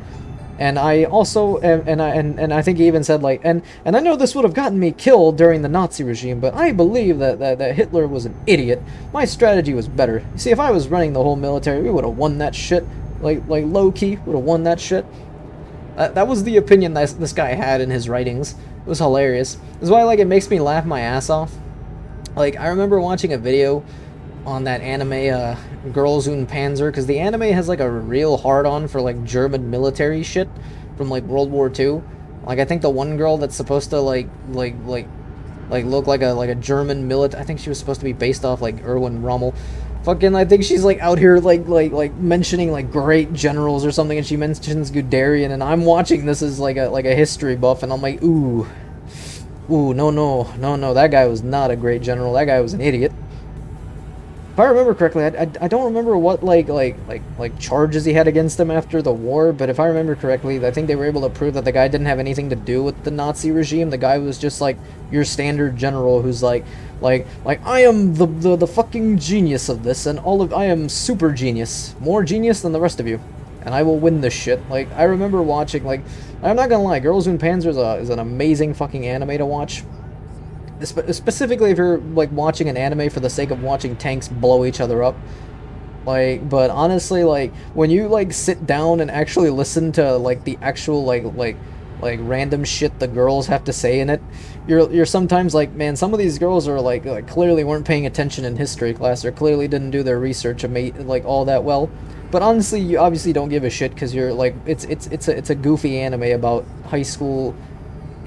And I also and I think he even said like and I know this would have gotten me killed during the Nazi regime, but I believe that Hitler was an idiot. My strategy was better. You see, if I was running the whole military, we would have won that shit. Like low key would have won that shit. That was the opinion that this guy had in his writings. It was hilarious. That's why like it makes me laugh my ass off. Like I remember watching a video on that anime Girls und Panzer, because the anime has like a real hard-on for like German military shit from like World War II. Like I think the one girl that's supposed to like look like a German military, I think she was supposed to be based off like Erwin Rommel. Fucking, I think she's like out here like mentioning like great generals or something, and she mentions Guderian, and I'm watching this as like a history buff, and I'm like, ooh, no, that guy was not a great general. That guy was an idiot. If I remember correctly, I don't remember what like charges he had against him after the war, but if I remember correctly, I think they were able to prove that the guy didn't have anything to do with the Nazi regime. The guy was just like your standard general who's like I am the fucking genius of this, and I am super genius, more genius than the rest of you, and I will win this shit. Like I remember watching, like, I'm not gonna lie, Girls und Panzer is an amazing fucking anime to watch. Specifically if you're like watching an anime for the sake of watching tanks blow each other up. Like, but honestly, like when you like sit down and actually listen to like the actual like random shit the girls have to say in it, you're sometimes like, man, some of these girls are like clearly weren't paying attention in history class, or clearly didn't do their research like all that well. But honestly, you obviously don't give a shit because you're like, it's a goofy anime about high school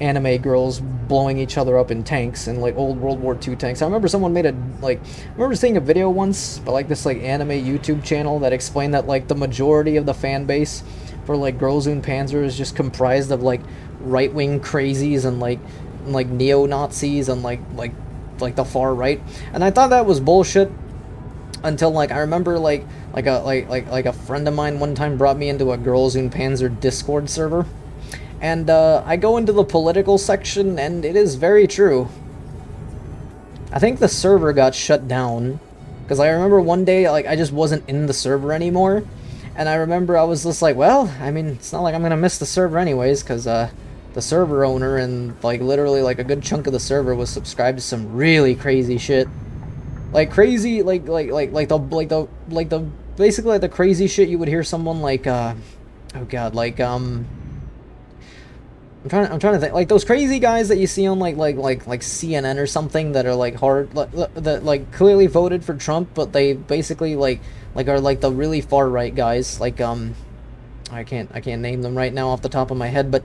anime girls blowing each other up in tanks and like old World War II tanks. I remember someone made I remember seeing a video once by like this like anime YouTube channel that explained that like the majority of the fan base for like Girls und Panzer is just comprised of like right-wing crazies and like neo-Nazis and like the far right. And I thought that was bullshit until like I remember like a friend of mine one time brought me into a Girls und Panzer Discord server. And I go into the political section, and it is very true. I think the server got shut down, because I remember one day, like, I just wasn't in the server anymore, and I remember I was just like, well, I mean, it's not like I'm gonna miss the server anyways, because the server owner and, like, literally, like, a good chunk of the server was subscribed to some really crazy shit. Like, crazy, basically, like, the crazy shit you would hear someone, like, oh god, like, I'm trying to think, like those crazy guys that you see on like CNN or something that are like that like clearly voted for Trump, but they basically like are like the really far right guys. Like I can't name them right now off the top of my head, but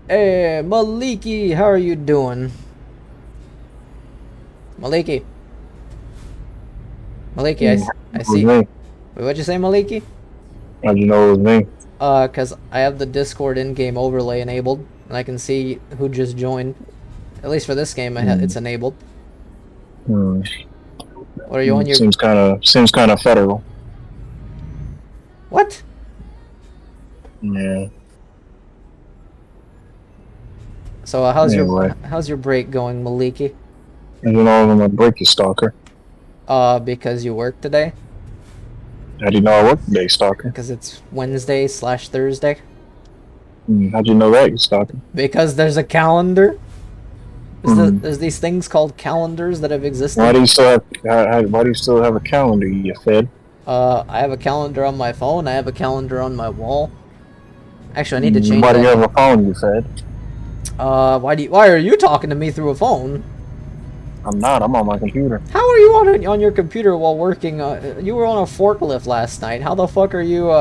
hey Maliki, how are you doing? Maliki, I see. Wait, what'd you say, Maliki? How'd you know it was me? Cause I have the Discord in-game overlay enabled, and I can see who just joined. At least for this game, it's enabled. What are you on your? Seems kind of federal. What? Yeah. So how's your break going, Maliki? I don't know when my break, you stalker. Because you work today? How do you know I work today, stalker? Because it's Wednesday/Thursday. How'd you know that, you stalker? Because there's a calendar. There's these things called calendars that have existed. Why do you still have a calendar, you fed? I have a calendar on my phone. I have a calendar on my wall. Actually, I need to change Why that. do you have a phone, you fed? Why are you talking to me through a phone? I'm not. I'm on my computer. How are you on your computer while working? You were on a forklift last night. How the fuck are you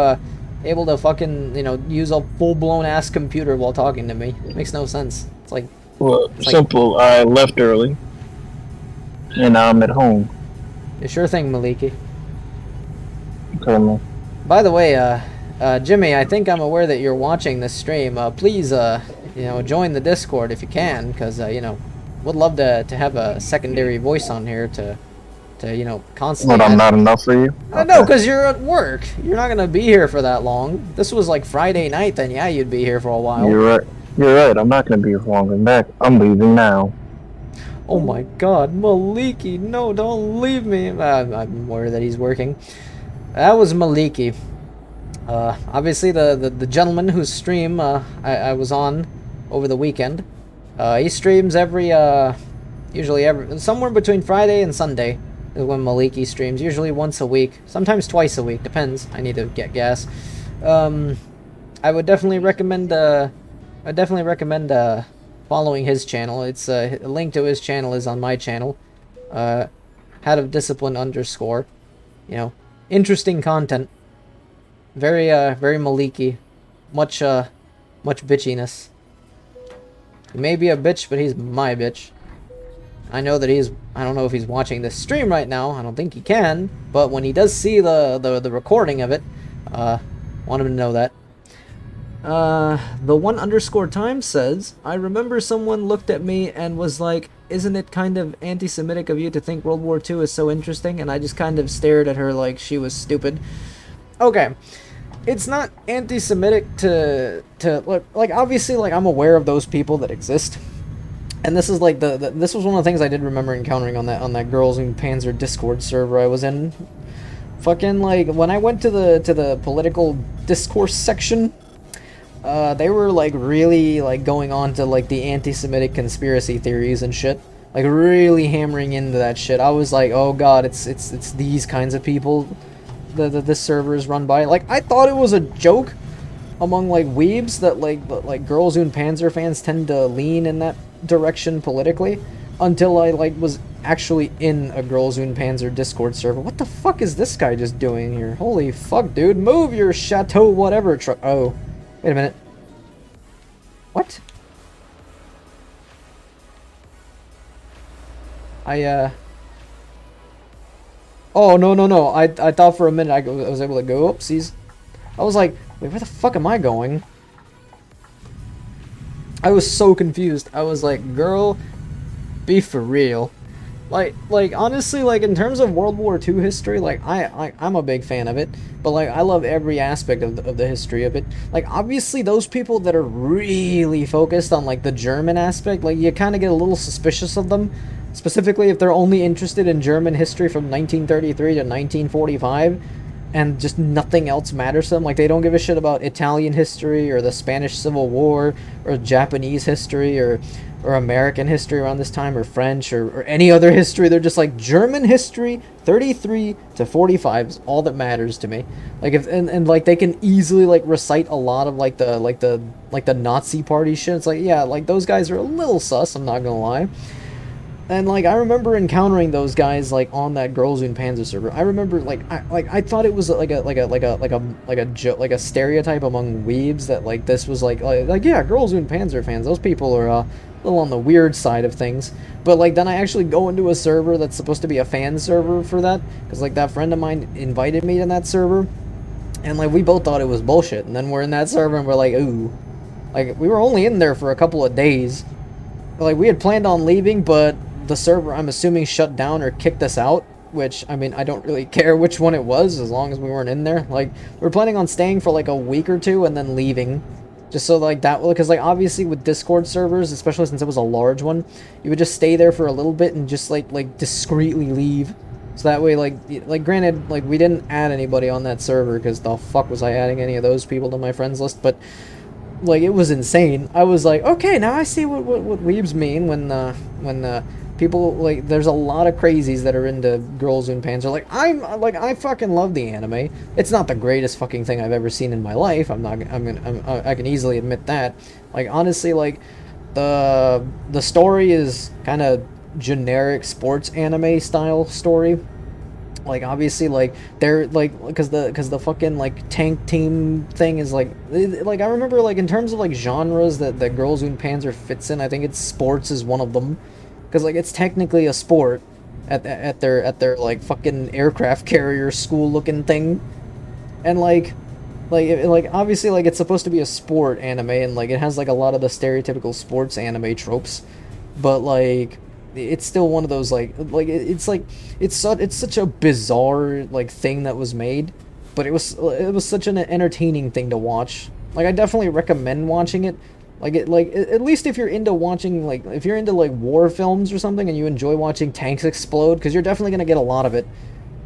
able to fucking use a full-blown ass computer while talking to me? It makes no sense. It's like, well, simple. I left early, and now I'm at home. Sure thing, Maliki. Colonel. By the way, Jimmy, I think I'm aware that you're watching this stream. Please you know, join the Discord if you can, because you know, would love to have a secondary voice on here to you know, constantly. But I'm not enough for you? No, because you're at work. You're not gonna be here for that long. This was like Friday night, then yeah, you'd be here for a while. You're right. You're right. I'm not gonna be here for long. I'm back. I'm leaving now. Oh my God, Maliki! No, don't leave me. I'm worried that he's working. That was Maliki. Obviously the gentleman whose stream I was on over the weekend. He streams usually somewhere between Friday and Sunday is when Maliki streams. Usually once a week, sometimes twice a week, depends. I need to get gas. I would definitely recommend. Following his channel. It's a link to his channel is on my channel. Hat of Discipline _ you know, interesting content. Very Maliki. Much bitchiness. He may be a bitch, but he's my bitch. I know that I don't know if he's watching this stream right now. I don't think he can, but when he does see the recording of it, want him to know that. The one _ time says, I remember someone looked at me and was like, isn't it kind of anti-Semitic of you to think World War II is so interesting? And I just kind of stared at her like she was stupid. Okay. It's not anti-Semitic to look, like, obviously, like, I'm aware of those people that exist. And this is like this was one of the things I did remember encountering on that Girls in Panzer Discord server I was in. Fucking, like, when I went to the political discourse section, they were like really like going on to like the anti-Semitic conspiracy theories and shit, like really hammering into that shit. I was like, oh god, it's these kinds of people that this server is run by. Like, I thought it was a joke among like weebs that like Girls und Panzer fans tend to lean in that direction politically, until I like was actually in a Girls und Panzer Discord server. What the fuck is this guy just doing here? Holy fuck, dude, move your chateau whatever truck. Oh. Wait a minute. What? Oh, no. I thought for a minute I was able to go. Oopsies. I was like, wait, where the fuck am I going? I was so confused. I was like, girl, be for real. Like honestly, like in terms of World War II history, like I'm a big fan of it, but like I love every aspect of the history of it. Like, obviously those people that are really focused on like the German aspect, like you kind of get a little suspicious of them, specifically if they're only interested in German history from 1933 to 1945, and just nothing else matters to them. Like, they don't give a shit about Italian history or the Spanish Civil War or Japanese history or American history around this time, or French, or any other history. They're just like, German history 33 to 45 is all that matters to me. Like, if and like they can easily like recite a lot of like the Nazi party shit. It's like, yeah, like those guys are a little sus, I'm not gonna lie. And like I remember encountering those guys like on that Girls und Panzer server. I remember I thought it was like a stereotype among weebs that like this was like yeah, Girls und Panzer fans, those people are a little on the weird side of things. But like then I actually go into a server that's supposed to be a fan server for that, because like that friend of mine invited me to that server, and like we both thought it was bullshit. And then we're in that server and we're like, ooh, like we were only in there for a couple of days. Like we had planned on leaving, but the server, I'm assuming, shut down or kicked us out, which, I mean, I don't really care which one it was, as long as we weren't in there. Like, we were planning on staying for, like, a week or two and then leaving. Just so, like, that, because, like, obviously with Discord servers, especially since it was a large one, you would just stay there for a little bit and just, like discreetly leave. So that way, like, granted, like, we didn't add anybody on that server, because the fuck was I adding any of those people to my friends list, but like, it was insane. I was like, okay, now I see what weebs mean when people, like, there's a lot of crazies that are into Girls und Panzer. Like, I fucking love the anime. It's not the greatest fucking thing I've ever seen in my life. I can easily admit that. Like, honestly, like, the story is kind of generic sports anime style story. Like, obviously, like, they're, like, because the fucking, like, tank team thing is, like, I remember, like, in terms of, like, genres that Girls und Panzer fits in, I think it's sports is one of them. Because, like, it's technically a sport at their like, fucking aircraft carrier school-looking thing. And, like, like obviously like it's supposed to be a sport anime and like it has like a lot of the stereotypical sports anime tropes, but like it's still one of those it's like it's such a bizarre like thing that was made, but it was such an entertaining thing to watch. Like I definitely recommend watching it. At least if you're into watching like if you're into like war films or something and you enjoy watching tanks explode, because you're definitely gonna get a lot of it.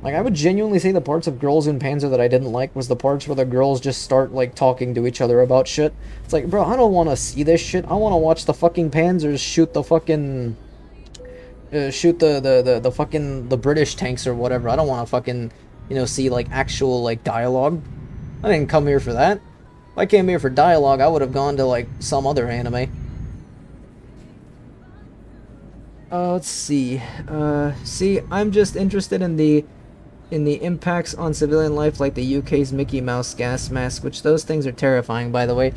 Like, I would genuinely say the parts of Girls in Panzer that I didn't like was the parts where the girls just start, like, talking to each other about shit. It's like, bro, I don't want to see this shit. I want to watch the fucking Panzers shoot the fucking... shoot the fucking... the British tanks or whatever. I don't want to fucking, you know, see, like, actual, like, dialogue. I didn't come here for that. If I came here for dialogue, I would have gone to, like, some other anime. Let's see. See, I'm just interested in the impacts on civilian life, like the UK's Mickey Mouse gas mask, which those things are terrifying, by the way.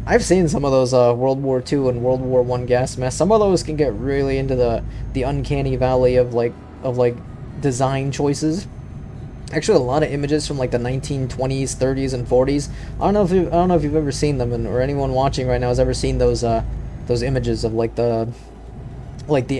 I've seen some of those World War II and World War I gas masks. Some of those can get really into the uncanny valley of like design choices. Actually, a lot of images from like the 1920s, 30s, and 40s. I don't know if you've ever seen them, or anyone watching right now has ever seen those images of like the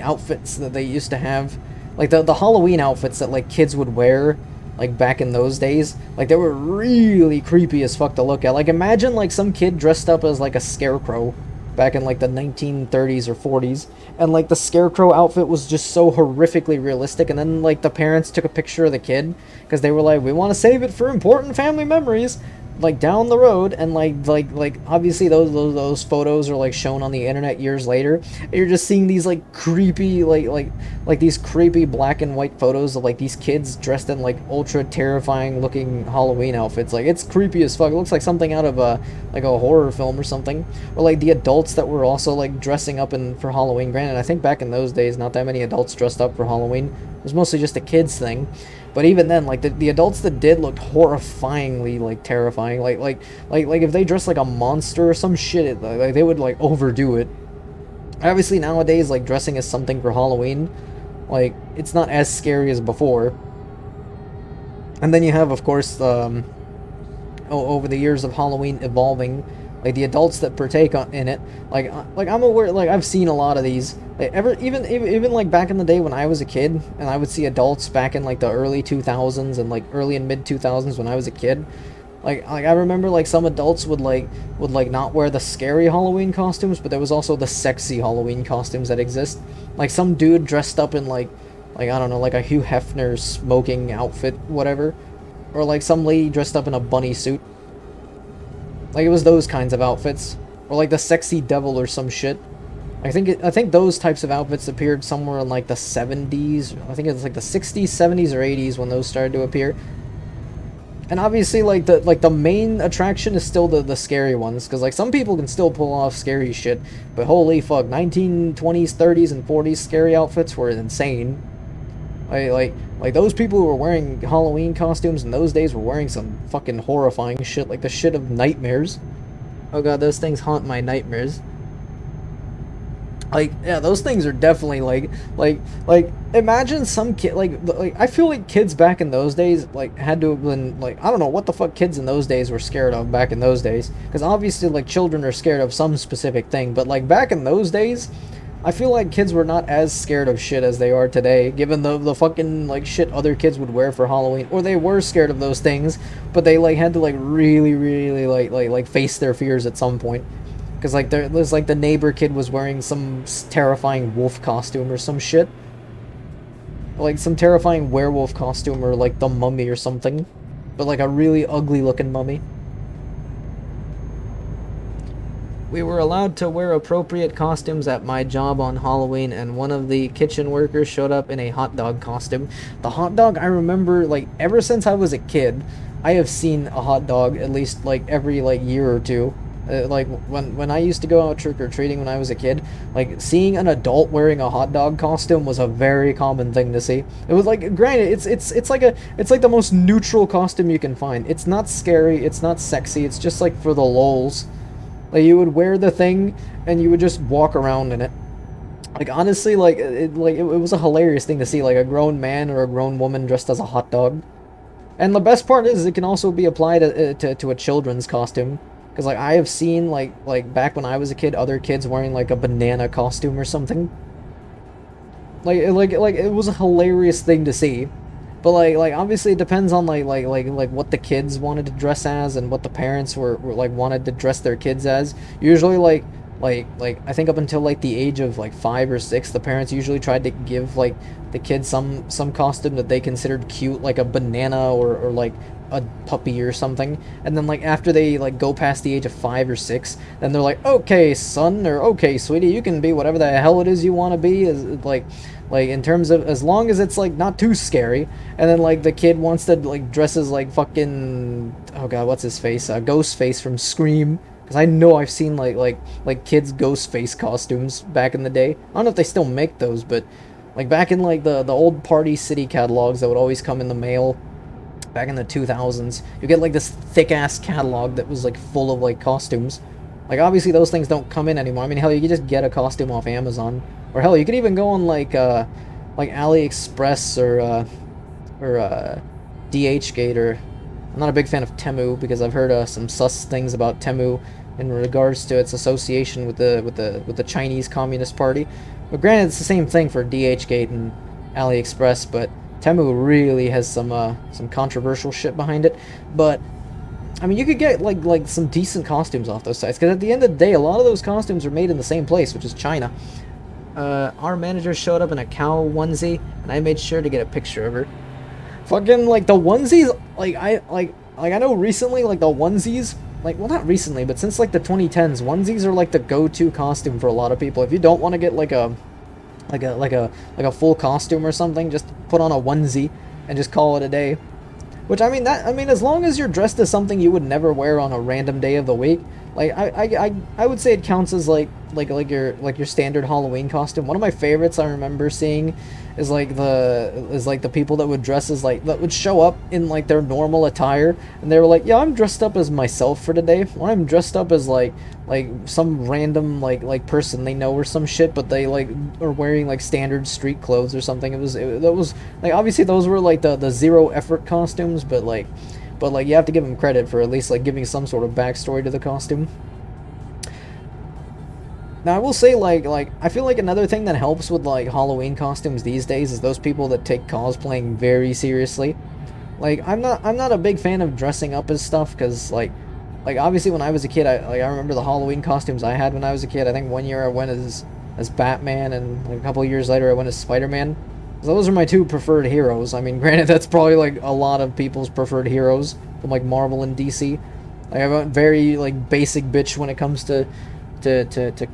outfits that they used to have. Like the Halloween outfits that like kids would wear like back in those days. Like they were really creepy as fuck to look at. Like imagine like some kid dressed up as like a scarecrow back in like the 1930s or 40s, and like the scarecrow outfit was just so horrifically realistic, and then like the parents took a picture of the kid because they were like, we want to save it for important family memories, like down the road, and like obviously those photos are like shown on the internet years later, and you're just seeing these like creepy like these creepy black and white photos of like these kids dressed in like ultra terrifying looking Halloween outfits. Like it's creepy as fuck. It looks like something out of a horror film or something. Or like the adults that were also like dressing up for Halloween. Granted, I think back in those days not that many adults dressed up for Halloween. It was mostly just a kids thing. But even then, like the adults that did looked horrifyingly like terrifying. Like if they dressed like a monster or some shit, like they would like overdo it. Obviously nowadays, like dressing as something for Halloween, like it's not as scary as before. And then you have, of course, over the years of Halloween evolving, like the adults that partake in it, like I'm aware, like I've seen a lot of these. Like even like back in the day when I was a kid, and I would see adults back in like the early 2000s and like early and mid 2000s when I was a kid. Like I remember like some adults would not wear the scary Halloween costumes, but there was also the sexy Halloween costumes that exist. Like some dude dressed up in like I don't know, like a Hugh Hefner smoking outfit, whatever, or like some lady dressed up in a bunny suit. Like it was those kinds of outfits, or like the sexy devil or some shit. I think those types of outfits appeared somewhere in like the 70s. I think it's like the 60s, 70s, or 80s when those started to appear. And obviously, like the main attraction is still the scary ones, because like some people can still pull off scary shit, but holy fuck, 1920s, 30s, and 40s scary outfits were insane. Like those people who were wearing Halloween costumes in those days were wearing some fucking horrifying shit, like the shit of nightmares. Oh god, those things haunt my nightmares. Like, yeah, those things are definitely like imagine some kid like I feel like kids back in those days like had to have been like, I don't know what the fuck kids in those days were scared of back in those days, because obviously like children are scared of some specific thing, but like back in those days I feel like kids were not as scared of shit as they are today, given the fucking like shit other kids would wear for Halloween, or they were scared of those things, but they like had to like really like face their fears at some point. Because, like, there's, like, the neighbor kid was wearing some terrifying wolf costume or some shit. Like, some terrifying werewolf costume or, like, the mummy or something. But, like, a really ugly-looking mummy. We were allowed to wear appropriate costumes at my job on Halloween, and one of the kitchen workers showed up in a hot dog costume. The hot dog, I remember, like, ever since I was a kid, I have seen a hot dog at least, like, every, like, year or two. Like when I used to go out trick-or-treating when I was a kid, like seeing an adult wearing a hot dog costume was a very common thing to see. It was like, granted, it's like the most neutral costume you can find. It's not scary, it's not sexy, it's just like for the lols. Like you would wear the thing and you would just walk around in it. Like honestly, it was a hilarious thing to see, like a grown man or a grown woman dressed as a hot dog. And the best part is it can also be applied to a children's costume. Because, like, I have seen, like back when I was a kid, other kids wearing, like, a banana costume or something. Like, it was a hilarious thing to see. But, like obviously it depends on, like, what the kids wanted to dress as and what the parents were like, wanted to dress their kids as. Usually, like, I think up until, like, the age of, like, 5 or 6, the parents usually tried to give, like, the kids some costume that they considered cute, like a banana or like a puppy or something. And then, like, after they, like, go past the age of 5 or 6, then they're like, okay, son, or okay, sweetie, you can be whatever the hell it is you want to be, as like in terms of, as long as it's, like, not too scary. And then, like, the kid wants to, like, dress as, like, fucking, oh god, what's his face, Ghostface from Scream. Because I know I've seen, like kids' Ghostface costumes back in the day. I don't know if they still make those, but, like, back in, like, the old Party City catalogs that would always come in the mail back in the 2000s, you get, like, this thick-ass catalog that was, like, full of, like, costumes. Like, obviously those things don't come in anymore. I mean, hell, you could just get a costume off Amazon. Or, hell, you could even go on, like AliExpress or DHgate, or... I'm not a big fan of Temu, because I've heard some sus things about Temu in regards to its association with the Chinese Communist Party. But granted, it's the same thing for DHgate and AliExpress, but Temu really has some controversial shit behind it. But I mean, you could get like some decent costumes off those sites, because at the end of the day, a lot of those costumes are made in the same place, which is China. Our manager showed up in a cow onesie, and I made sure to get a picture of her. Fucking, like, the onesies, I know recently, like, the onesies, like, well, not recently, but since, like, the 2010s, onesies are, like, the go-to costume for a lot of people. If you don't want to get, like a full costume or something, just put on a onesie and just call it a day. Which, I mean, as long as you're dressed as something you would never wear on a random day of the week, like, I would say it counts as, like your standard Halloween costume. One of my favorites I remember seeing is the people that would dress as, like, that would show up in, like, their normal attire, and they were like, yeah, I'm dressed up as myself for today, or I'm dressed up as, like some random, like person they know or some shit, but they, like, are wearing, like, standard street clothes or something. That was, like, obviously those were, like, the zero effort costumes, but you have to give them credit for at least, like, giving some sort of backstory to the costume. Now, I will say, like, I feel like another thing that helps with, like, Halloween costumes these days is those people that take cosplaying very seriously. Like, I'm not a big fan of dressing up as stuff, because, like, obviously when I was a kid, I remember the Halloween costumes I had when I was a kid. I think one year I went as Batman, and, like, a couple of years later I went as Spider-Man. So those are my two preferred heroes. I mean, granted, that's probably, like, a lot of people's preferred heroes from, like, Marvel and DC. Like, I'm a very, like, basic bitch when it comes to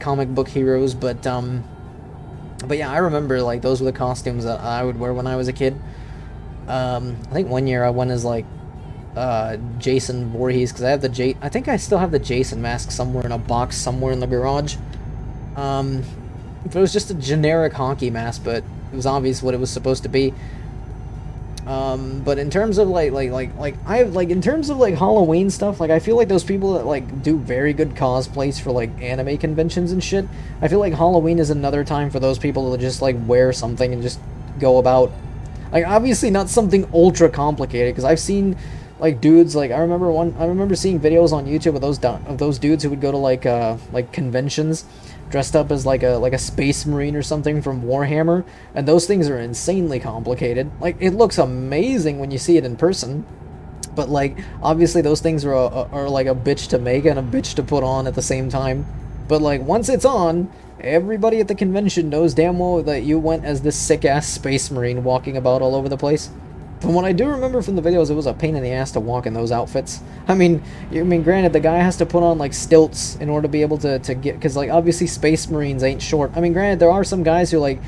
comic book heroes, but yeah, I remember, like, those were the costumes that I would wear when I was a kid. I think one year I went as, like, Jason Voorhees, because I think I still have the Jason mask somewhere in a box somewhere in the garage. If it was just a generic hockey mask, but it was obvious what it was supposed to be. But in terms of in terms of, like, Halloween stuff, like, I feel like those people that, like, do very good cosplays for, like, anime conventions and shit, I feel like Halloween is another time for those people to just, like, wear something and just go about. Like, obviously not something ultra complicated, because I've seen, like, dudes, like, I remember seeing videos on YouTube of those dudes who would go to, like conventions dressed up as, like a space marine or something from Warhammer, and those things are insanely complicated. Like, it looks amazing when you see it in person, but, like, obviously those things are like a bitch to make and a bitch to put on at the same time. But, like, once it's on, everybody at the convention knows damn well that you went as this sick-ass space marine walking about all over the place. From what I do remember from the videos, it was a pain in the ass to walk in those outfits. I mean, granted, the guy has to put on, like, stilts in order to be able to get, because, like, obviously Space Marines ain't short. I mean, granted, there are some guys who, like,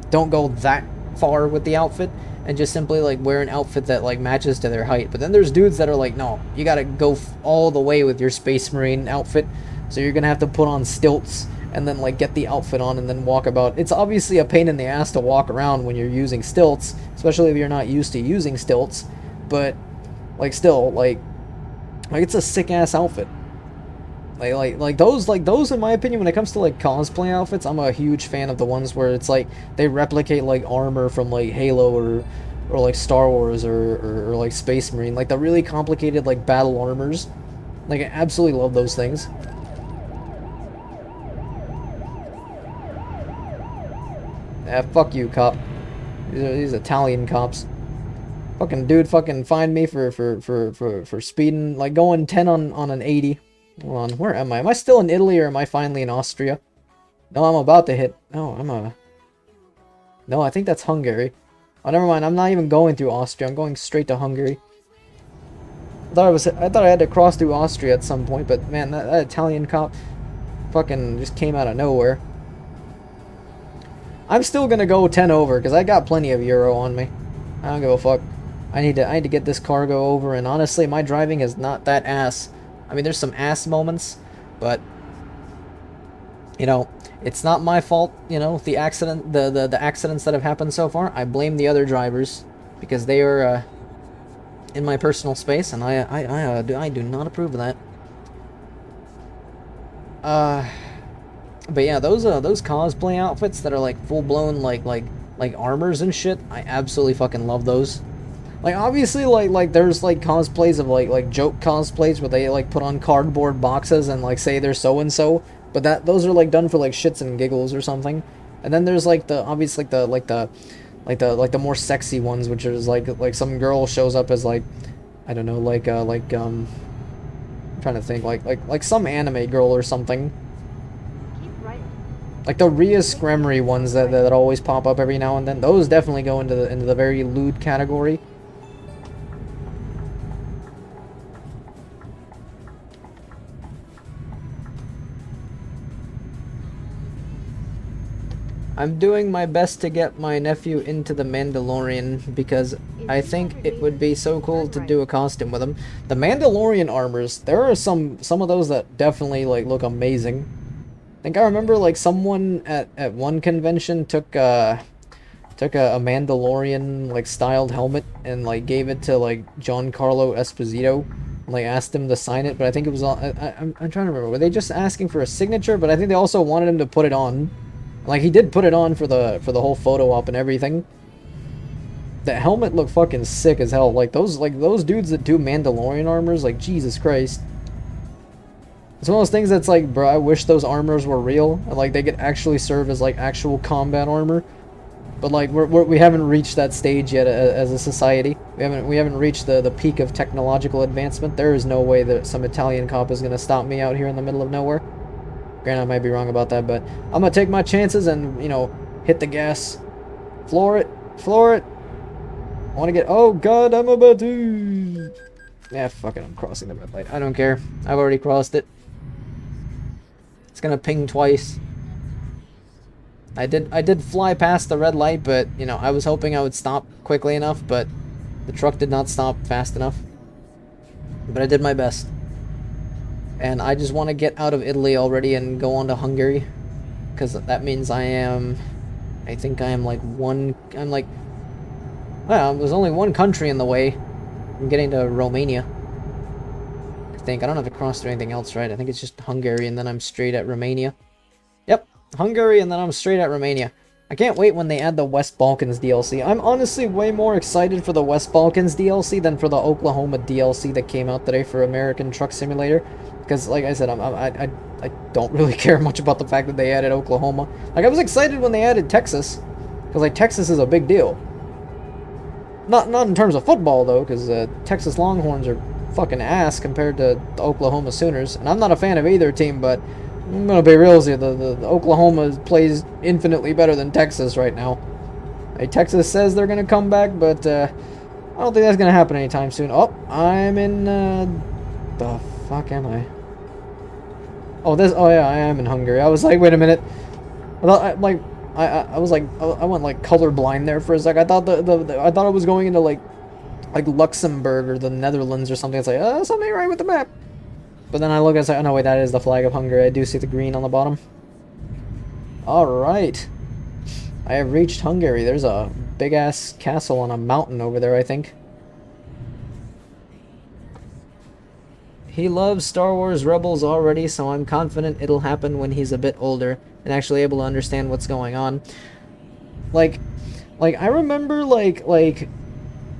don't go that far with the outfit and just simply, like, wear an outfit that, like, matches to their height. But then there's dudes that are like, no, you gotta go all the way with your Space Marine outfit, so you're gonna have to put on stilts and then, like, get the outfit on and then walk about. It's obviously a pain in the ass to walk around when you're using stilts, especially if you're not used to using stilts, but, like, still, like it's a sick-ass outfit. Like those, in my opinion, when it comes to, like, cosplay outfits, I'm a huge fan of the ones where it's, like, they replicate, like, armor from, like, Halo or like Star Wars or like Space Marine, like the really complicated like battle armors. Like I absolutely love those things. Ah, fuck you, cop. These Italian cops. Fucking dude, fucking find me for speeding, like going 10 on an 80. Hold on, where am I? Am I still in Italy or am I finally in Austria? No, I'm about to hit. No, no, I think that's Hungary. Oh, never mind. I'm not even going through Austria. I'm going straight to Hungary. I thought I had to cross through Austria at some point, but man, that Italian cop fucking just came out of nowhere. I'm still gonna go 10 over because I got plenty of euro on me. I don't give a fuck. I need to get this cargo over, and honestly, my driving is not that ass. I mean, there's some ass moments, but you know, it's not my fault. You know, the accidents that have happened so far. I blame the other drivers because they are in my personal space, and I do not approve of that. But yeah, those cosplay outfits that are like full blown like armors and shit, I absolutely fucking love those. Like obviously like there's like cosplays of like joke cosplays where they like put on cardboard boxes and like say they're so and so, but those are like done for like shits and giggles or something. And then there's like the obvious like the more sexy ones, which is like some girl shows up as like, I don't know, I'm trying to think, like some anime girl or something. Keep right. Like the Rhea Scremery ones that always pop up every now and then. Those definitely go into the very lewd category. I'm doing my best to get my nephew into the Mandalorian because I think it would be so cool to do a costume with him. The Mandalorian armors, there are some of those that definitely like look amazing. I think I remember like someone at one convention took a Mandalorian like styled helmet and like gave it to like Giancarlo Esposito and like asked him to sign it, but I think it was all I'm trying to remember. Were they just asking for a signature? But I think they also wanted him to put it on. Like he did put it on for the whole photo op and everything. The helmet looked fucking sick as hell. Like those dudes that do Mandalorian armors, like Jesus Christ. It's one of those things that's like, bro, I wish those armors were real and like they could actually serve as like actual combat armor. But like we haven't reached that stage yet as a society. We haven't reached the peak of technological advancement. There is no way that some Italian cop is gonna stop me out here in the middle of nowhere. Granted, I might be wrong about that, but I'm gonna take my chances and, you know, hit the gas. Floor it. I wanna get, oh god, I'm about to. Yeah, fuck it, I'm crossing the red light. I don't care. I've already crossed it. It's gonna ping twice. I did fly past the red light, but, you know, I was hoping I would stop quickly enough, but the truck did not stop fast enough. But I did my best. And I just want to get out of Italy already and go on to Hungary. Because that means I think I am like well, there's only one country in the way. I'm getting to Romania. I think. I don't have to cross through anything else, right? I think it's just Hungary and then I'm straight at Romania. Yep, Hungary and then I'm straight at Romania. I can't wait when they add the West Balkans DLC. I'm honestly way more excited for the West Balkans DLC than for the Oklahoma DLC that came out today for American Truck Simulator. Because, like I said, I don't really care much about the fact that they added Oklahoma. Like, I was excited when they added Texas. Because, like, Texas is a big deal. Not in terms of football, though, because Texas Longhorns are fucking ass compared to the Oklahoma Sooners. And I'm not a fan of either team, but I'm gonna be real with you. The Oklahoma plays infinitely better than Texas right now. Hey, Texas says they're gonna come back, but I don't think that's gonna happen anytime soon. Oh, I'm in the fuck am I? Oh, yeah, I am in Hungary. I was like, wait a minute. I thought I was like, I went like colorblind there for a sec. I thought I thought I was going into like Luxembourg or the Netherlands or something. It's like, something right with the map. But then I look and say, oh no, wait, that is the flag of Hungary. I do see the green on the bottom. Alright. I have reached Hungary. There's a big-ass castle on a mountain over there, I think. He loves Star Wars Rebels already, so I'm confident it'll happen when he's a bit older and actually able to understand what's going on. Like I remember, like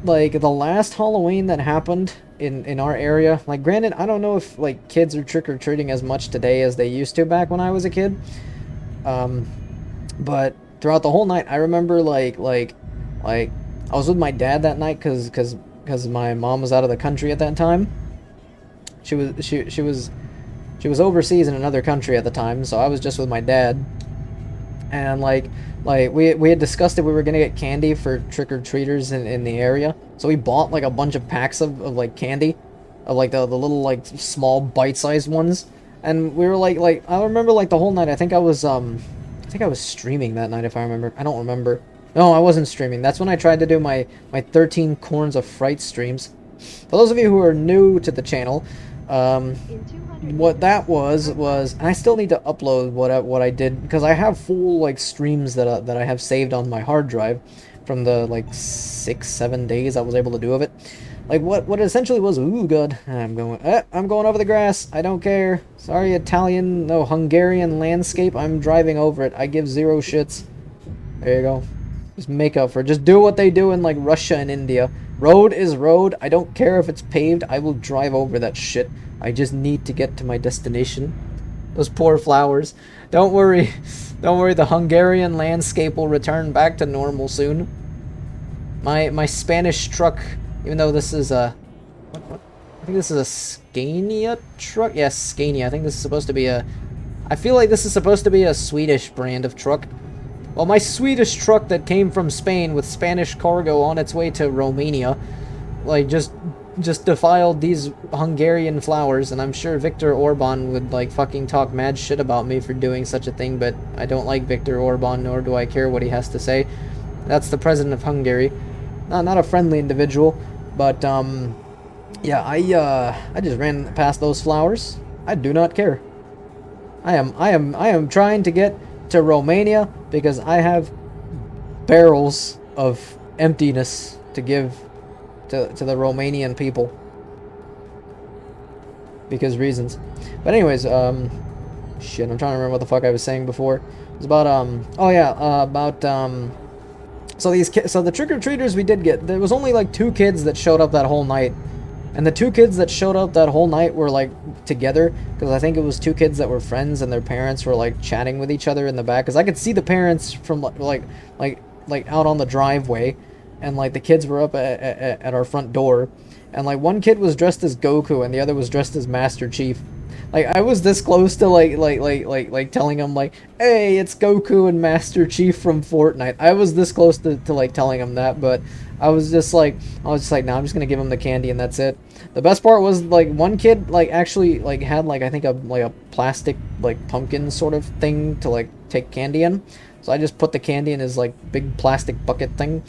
like the last Halloween that happened in our area, like granted, I don't know if like kids are trick-or-treating as much today as they used to back when I was a kid. Um, but throughout the whole night, I remember like I was with my dad that night because my mom was out of the country at that time. She was overseas in another country at the time, so I was just with my dad. And like we had discussed that we were gonna get candy for trick-or-treaters in the area. So we bought like a bunch of packs of like candy, of like the little like small bite-sized ones. And we were like I remember like the whole night. I think I was streaming that night, if I remember. I don't remember. No, I wasn't streaming. That's when I tried to do my 13 Corns of Fright streams. For those of you who are new to the channel, In 200 what that meters, was, and I still need to upload what I did, because I have full like streams that I have saved on my hard drive from the like 6-7 days I was able to do of it. Like what it essentially was. Ooh, God, I'm going over the grass. I don't care. Sorry, Italian, no, Hungarian landscape. I'm driving over it. I give zero shits. There you go. Just make up for it. Just do what they do in like Russia and India. Road is road. I don't care if it's paved. I will drive over that shit. I just need to get to my destination. Those poor flowers. Don't worry. Don't worry. The Hungarian landscape will return back to normal soon. My Spanish truck, even though this is a... What? I think this is a Scania truck? Yes, Scania. I think this is supposed to be a... I feel like this is supposed to be a Swedish brand of truck. Well, my Swedish truck that came from Spain with Spanish cargo on its way to Romania, like, just defiled these Hungarian flowers, and I'm sure Viktor Orban would, like, fucking talk mad shit about me for doing such a thing, but I don't like Viktor Orban, nor do I care what he has to say. That's the president of Hungary. Not a friendly individual, but, yeah, I just ran past those flowers. I do not care. I am trying to get to Romania because I have barrels of emptiness to give to the Romanian people, because reasons. But anyways, shit, I'm trying to remember what the fuck I was saying before. It was about so the trick-or-treaters we did get, there was only like 2 kids that showed up that whole night. And the 2 kids that showed up that whole night were like together, because I think it was 2 kids that were friends, and their parents were like chatting with each other in the back, because I could see the parents from like out on the driveway, and like the kids were up at our front door, and like one kid was dressed as Goku and the other was dressed as Master Chief. Like I was this close to like telling him like, hey, it's Goku and Master Chief from Fortnite. I was this close to like telling him that, but I was just like, nah, I'm just gonna give him the candy and that's it. The best part was like one kid like actually like had like I think a plastic like pumpkin sort of thing to like take candy in. So I just put the candy in his like big plastic bucket thing,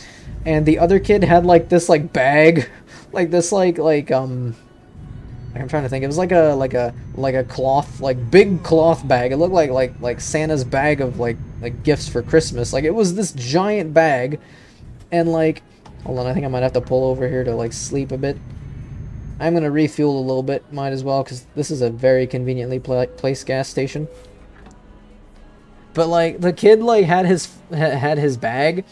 and the other kid had like this like bag, like this I'm trying to think. It was like a cloth, like big cloth bag. It looked like Santa's bag of like gifts for Christmas. Like it was this giant bag, and like, hold on, I think I might have to pull over here to like sleep a bit. I'm gonna refuel a little bit, might as well, because this is a very conveniently placed gas station. But like the kid like had his bag,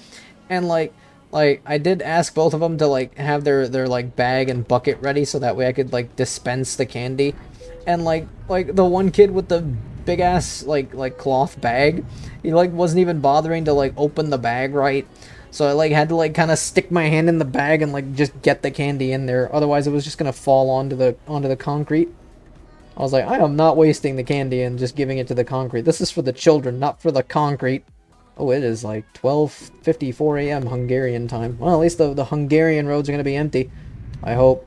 and like I did ask both of them to like have their like bag and bucket ready so that way I could like dispense the candy. And like the one kid with the big ass like cloth bag, he like wasn't even bothering to like open the bag right. So I like had to like kind of stick my hand in the bag and like just get the candy in there. Otherwise it was just gonna fall onto the concrete. I was like, I am not wasting the candy and just giving it to the concrete. This is for the children, not for the concrete. Oh, it is like 12:54 a.m. Hungarian time. Well, at least the Hungarian roads are going to be empty. I hope.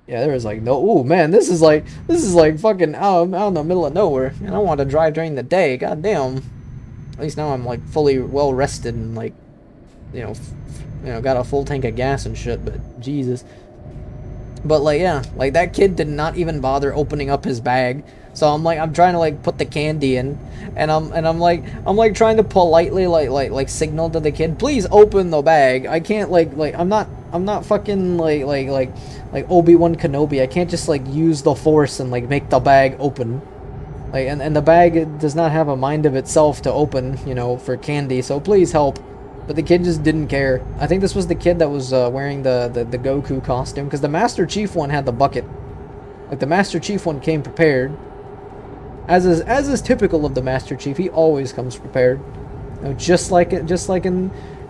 Yeah, there is like no... Ooh, man, this is like fucking out in the middle of nowhere. And I want to drive during the day. God damn. At least now I'm like fully well rested and like, you know, got a full tank of gas and shit, but Jesus. But like, yeah, like that kid did not even bother opening up his bag. So I'm trying to like put the candy in, and I'm like trying to politely like signal to the kid, please open the bag. I can't like I'm not fucking like Obi-Wan Kenobi. I can't just like use the force and like make the bag open. Like and the bag does not have a mind of itself to open, you know, for candy. So please help. but the kid just didn't care. I think this was the kid that was wearing the Goku costume, because the Master Chief one had the bucket. Like, the Master Chief one came prepared. As is typical of the Master Chief, he always comes prepared. You know, just like in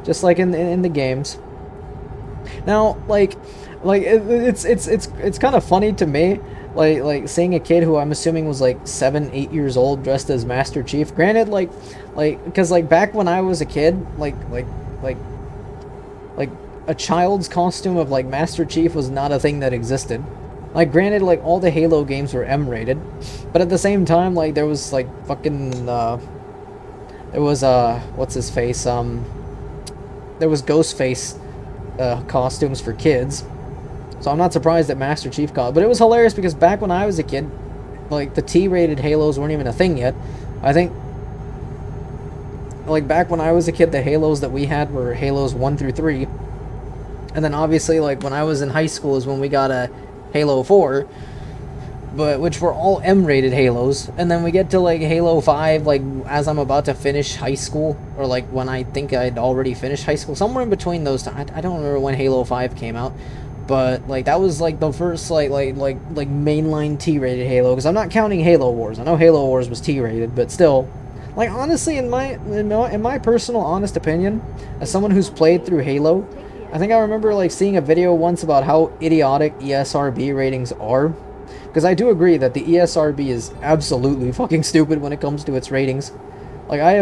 the games. Now, it's kind of funny to me, like seeing a kid who I'm assuming was like 7, 8 years old dressed as Master Chief. Granted, because back when I was a kid, like a child's costume of like Master Chief was not a thing that existed. Like, granted, like all the Halo games were M-rated, but at the same time, like there was like fucking there was what's his face, there was Ghostface costumes for kids. So I'm not surprised that Master Chief but it was hilarious because back when I was a kid, like the T-rated Halos weren't even a thing yet. I think like back when I was a kid, the Halos that we had were Halos 1 through 3. And then obviously like when I was in high school is when we got a Halo 4, but which were all M-rated Halos. And then we get to like Halo 5, like as I'm about to finish high school, or like when I think I'd already finished high school, somewhere in between those times. I don't remember when Halo 5 came out, but like that was like the first like mainline T-rated Halo, because I'm not counting Halo Wars. I know Halo Wars was T-rated, but still, like honestly, in my personal honest opinion, as someone who's played through Halo, I think I remember like seeing a video once about how idiotic ESRB ratings are. Because I do agree that the ESRB is absolutely fucking stupid when it comes to its ratings. Like I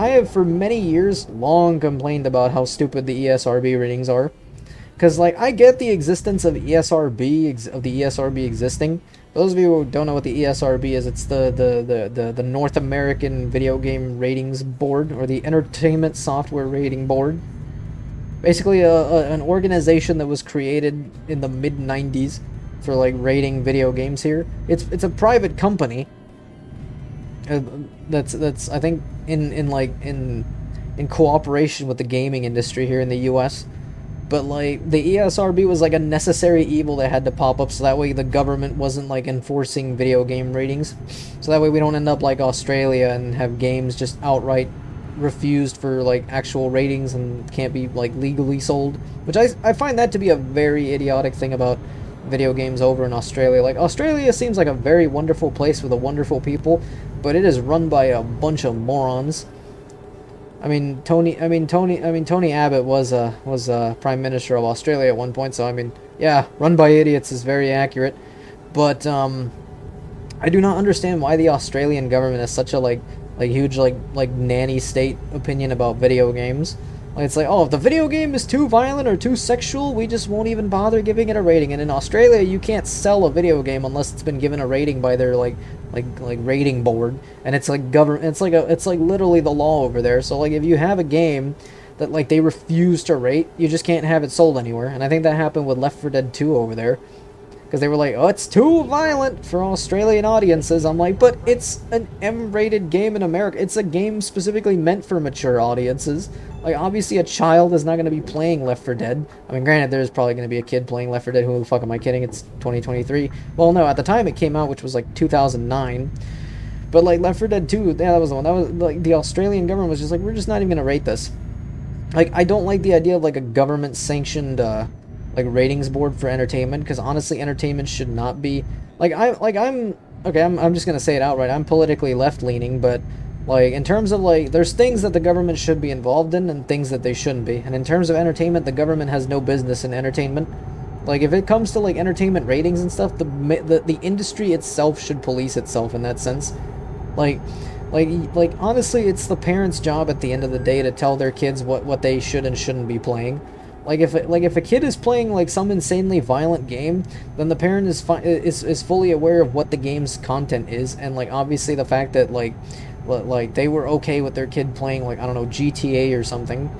have for many years long complained about how stupid the ESRB ratings are. Because like I get the existence of ESRB existing. For those of you who don't know what the ESRB is, it's the North American Video Game Ratings Board, or the Entertainment Software Rating Board. Basically an organization that was created in the mid-90s for like rating video games here. It's a private company that's I think in cooperation with the gaming industry here in the US. But like the ESRB was like a necessary evil that had to pop up, so that way the government wasn't like enforcing video game ratings. So that way we don't end up like Australia and have games just outright refused for like actual ratings and can't be like legally sold, which I find that to be a very idiotic thing about video games over in Australia. Like Australia seems like a very wonderful place with a wonderful people, but it is run by a bunch of morons. Tony Abbott was Prime Minister of Australia at one point, so I mean, yeah, run by idiots is very accurate. But I do not understand why the Australian government has such a huge nanny state opinion about video games. Like, it's like, oh, if the video game is too violent or too sexual, we just won't even bother giving it a rating. And in Australia, you can't sell a video game unless it's been given a rating by their like rating board. And it's like government. It's like literally the law over there. So like if you have a game that like they refuse to rate, you just can't have it sold anywhere. And I think that happened with Left 4 Dead 2 over there. Because they were like, oh, it's too violent for Australian audiences. I'm like, but it's an M-rated game in America. It's a game specifically meant for mature audiences. Like, obviously a child is not going to be playing Left 4 Dead. I mean, granted, there's probably going to be a kid playing Left 4 Dead. Who the fuck am I kidding? It's 2023. Well, no, at the time it came out, which was like 2009. But like Left 4 Dead 2, yeah, that was the one. That was like the Australian government was just like, we're just not even going to rate this. Like, I don't like the idea of like a government-sanctioned like ratings board for entertainment, because honestly entertainment should not be I'm just gonna say it outright. I'm politically left-leaning, but like in terms of like there's things that the government should be involved in and things that they shouldn't be, and in terms of entertainment, the government has no business in entertainment. Like if it comes to like entertainment ratings and stuff, the industry itself should police itself in that sense. Like honestly, it's the parents' job at the end of the day to tell their kids what they should and shouldn't be playing. Like if a kid is playing like some insanely violent game, then the parent is fully aware of what the game's content is, and like obviously the fact that like they were okay with their kid playing like, I don't know, GTA or something.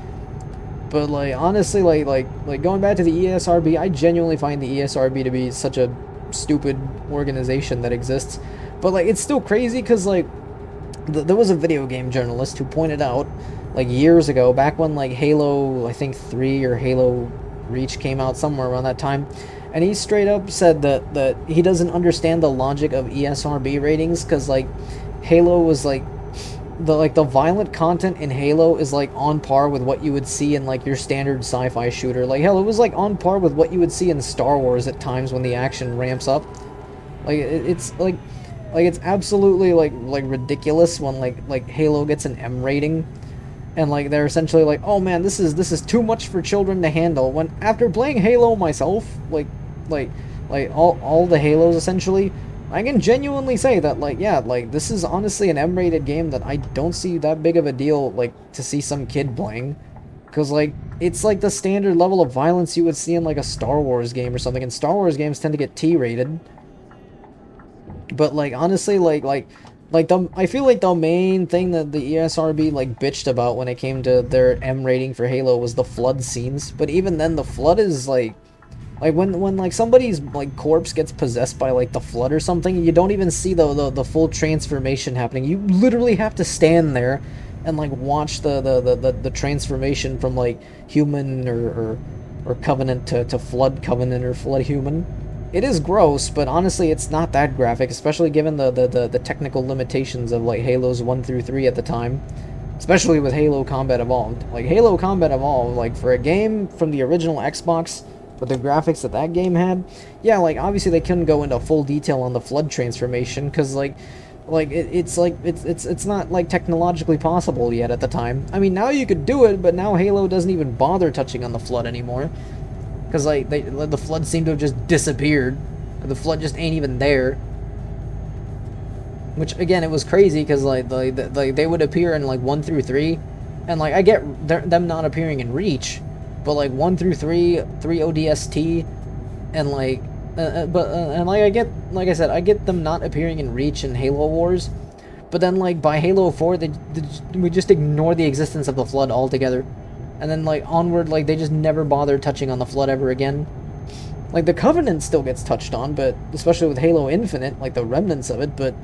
But like honestly, like going back to the ESRB, I genuinely find the ESRB to be such a stupid organization that exists. But like it's still crazy because like there was a video game journalist who pointed out, like years ago, back when like Halo, I think 3 or Halo Reach came out, somewhere around that time, and he straight up said that he doesn't understand the logic of ESRB ratings, because like Halo was like the violent content in Halo is like on par with what you would see in like your standard sci-fi shooter. Like hell, it was like on par with what you would see in Star Wars at times when the action ramps up. Like it's like it's absolutely like ridiculous when like Halo gets an M rating, and like they're essentially like, oh man, this is too much for children to handle. When after playing Halo myself, like all the Halos essentially, I can genuinely say that like yeah, like this is honestly an M-rated game that I don't see that big of a deal like to see some kid playing, because like it's like the standard level of violence you would see in like a Star Wars game or something, and Star Wars games tend to get T-rated. But like honestly, I feel like the main thing that the ESRB like bitched about when it came to their M rating for Halo was the flood scenes. But even then, the flood is like when like somebody's like corpse gets possessed by like the flood or something, you don't even see the full transformation happening. You literally have to stand there and like watch the transformation from like human or covenant to flood covenant or flood human. It is gross, but honestly, it's not that graphic, especially given the technical limitations of like Halos 1 through 3 at the time. Especially with Halo Combat Evolved. Like Halo Combat Evolved, like for a game from the original Xbox, with the graphics that that game had, yeah, like obviously they couldn't go into full detail on the flood transformation, because it's not like technologically possible yet at the time. I mean, now you could do it, but now Halo doesn't even bother touching on the flood anymore. Because like the flood seemed to have just disappeared. The flood just ain't even there. Which again, it was crazy because like they would appear in like 1 through 3, and like I get them not appearing in Reach, but like 1 through 3 ODST, and like and like I get, like I said, I get them not appearing in Reach and Halo Wars, but then like by Halo 4 we just ignore the existence of the flood altogether. And then, like, onward, like, they just never bother touching on the flood ever again. Like, the Covenant still gets touched on, but especially with Halo Infinite, like, the remnants of it, but,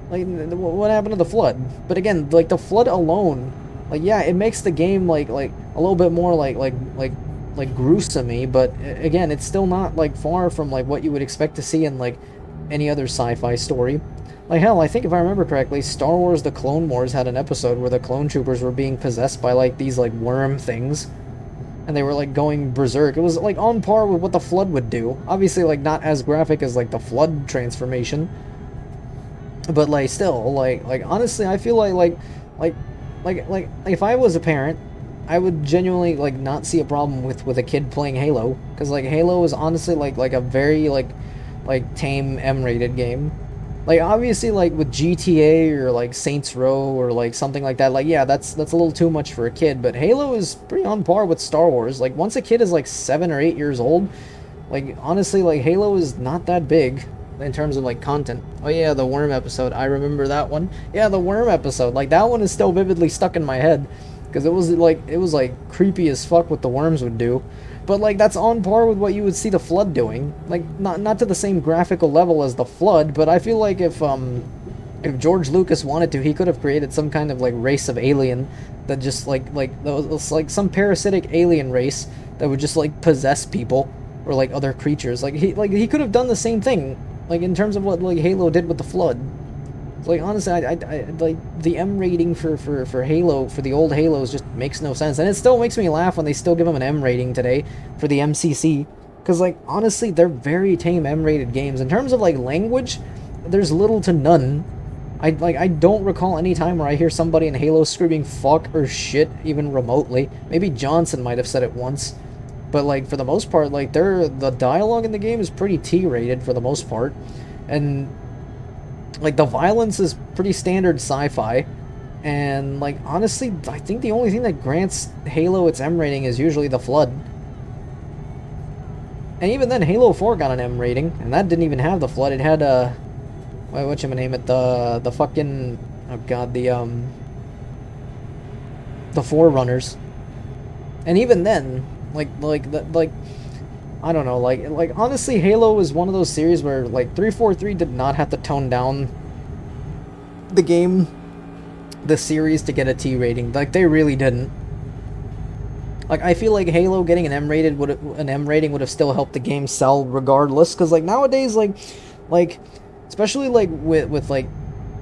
like, what happened to the flood? But again, like, the flood alone, like, yeah, it makes the game, like a little bit more, like gruesome-y, but, again, it's still not, like, far from, like, what you would expect to see in, like, any other sci-fi story. Like, hell, I think if I remember correctly, Star Wars The Clone Wars had an episode where the clone troopers were being possessed by, like, these, like, worm things. And they were, like, going berserk. It was, like, on par with what the Flood would do. Obviously, like, not as graphic as, like, the Flood transformation. But, like, still, like honestly, I feel like, if I was a parent, I would genuinely, like, not see a problem with a kid playing Halo. Because, like, Halo is honestly, like a very, like tame M-rated game. Like, obviously, like, with GTA or, like, Saints Row or, like, something like that, like, yeah, that's a little too much for a kid, but Halo is pretty on par with Star Wars. Like, once a kid is, like, 7 or 8 years old, like, honestly, like, Halo is not that big in terms of, like, content. Oh, yeah, the Worm episode, I remember that one. Yeah, the Worm episode, like, that one is still vividly stuck in my head, because it was, like, creepy as fuck what the worms would do. But, like, that's on par with what you would see the Flood doing. Like, not to the same graphical level as the Flood, but I feel like if George Lucas wanted to, he could have created some kind of, like, race of alien that just, like some parasitic alien race that would just, like, possess people or, like, other creatures. Like, he could have done the same thing, like, in terms of what, like, Halo did with the Flood. Like, honestly, I like, the M rating for Halo, for the old Halos, just makes no sense. And it still makes me laugh when they still give them an M rating today for the MCC. Because, like, honestly, they're very tame M-rated games. In terms of, like, language, there's little to none. I don't recall any time where I hear somebody in Halo screaming fuck or shit, even remotely. Maybe Johnson might have said it once. But, like, for the most part, like, the dialogue in the game is pretty T-rated for the most part. And, like, the violence is pretty standard sci-fi, and, like, honestly, I think the only thing that grants Halo its M rating is usually the Flood. And even then, Halo 4 got an M rating, and that didn't even have the Flood. It had, whatchamacallit, the fucking, oh god, the Forerunners. And even then, I don't know, like honestly, Halo is one of those series where, like, 343 did not have to tone down the series to get a T rating. Like, they really didn't. Like, I feel like Halo getting an M rating would have still helped the game sell regardless, because, like, nowadays, like especially, like, with like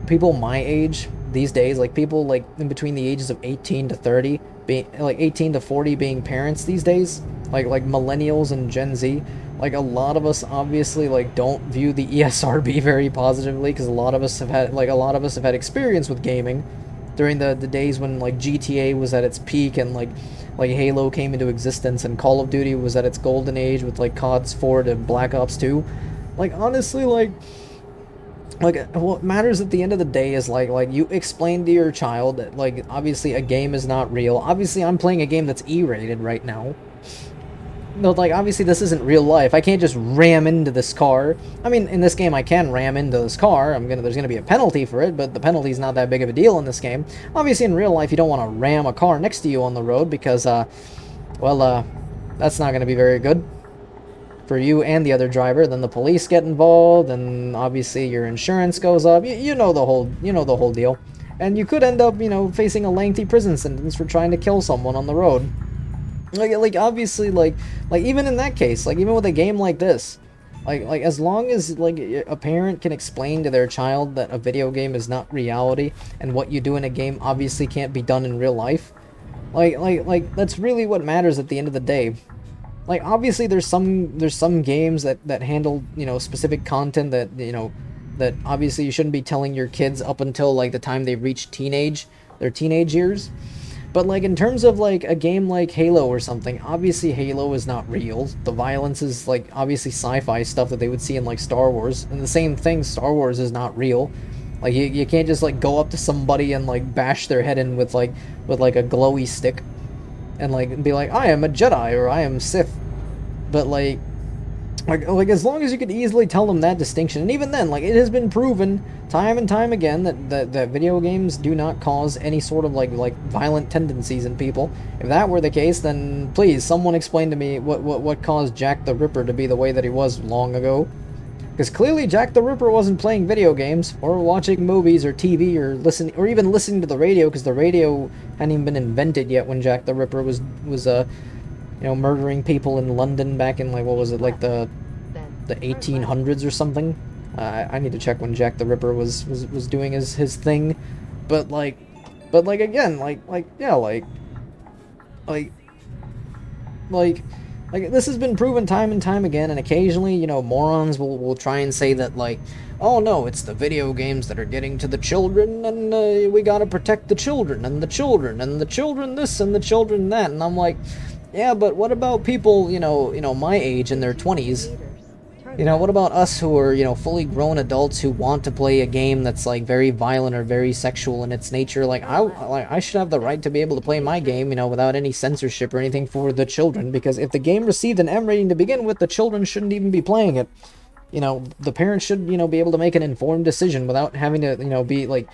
people my age, these days, like people like in between the ages of 18 to 30, being like 18 to 40 being parents these days, like millennials and Gen Z. Like a lot of us obviously like don't view the ESRB very positively because a lot of us have had experience with gaming during the days when like GTA was at its peak and like Halo came into existence and Call of Duty was at its golden age with like CODs 4 to Black Ops 2. Like honestly, like what matters at the end of the day is like you explain to your child that like obviously a game is not real. Obviously I'm playing a game that's E-rated right now. No, like, obviously this isn't real life. I can't just ram into this car. I mean, in this game I can ram into this car. There's gonna be a penalty for it, but the penalty's not that big of a deal in this game. Obviously, in real life, you don't want to ram a car next to you on the road because, that's not gonna be very good for you and the other driver. Then the police get involved, and obviously your insurance goes up. You know the whole deal. And you could end up, facing a lengthy prison sentence for trying to kill someone on the road. Like obviously, like even in that case, like even with a game like this, like as long as like a parent can explain to their child that a video game is not reality and what you do in a game obviously can't be done in real life, like that's really what matters at the end of the day. Like obviously there's some games that handle specific content that that obviously you shouldn't be telling your kids up until like the time they reach their teenage years. But like in terms of like a game like Halo or something, obviously Halo is not real. The violence is like obviously sci-fi stuff that they would see in like Star Wars. And the same thing, Star Wars is not real. Like you can't just like go up to somebody and like bash their head in with like a glowy stick and like be like, I am a Jedi or I am Sith. But like as long as you could easily tell them that distinction, and even then, like it has been proven time and time again that video games do not cause any sort of like violent tendencies in people. If that were the case, then please someone explain to me what caused Jack the Ripper to be the way that he was long ago. Because clearly Jack the Ripper wasn't playing video games or watching movies or TV or even listening to the radio, because the radio hadn't even been invented yet when Jack the Ripper was murdering people in London back in like, what was it, like the 1800s or something. I need to check when Jack the Ripper was doing his thing, but again, this has been proven time and time again, and occasionally, morons will try and say that like, oh no, it's the video games that are getting to the children, and we gotta protect the children, and the children, and the children this, and the children that, and I'm like, yeah, but what about people, my age in their 20s? What about us who are, fully grown adults who want to play a game that's like very violent or very sexual in its nature? Like I should have the right to be able to play my game, without any censorship or anything for the children, because if the game received an M rating to begin with, the children shouldn't even be playing it. The parents should, be able to make an informed decision without having to, be like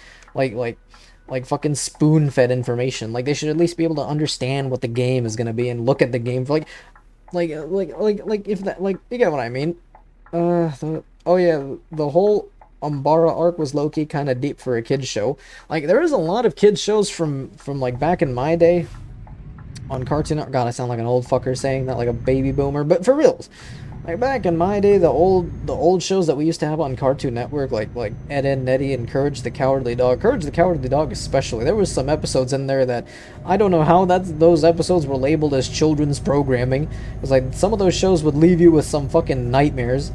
fucking spoon-fed information. Like they should at least be able to understand what the game is gonna be and look at the game for if that, like, you get what I mean. The whole Umbara arc was low-key kind of deep for a kids show. Like there is a lot of kids shows from like back in my day on Cartoon Network. God, I sound like an old fucker saying that, like a baby boomer, but for reals. Like back in my day, the old shows that we used to have on Cartoon Network, like Ed, Edd n Eddy and Courage the Cowardly Dog. Courage the Cowardly Dog especially. There was some episodes in there that I don't know how those episodes were labeled as children's programming. It was like some of those shows would leave you with some fucking nightmares.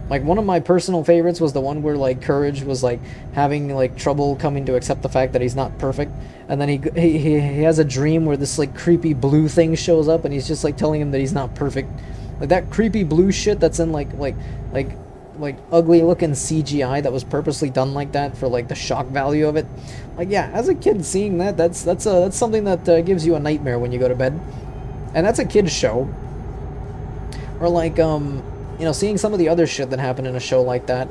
Like one of my personal favorites was the one where like Courage was like having like trouble coming to accept the fact that he's not perfect, and then he has a dream where this like creepy blue thing shows up and he's just like telling him that he's not perfect. Like that creepy blue shit that's in like ugly looking CGI that was purposely done like that for like the shock value of it. Like yeah, as a kid seeing that's something that gives you a nightmare when you go to bed, and that's a kid's show. Or like seeing some of the other shit that happened in a show like that.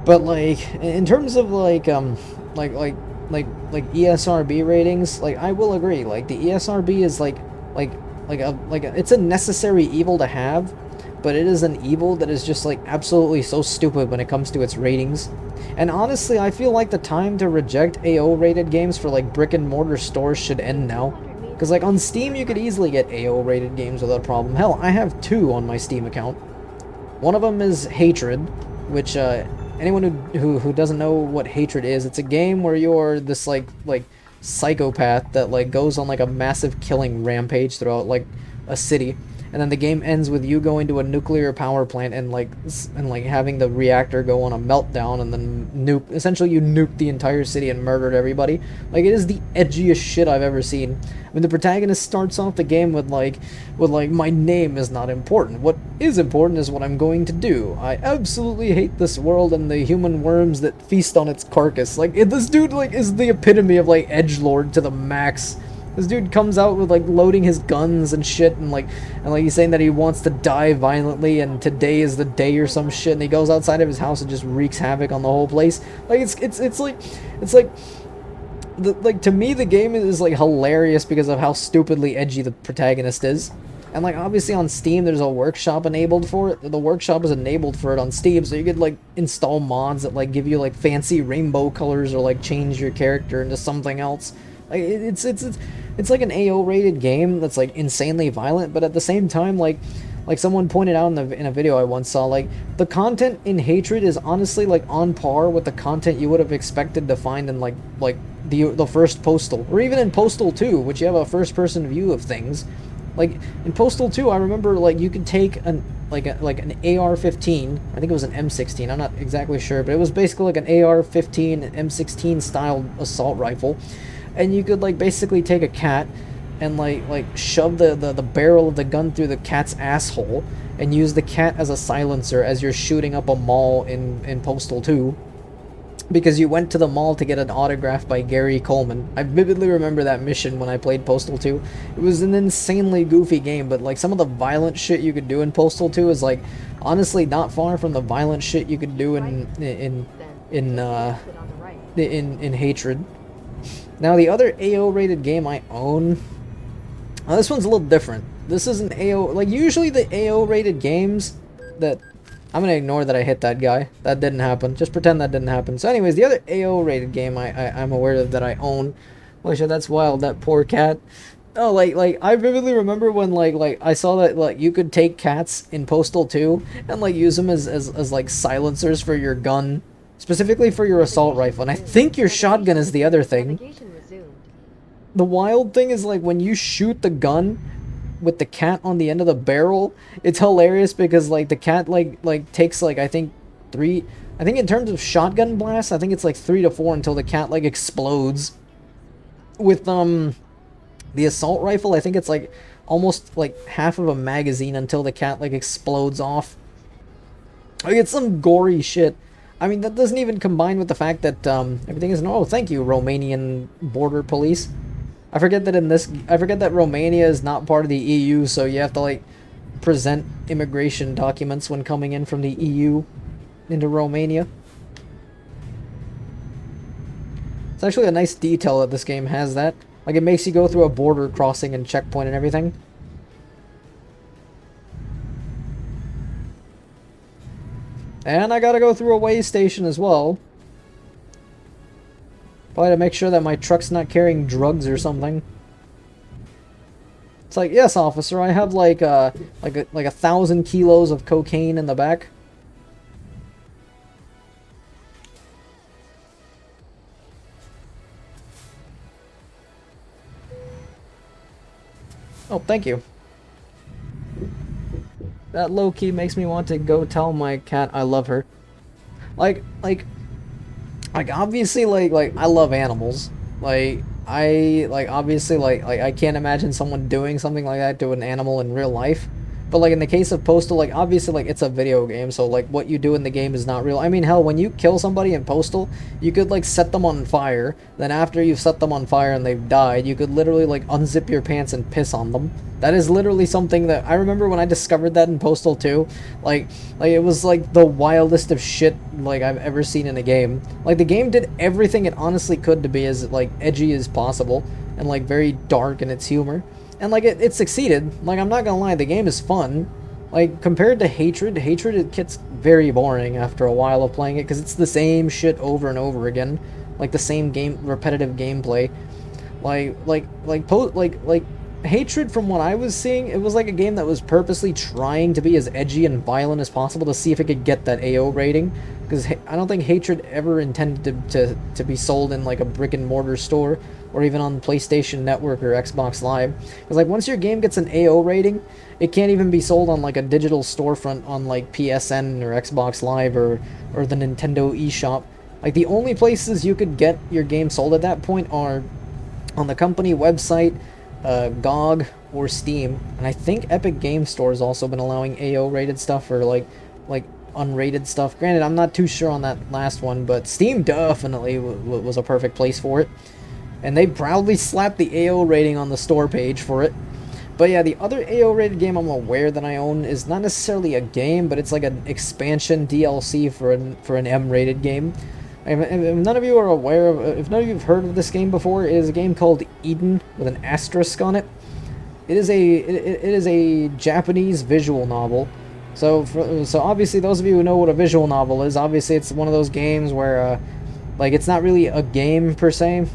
But like in terms of like ESRB ratings, like I will agree, like the ESRB is it's a necessary evil to have, but it is an evil that is just like absolutely so stupid when it comes to its ratings. And honestly, I feel like the time to reject AO rated games for like brick and mortar stores should end now. Because like on Steam you could easily get AO rated games without a problem. Hell, I have 2 on my Steam account. One of them is Hatred, which anyone who doesn't know what Hatred is, it's a game where you're this like psychopath that like goes on like a massive killing rampage throughout like a city, and then the game ends with you going to a nuclear power plant and like having the reactor go on a meltdown, and then essentially you nuke the entire city and murdered everybody. Like, it is the edgiest shit I've ever seen. I mean, the protagonist starts off the game with like my name is not important. What is important is what I'm going to do. I absolutely hate this world and the human worms that feast on its carcass. Like, this dude like is the epitome of like edgelord to the max. This dude comes out with like loading his guns and shit, and like he's saying that he wants to die violently, and today is the day or some shit, and he goes outside of his house and just wreaks havoc on the whole place. Like, it's like to me the game is like hilarious because of how stupidly edgy the protagonist is. And like, obviously on Steam there's a workshop enabled for it. The workshop is enabled for it on Steam, so you could like install mods that like give you like fancy rainbow colors or like change your character into something else. Like, it's like an AO rated game that's like insanely violent, but at the same time, like someone pointed out in a video I once saw, like the content in Hatred is honestly like on par with the content you would have expected to find in like the first Postal, or even in Postal 2, which you have a first person view of things. Like in Postal 2, I remember like you could take an AR-15, I think it was an M16, I'm not exactly sure, but it was basically like an AR-15 M16 style assault rifle. And you could like basically take a cat and like shove the barrel of the gun through the cat's asshole and use the cat as a silencer as you're shooting up a mall in Postal 2, because you went to the mall to get an autograph by Gary Coleman. I vividly remember that mission when I played Postal 2. It was an insanely goofy game, but like some of the violent shit you could do in Postal 2 is like honestly not far from the violent shit you could do in Hatred. Now, the other AO rated game I own, this one's a little different. This is an AO, like usually the AO rated games that, I'm gonna ignore that I hit that guy. That didn't happen. Just pretend that didn't happen. So anyways, the other AO rated game I'm aware of that I own, oh shit, that's wild, that poor cat. Oh, like I vividly remember when like I saw that like you could take cats in Postal 2 and like use them as like silencers for your gun. Specifically for your assault rifle, and I think your shotgun is the other thing. The wild thing is like when you shoot the gun with the cat on the end of the barrel, it's hilarious because like the cat like takes like I think in terms of shotgun blasts, I think it's like 3 to 4 until the cat like explodes. With the assault rifle, I think it's like almost like half of a magazine until the cat like explodes off. Like, it's some gory shit. I mean, that doesn't even combine with the fact that everything is oh, thank you, Romanian border police. I forget that Romania is not part of the EU, so you have to like present immigration documents when coming in from the EU into Romania. It's actually a nice detail that this game has that. Like, it makes you go through a border crossing and checkpoint and everything. And I gotta go through a way station as well. Probably to make sure that my truck's not carrying drugs or something. It's like, yes, officer, I have like 1,000 kilos of cocaine in the back. Oh, thank you. That low-key makes me want to go tell my cat I love her. Like obviously, like I love animals. Obviously, I can't imagine someone doing something like that to an animal in real life. But like in the case of Postal, like obviously like it's a video game, so like what you do in the game is not real. I mean, hell, when you kill somebody in Postal, you could like set them on fire. Then after you've set them on fire and they've died, you could literally like unzip your pants and piss on them. That is literally something that I remember when I discovered that in Postal 2. Like it was like the wildest of shit like I've ever seen in a game. Like the game did everything it honestly could to be as like edgy as possible and like very dark in its humor. And like it succeeded. Like, I'm not gonna lie, the game is fun. Like compared to Hatred, it gets very boring after a while of playing it because it's the same shit over and over again. Like the same repetitive gameplay. Hatred, from what I was seeing, it was like a game that was purposely trying to be as edgy and violent as possible to see if it could get that AO rating. Because I don't think Hatred ever intended to be sold in like a brick and mortar store or even on PlayStation Network or Xbox Live. Because like once your game gets an AO rating, it can't even be sold on like a digital storefront on like PSN or Xbox Live or the Nintendo eShop. Like the only places you could get your game sold at that point are on the company website, GOG, or Steam. And I think Epic Game Store has also been allowing AO rated stuff or like unrated stuff. Granted, I'm not too sure on that last one, but Steam definitely was a perfect place for it. And they proudly slapped the AO rating on the store page for it. But yeah, the other AO rated game I'm aware that I own is not necessarily a game, but it's like an expansion DLC for an M rated game. If none of you are aware of, if none of you have heard of this game before, it is a game called Eden with an asterisk on it. It is a Japanese visual novel. So obviously those of you who know what a visual novel is, obviously it's one of those games where like it's not really a game per se.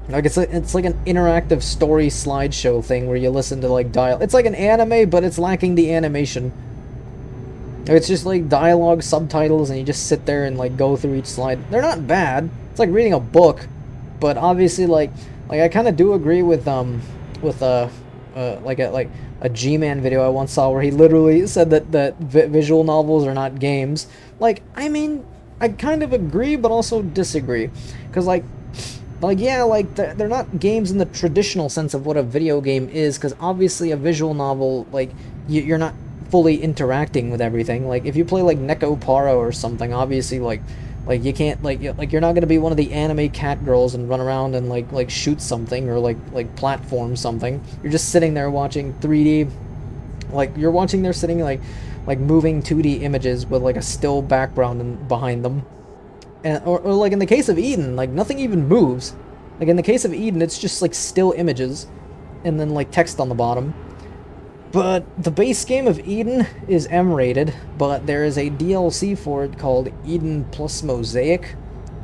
Like it's like an interactive story slideshow thing where you listen to like dialogue. It's like an anime, but it's lacking the animation. It's just like dialogue, subtitles, and you just sit there and like go through each slide. They're not bad. It's like reading a book, but obviously like I kind of do agree with like a G-Man video I once saw where he literally said that visual novels are not games. Like, I mean, I kind of agree, but also disagree, because like yeah, like they're not games in the traditional sense of what a video game is, because obviously a visual novel, like you're not fully interacting with everything. Like if you play like Neko Paro or something, obviously like you can't like you're not gonna be one of the anime cat girls and run around and like shoot something or like platform something. You're just sitting there watching 3D, like you're watching there sitting like moving 2D images with like a still background behind them. And or like in the case of Eden, like nothing even moves. Like in the case of Eden, it's just like still images and then like text on the bottom. But the base game of Eden is M-rated, but there is a DLC for it called Eden Plus Mosaic,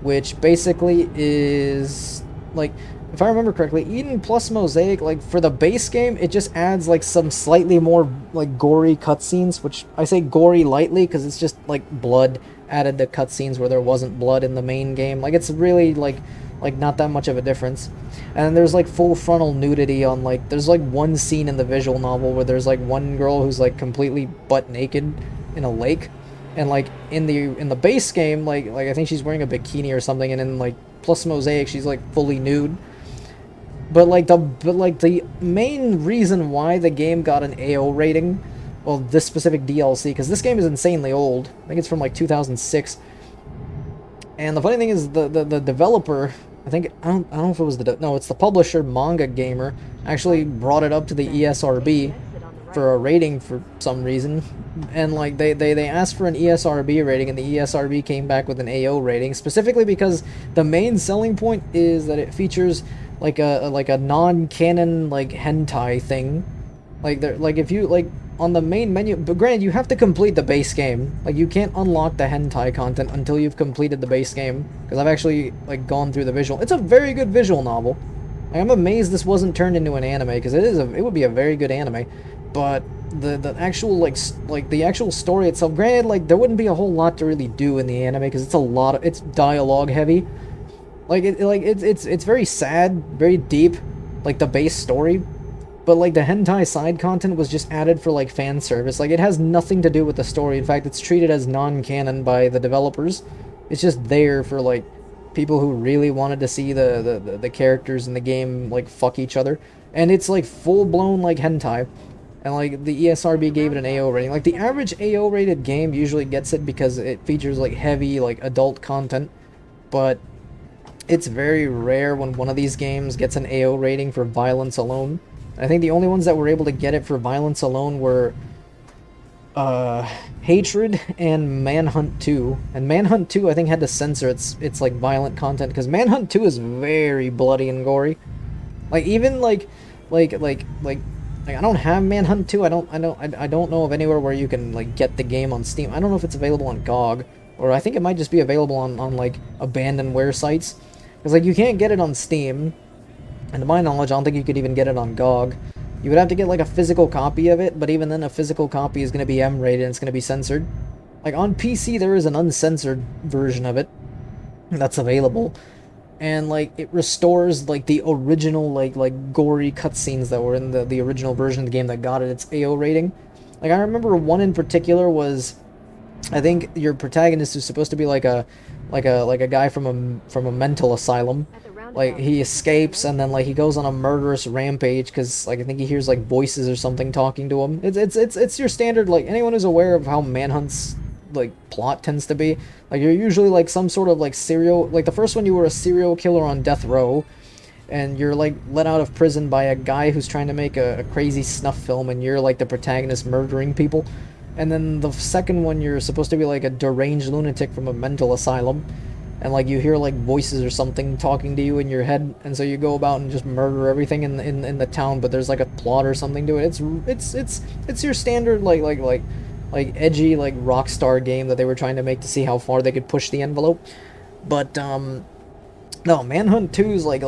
which basically is, like, if I remember correctly, Eden Plus Mosaic, like, for the base game, it just adds, like, some slightly more, like, gory cutscenes, which I say gory lightly, because it's just, like, blood added to cutscenes where there wasn't blood in the main game. Like, it's really, like not that much of a difference. And there's like full frontal nudity on like there's like one scene in the visual novel where there's like one girl who's like completely butt naked in a lake, and like in the base game like I think she's wearing a bikini or something, and in like Plus Mosaic she's like fully nude. But the main reason why the game got an AO rating, well, this specific DLC, because this game is insanely old. I think it's from like 2006. And the funny thing is the developer, I don't know if it was it's the publisher, Manga Gamer, actually brought it up to the ESRB for a rating for some reason. And like they asked for an ESRB rating, and the ESRB came back with an AO rating, specifically because the main selling point is that it features like a non-canon like hentai thing. Like if you like on the main menu, but granted you have to complete the base game. Like you can't unlock the hentai content until you've completed the base game, because I've actually like gone through the visual. It's a very good visual novel. Like, I'm amazed this wasn't turned into an anime, because it would be a very good anime. But the actual like the actual story itself, granted like there wouldn't be a whole lot to really do in the anime because it's dialogue heavy. Like it's very sad, very deep, like the base story. But like the hentai side content was just added for like fan service. Like it has nothing to do with the story. In fact, it's treated as non-canon by the developers. It's just there for like people who really wanted to see the characters in the game like fuck each other. And it's like full-blown like hentai. And like the ESRB gave it an AO rating. Like the average AO rated game usually gets it because it features like heavy like adult content. But it's very rare when one of these games gets an AO rating for violence alone. I think the only ones that were able to get it for violence alone were Hatred and Manhunt 2. And Manhunt 2 I think had to censor its like violent content, because Manhunt 2 is very bloody and gory. Like even like I don't have Manhunt 2. I don't know of anywhere where you can like get the game on Steam. I don't know if it's available on GOG, or I think it might just be available on like abandonware sites. Because like you can't get it on Steam. And to my knowledge, I don't think you could even get it on GOG. You would have to get like a physical copy of it, but even then a physical copy is going to be M-rated and it's going to be censored. Like on PC there is an uncensored version of it that's available, and like it restores like the original like gory cutscenes that were in the original version of the game that got it its AO rating. Like I remember one in particular was, I think your protagonist is supposed to be like a guy from a mental asylum. At the roundabout. Like he escapes and then like he goes on a murderous rampage because like I think he hears like voices or something talking to him. It's your standard, like anyone who's aware of how Manhunt's like plot tends to be. Like you're usually like some sort of like serial, like the first one you were a serial killer on death row, and you're like let out of prison by a guy who's trying to make a crazy snuff film, and you're like the protagonist murdering people. And then the second one you're supposed to be like a deranged lunatic from a mental asylum, and like you hear like voices or something talking to you in your head, and so you go about and just murder everything in the town, but there's like a plot or something to it. It's your standard like edgy like Rockstar game that they were trying to make to see how far they could push the envelope. But no, Manhunt 2's like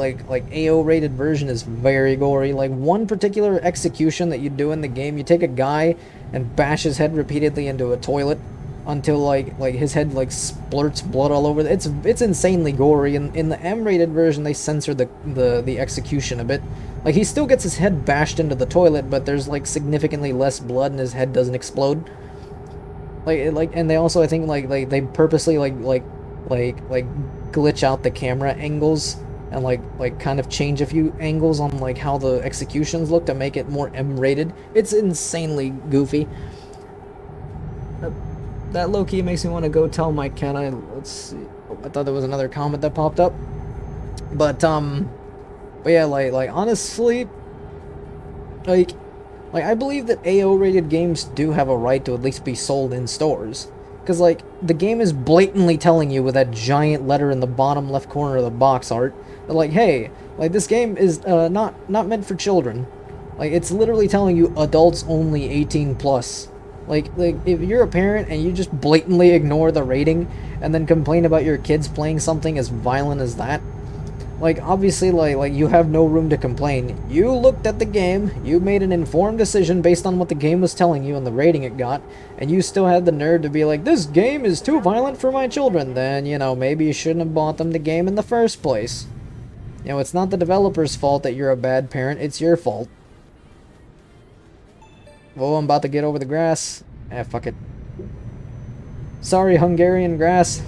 AO rated version is very gory. Like one particular execution that you do in the game, you take a guy and bash his head repeatedly into a toilet until like his head like splurts blood all over. It's insanely gory. In the M-rated version, they censor the execution a bit. Like he still gets his head bashed into the toilet, but there's like significantly less blood and his head doesn't explode. And they also, I think like they purposely like glitch out the camera angles and like kind of change a few angles on like how the executions look to make it more M-rated. It's insanely goofy. That low-key makes me want to go tell my cat. Let's see. Oh, I thought there was another comment that popped up. But yeah, like honestly, like I believe that AO rated games do have a right to at least be sold in stores. Because, like, the game is blatantly telling you with that giant letter in the bottom left corner of the box art, that, like, hey, like, this game is not meant for children. Like, it's literally telling you adults only 18 plus. Like if you're a parent and you just blatantly ignore the rating and then complain about your kids playing something as violent as that, like, obviously, like you have no room to complain. You looked at the game, you made an informed decision based on what the game was telling you and the rating it got, and you still had the nerve to be like, this game is too violent for my children. Then, you know, maybe you shouldn't have bought them the game in the first place. You know, it's not the developer's fault that you're a bad parent, it's your fault. Oh, I'm about to get over the grass. Ah, fuck it. Sorry, Hungarian grass.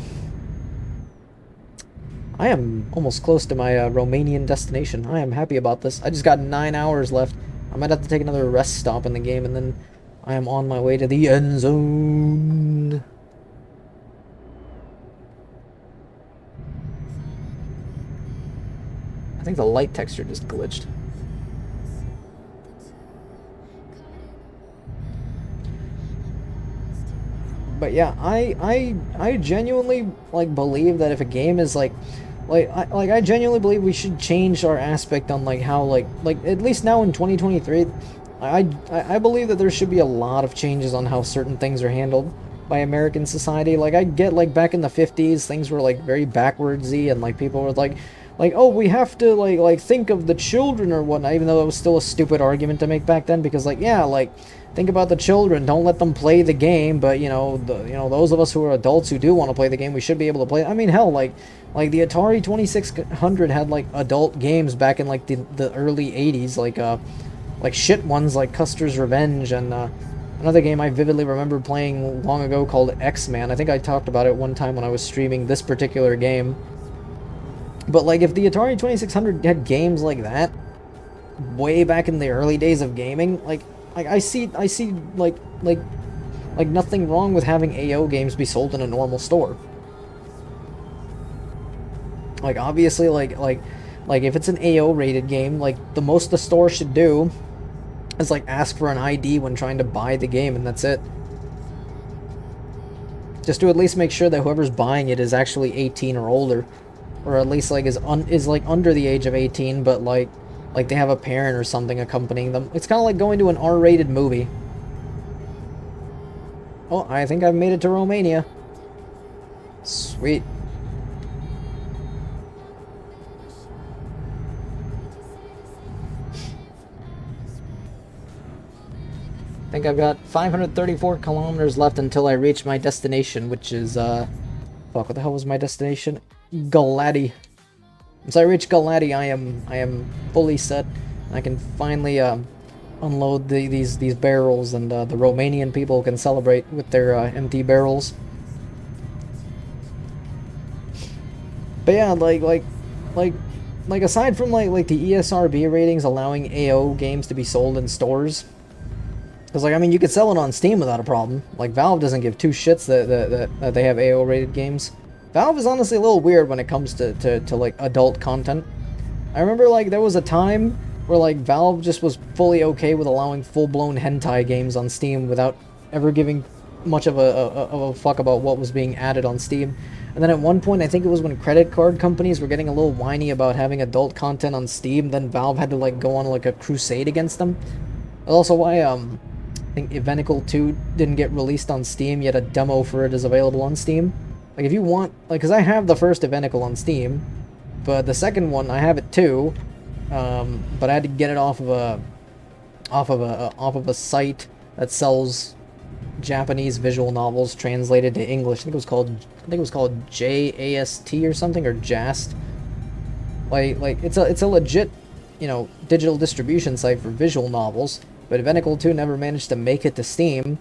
I am almost close to my Romanian destination. I am happy about this. I just got 9 hours left. I might have to take another rest stop in the game, and then I am on my way to the end zone. I think the light texture just glitched. But yeah, I genuinely like believe that if a game is I genuinely believe we should change our aspect on like how like at least now in 2023, I believe that there should be a lot of changes on how certain things are handled by American society. Like I get like back in the 50s things were like very backwardsy and like people were like oh, we have to like think of the children or whatnot, even though it was still a stupid argument to make back then, because like yeah, like think about the children, don't let them play the game, but you know those of us who are adults who do want to play the game, we should be able to play. I mean, hell, like the Atari 2600 had like adult games back in like the early 80s, like shit ones like Custer's Revenge, and another game I vividly remember playing long ago called X-Man. I think I talked about it one time when I was streaming this particular game. But like if the Atari 2600 had games like that way back in the early days of gaming, like I see like nothing wrong with having AO games be sold in a normal store. Like obviously like if it's an AO rated game, like the most the store should do is like ask for an ID when trying to buy the game, and that's it. Just to at least make sure that whoever's buying it is actually 18 or older, or at least like is under the age of 18, but like they have a parent or something accompanying them. It's kind of like going to an R-rated movie. Oh, I think I've made it to Romania. Sweet. think I've got 534 kilometers left until I reach my destination, which is, fuck, what the hell was my destination? Galati. Once I reach Galati, I am fully set. I can finally, unload these barrels, and, the Romanian people can celebrate with their, empty barrels. But yeah, like, aside from, like the ESRB ratings allowing AO games to be sold in stores, because, like, I mean, you could sell it on Steam without a problem. Like, Valve doesn't give two shits that they have AO-rated games. Valve is honestly a little weird when it comes to like, adult content. I remember, like, there was a time where, like, Valve just was fully okay with allowing full-blown hentai games on Steam without ever giving much of a fuck about what was being added on Steam. And then at one point, I think it was when credit card companies were getting a little whiny about having adult content on Steam, then Valve had to, like, go on, like, a crusade against them. That's also why, I think Evenical 2 didn't get released on Steam, yet a demo for it is available on Steam. Like, if you want, like, because I have the first Evenical on Steam, but the second one, I have it too, but I had to get it off of a site that sells Japanese visual novels translated to English. I think it was called JAST or something, or JAST. Like it's a legit, you know, digital distribution site for visual novels. But Evenical 2 never managed to make it to Steam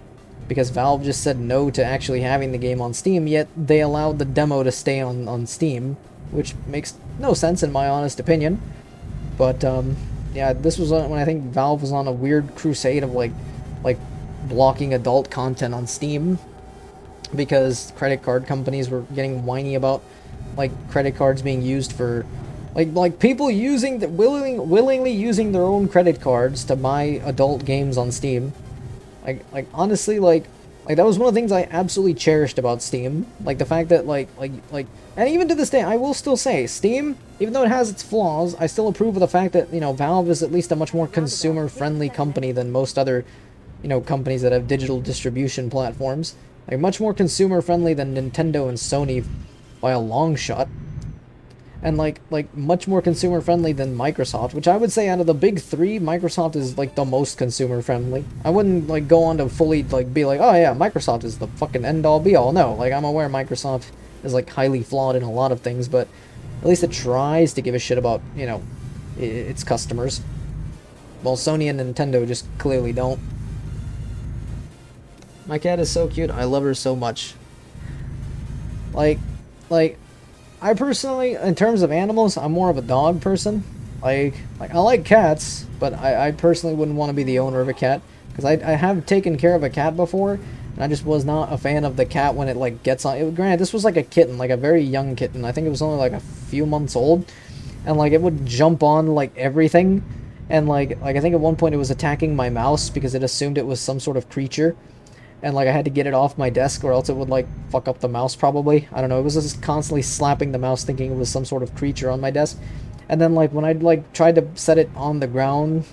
because Valve just said no to actually having the game on Steam, yet they allowed the demo to stay on Steam, which makes no sense in my honest opinion. But, yeah, this was when I think Valve was on a weird crusade of, like blocking adult content on Steam because credit card companies were getting whiny about, like, credit cards being used for like people using willingly using their own credit cards to buy adult games on Steam. Like honestly, like that was one of the things I absolutely cherished about Steam. Like the fact that like and even to this day, I will still say Steam, even though it has its flaws, I still approve of the fact that, you know, Valve is at least a much more consumer-friendly company than most other, you know, companies that have digital distribution platforms. Like much more consumer-friendly than Nintendo and Sony by a long shot. And like much more consumer friendly than Microsoft, which I would say out of the big three, Microsoft is like the most consumer friendly. I wouldn't like go on to fully like be like, oh yeah, Microsoft is the fucking end all be all. No, like I'm aware Microsoft is like highly flawed in a lot of things, but at least it tries to give a shit about, you know, its customers. While Sony and Nintendo just clearly don't. My cat is so cute. I love her so much. Like I personally, in terms of animals, I'm more of a dog person. Like I like cats, but I personally wouldn't want to be the owner of a cat. Because I have taken care of a cat before, and I just was not a fan of the cat when it, like, gets on. Granted, this was like a kitten, like a very young kitten. I think it was only like a few months old. And, like, it would jump on, like, everything. And, like I think at one point it was attacking my mouse because it assumed it was some sort of creature. And, like, I had to get it off my desk or else it would, like, fuck up the mouse probably. I don't know, it was just constantly slapping the mouse thinking it was some sort of creature on my desk. And then, like, when I'd, like, tried to set it on the ground,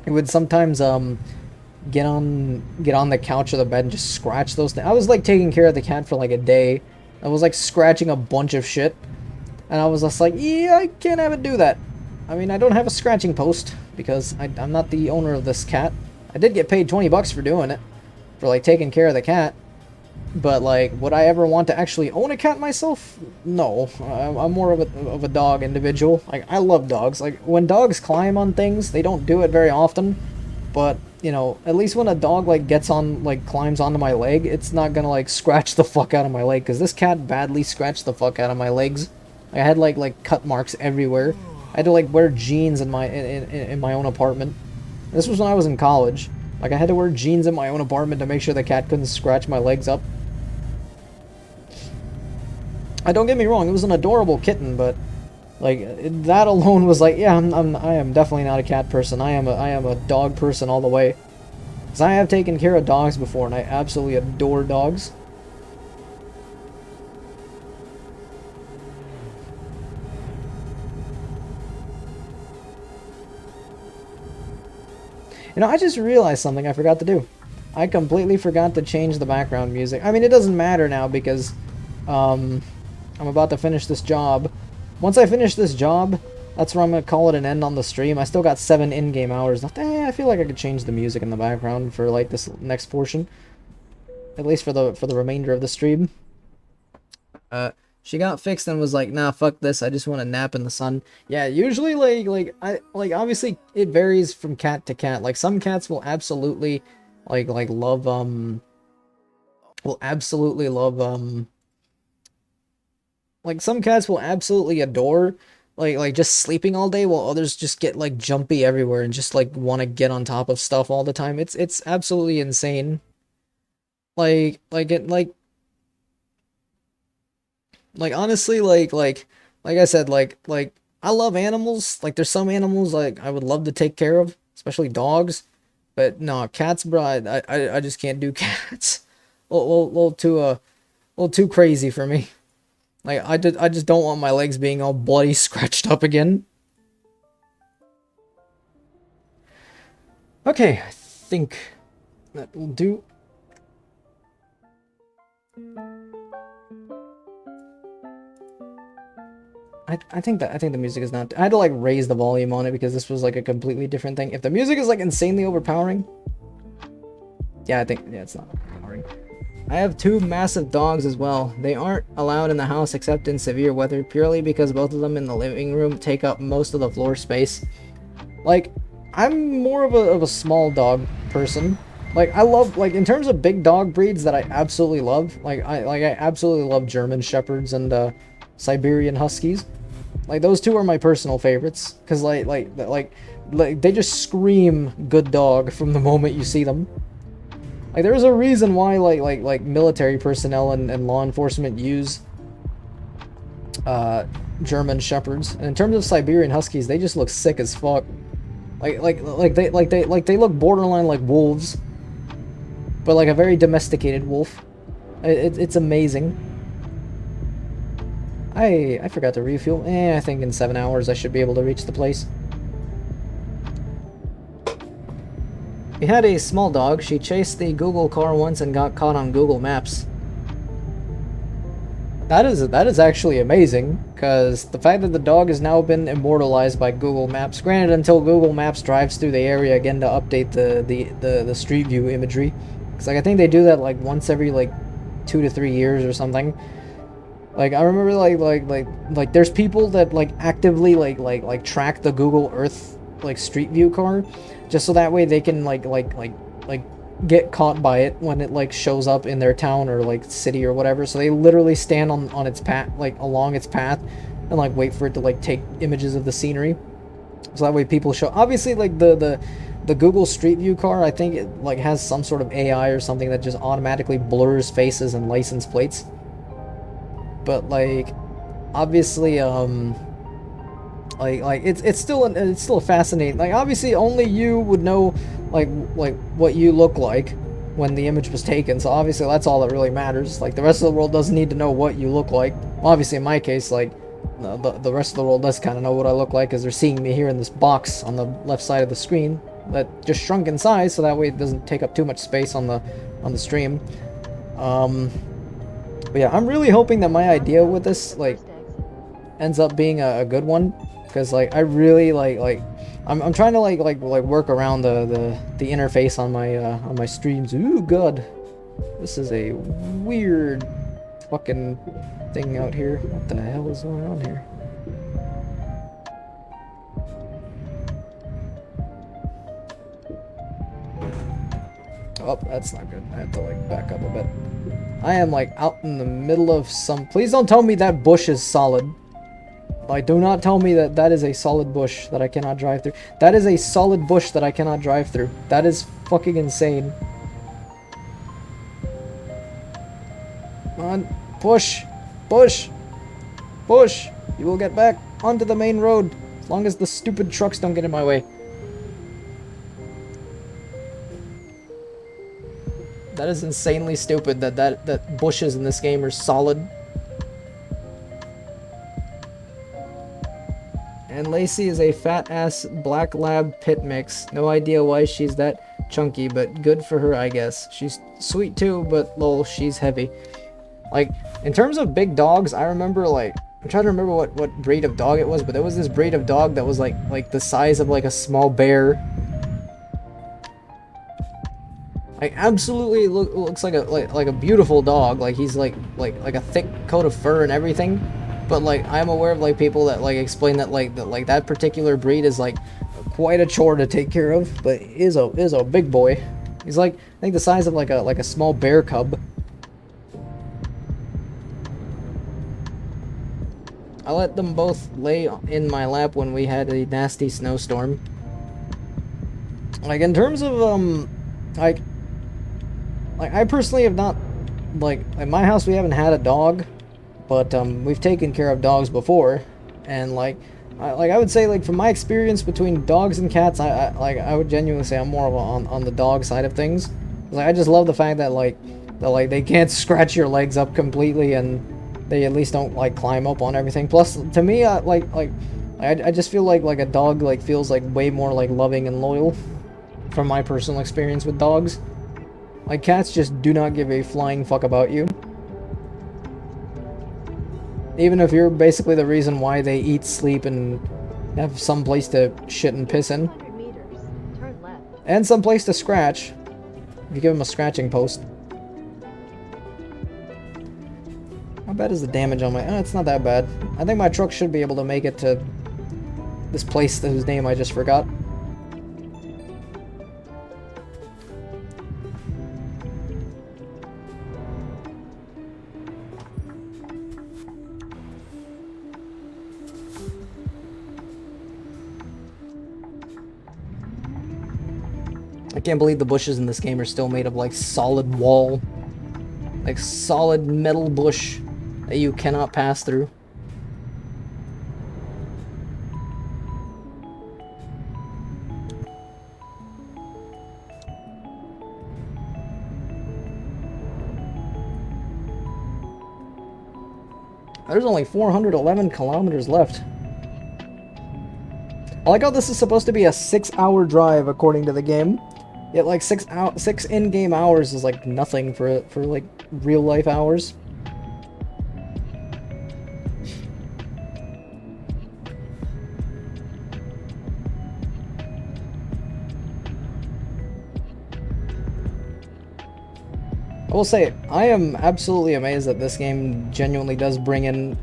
it would sometimes, get on the couch or the bed and just scratch those things. I was, like, taking care of the cat for, like, a day. I was, like, scratching a bunch of shit. And I was just like, yeah, I can't have it do that. I mean, I don't have a scratching post because I'm not the owner of this cat. I did get paid 20 bucks for doing it. For, like, taking care of the cat. But, like, would I ever want to actually own a cat myself? No. I'm more of a dog individual. Like, I love dogs. Like, when dogs climb on things, they don't do it very often. But, you know, at least when a dog, like, gets on, like, climbs onto my leg, it's not gonna, like, scratch the fuck out of my leg. Because this cat badly scratched the fuck out of my legs. I had, like cut marks everywhere. I had to, like, wear jeans in my own apartment. This was when I was in college. Like, I had to wear jeans in my own apartment to make sure the cat couldn't scratch my legs up. Don't get me wrong, it was an adorable kitten, but, like, that alone was like, yeah, I am definitely not a cat person. I am a dog person all the way. Because I have taken care of dogs before, and I absolutely adore dogs. You know, I just realized something I forgot to do. I completely forgot to change the background music. I mean, it doesn't matter now because I'm about to finish this job. Once I finish this job, that's where I'm gonna call it an end on the stream. I still got 7 in-game hours left. I feel like I could change the music in the background for like this next portion, at least for the remainder of the stream. She got fixed and was like, nah, fuck this, I just want to nap in the sun. Yeah, usually obviously it varies from cat to cat. Like some cats will absolutely love like some cats will absolutely adore like just sleeping all day, while others just get like jumpy everywhere and just like want to get on top of stuff all the time. It's absolutely insane. Honestly, like I said, like I love animals. Like there's some animals like I would love to take care of, especially dogs. But no, cats, bro, I just can't do cats. Little too crazy for me. Like I just don't want my legs being all bloody, scratched up again. Okay, I think that will do. I think the music is not. I had to like raise the volume on it because this was like a completely different thing. If the music is like insanely overpowering, yeah, it's not overpowering. I have 2 massive dogs as well. They aren't allowed in the house except in severe weather, purely because both of them in the living room take up most of the floor space. Like, I'm more of a small dog person. Like, I love, like, in terms of big dog breeds that I absolutely love, I absolutely love German Shepherds and Siberian Huskies. Like, those 2 are my personal favorites, because like they just scream good dog from the moment you see them. Like, there's a reason why like military personnel and law enforcement use German Shepherds. And in terms of Siberian Huskies, they just look sick as fuck. They look borderline like wolves, but like a very domesticated wolf. It's amazing. I forgot to refuel. I think in 7 hours I should be able to reach the place. We had a small dog. She chased the Google car once and got caught on Google Maps. That is actually amazing, because the fact that the dog has now been immortalized by Google Maps, granted until Google Maps drives through the area again to update the Street View imagery. Because like I think they do that like once every like 2 to 3 years or something. Like I remember like there's people that like actively like track the Google Earth like Street View car, just so that way they can like get caught by it when it like shows up in their town or like city or whatever. So they literally stand on its path, like along its path, and like wait for it to like take images of the scenery. So that way people show. Obviously, like the Google Street View car, I think it like has some sort of AI or something that just automatically blurs faces and license plates. But like, obviously, it's still fascinating. Like obviously, only you would know like what you look like when the image was taken. So obviously, that's all that really matters. Like the rest of the world doesn't need to know what you look like. Obviously, in my case, like the rest of the world does kind of know what I look like, because they're seeing me here in this box on the left side of the screen that just shrunk in size, so that way it doesn't take up too much space on the stream. But yeah, I'm really hoping that my idea with this like ends up being a good one, because like I really like I'm trying to like work around the interface on my streams. Ooh god, this is a weird fucking thing out here. What the hell is going on here? Oh, that's not good. I have to like back up a bit. I am like out in the middle of some. Please don't tell me that bush is solid. Like, do not tell me that that is a solid bush that I cannot drive through. That is a solid bush that I cannot drive through. That is fucking insane. Come on, push, push, push. You will get back onto the main road as long as the stupid trucks don't get in my way. That is insanely stupid that bushes in this game are solid. And Lacey is a fat-ass black lab pit mix. No idea why she's that chunky, but good for her, I guess. She's sweet too, but lol, she's heavy. Like, in terms of big dogs, I remember like I'm trying to remember what breed of dog it was, but there was this breed of dog that was like the size of like a small bear. Like absolutely looks like a beautiful dog. Like he's like a thick coat of fur and everything. But like I'm aware of like people that like explain that that particular breed is like quite a chore to take care of, but is a big boy. He's like I think the size of like a small bear cub. I let them both lay in my lap when we had a nasty snowstorm. Like in terms of like I personally have not like in my house we haven't had a dog, but we've taken care of dogs before, and like I would say like from my experience between dogs and cats, I would genuinely say I'm more of on the dog side of things. Like I just love the fact that like they can't scratch your legs up completely, and they at least don't like climb up on everything. Plus, to me, I just feel like a dog like feels like way more like loving and loyal, from my personal experience with dogs. Like cats just do not give a flying fuck about you. Even if you're basically the reason why they eat, sleep, and have some place to shit and piss in. 100 meters. Turn left. And some place to scratch. If you give them a scratching post. How bad is the damage on my... Oh, it's not that bad. I think my truck should be able to make it to this place whose name I just forgot. I can't believe the bushes in this game are still made of like solid wall. Like solid metal bush that you cannot pass through. There's only 411 kilometers left. I like how this is supposed to be a 6-hour drive according to the game. Yet like 6 in-game hours is like nothing for like real life hours. I will say, I am absolutely amazed that this game genuinely does bring in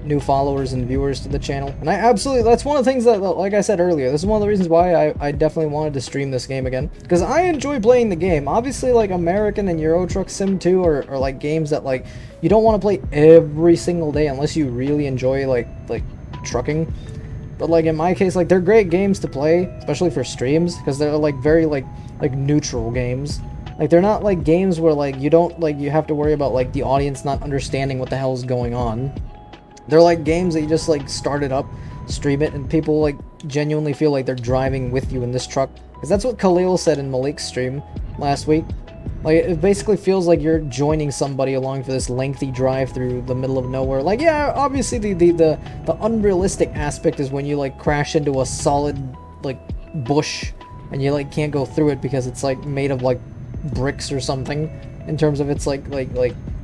new followers and viewers to the channel. And I absolutely, that's one of the things that, like I said earlier, this is one of the reasons why I definitely wanted to stream this game again. Because I enjoy playing the game. Obviously, like, American and Euro Truck Sim 2 are like games that, like, you don't want to play every single day unless you really enjoy, like trucking. But, like, in my case, like, they're great games to play, especially for streams, because they're, like, very, like neutral games. Like, they're not, like, games where, like, you don't, like, you have to worry about, like, the audience not understanding what the hell is going on. They're, like, games that you just, like, start it up, stream it, and people, like, genuinely feel like they're driving with you in this truck. Because that's what Khalil said in Malik's stream last week. Like, it basically feels like you're joining somebody along for this lengthy drive through the middle of nowhere. Like, yeah, obviously the unrealistic aspect is when you, like, crash into a solid, like, bush, and you, like, can't go through it because it's, like, made of, like, bricks or something, in terms of its like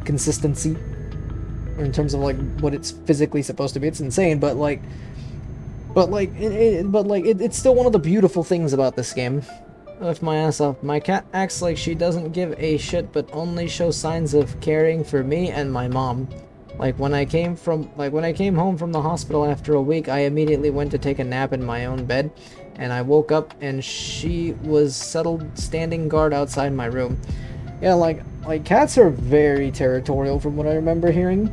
consistency, or in terms of like what it's physically supposed to be. It's insane, but it's still one of the beautiful things about this game. Lift my ass up. My cat acts like she doesn't give a shit, but only shows signs of caring for me and my mom. Like when I came home from the hospital after a week, I immediately went to take a nap in my own bed, and I woke up and she was settled standing guard outside my room. Yeah, like cats are very territorial from what I remember hearing.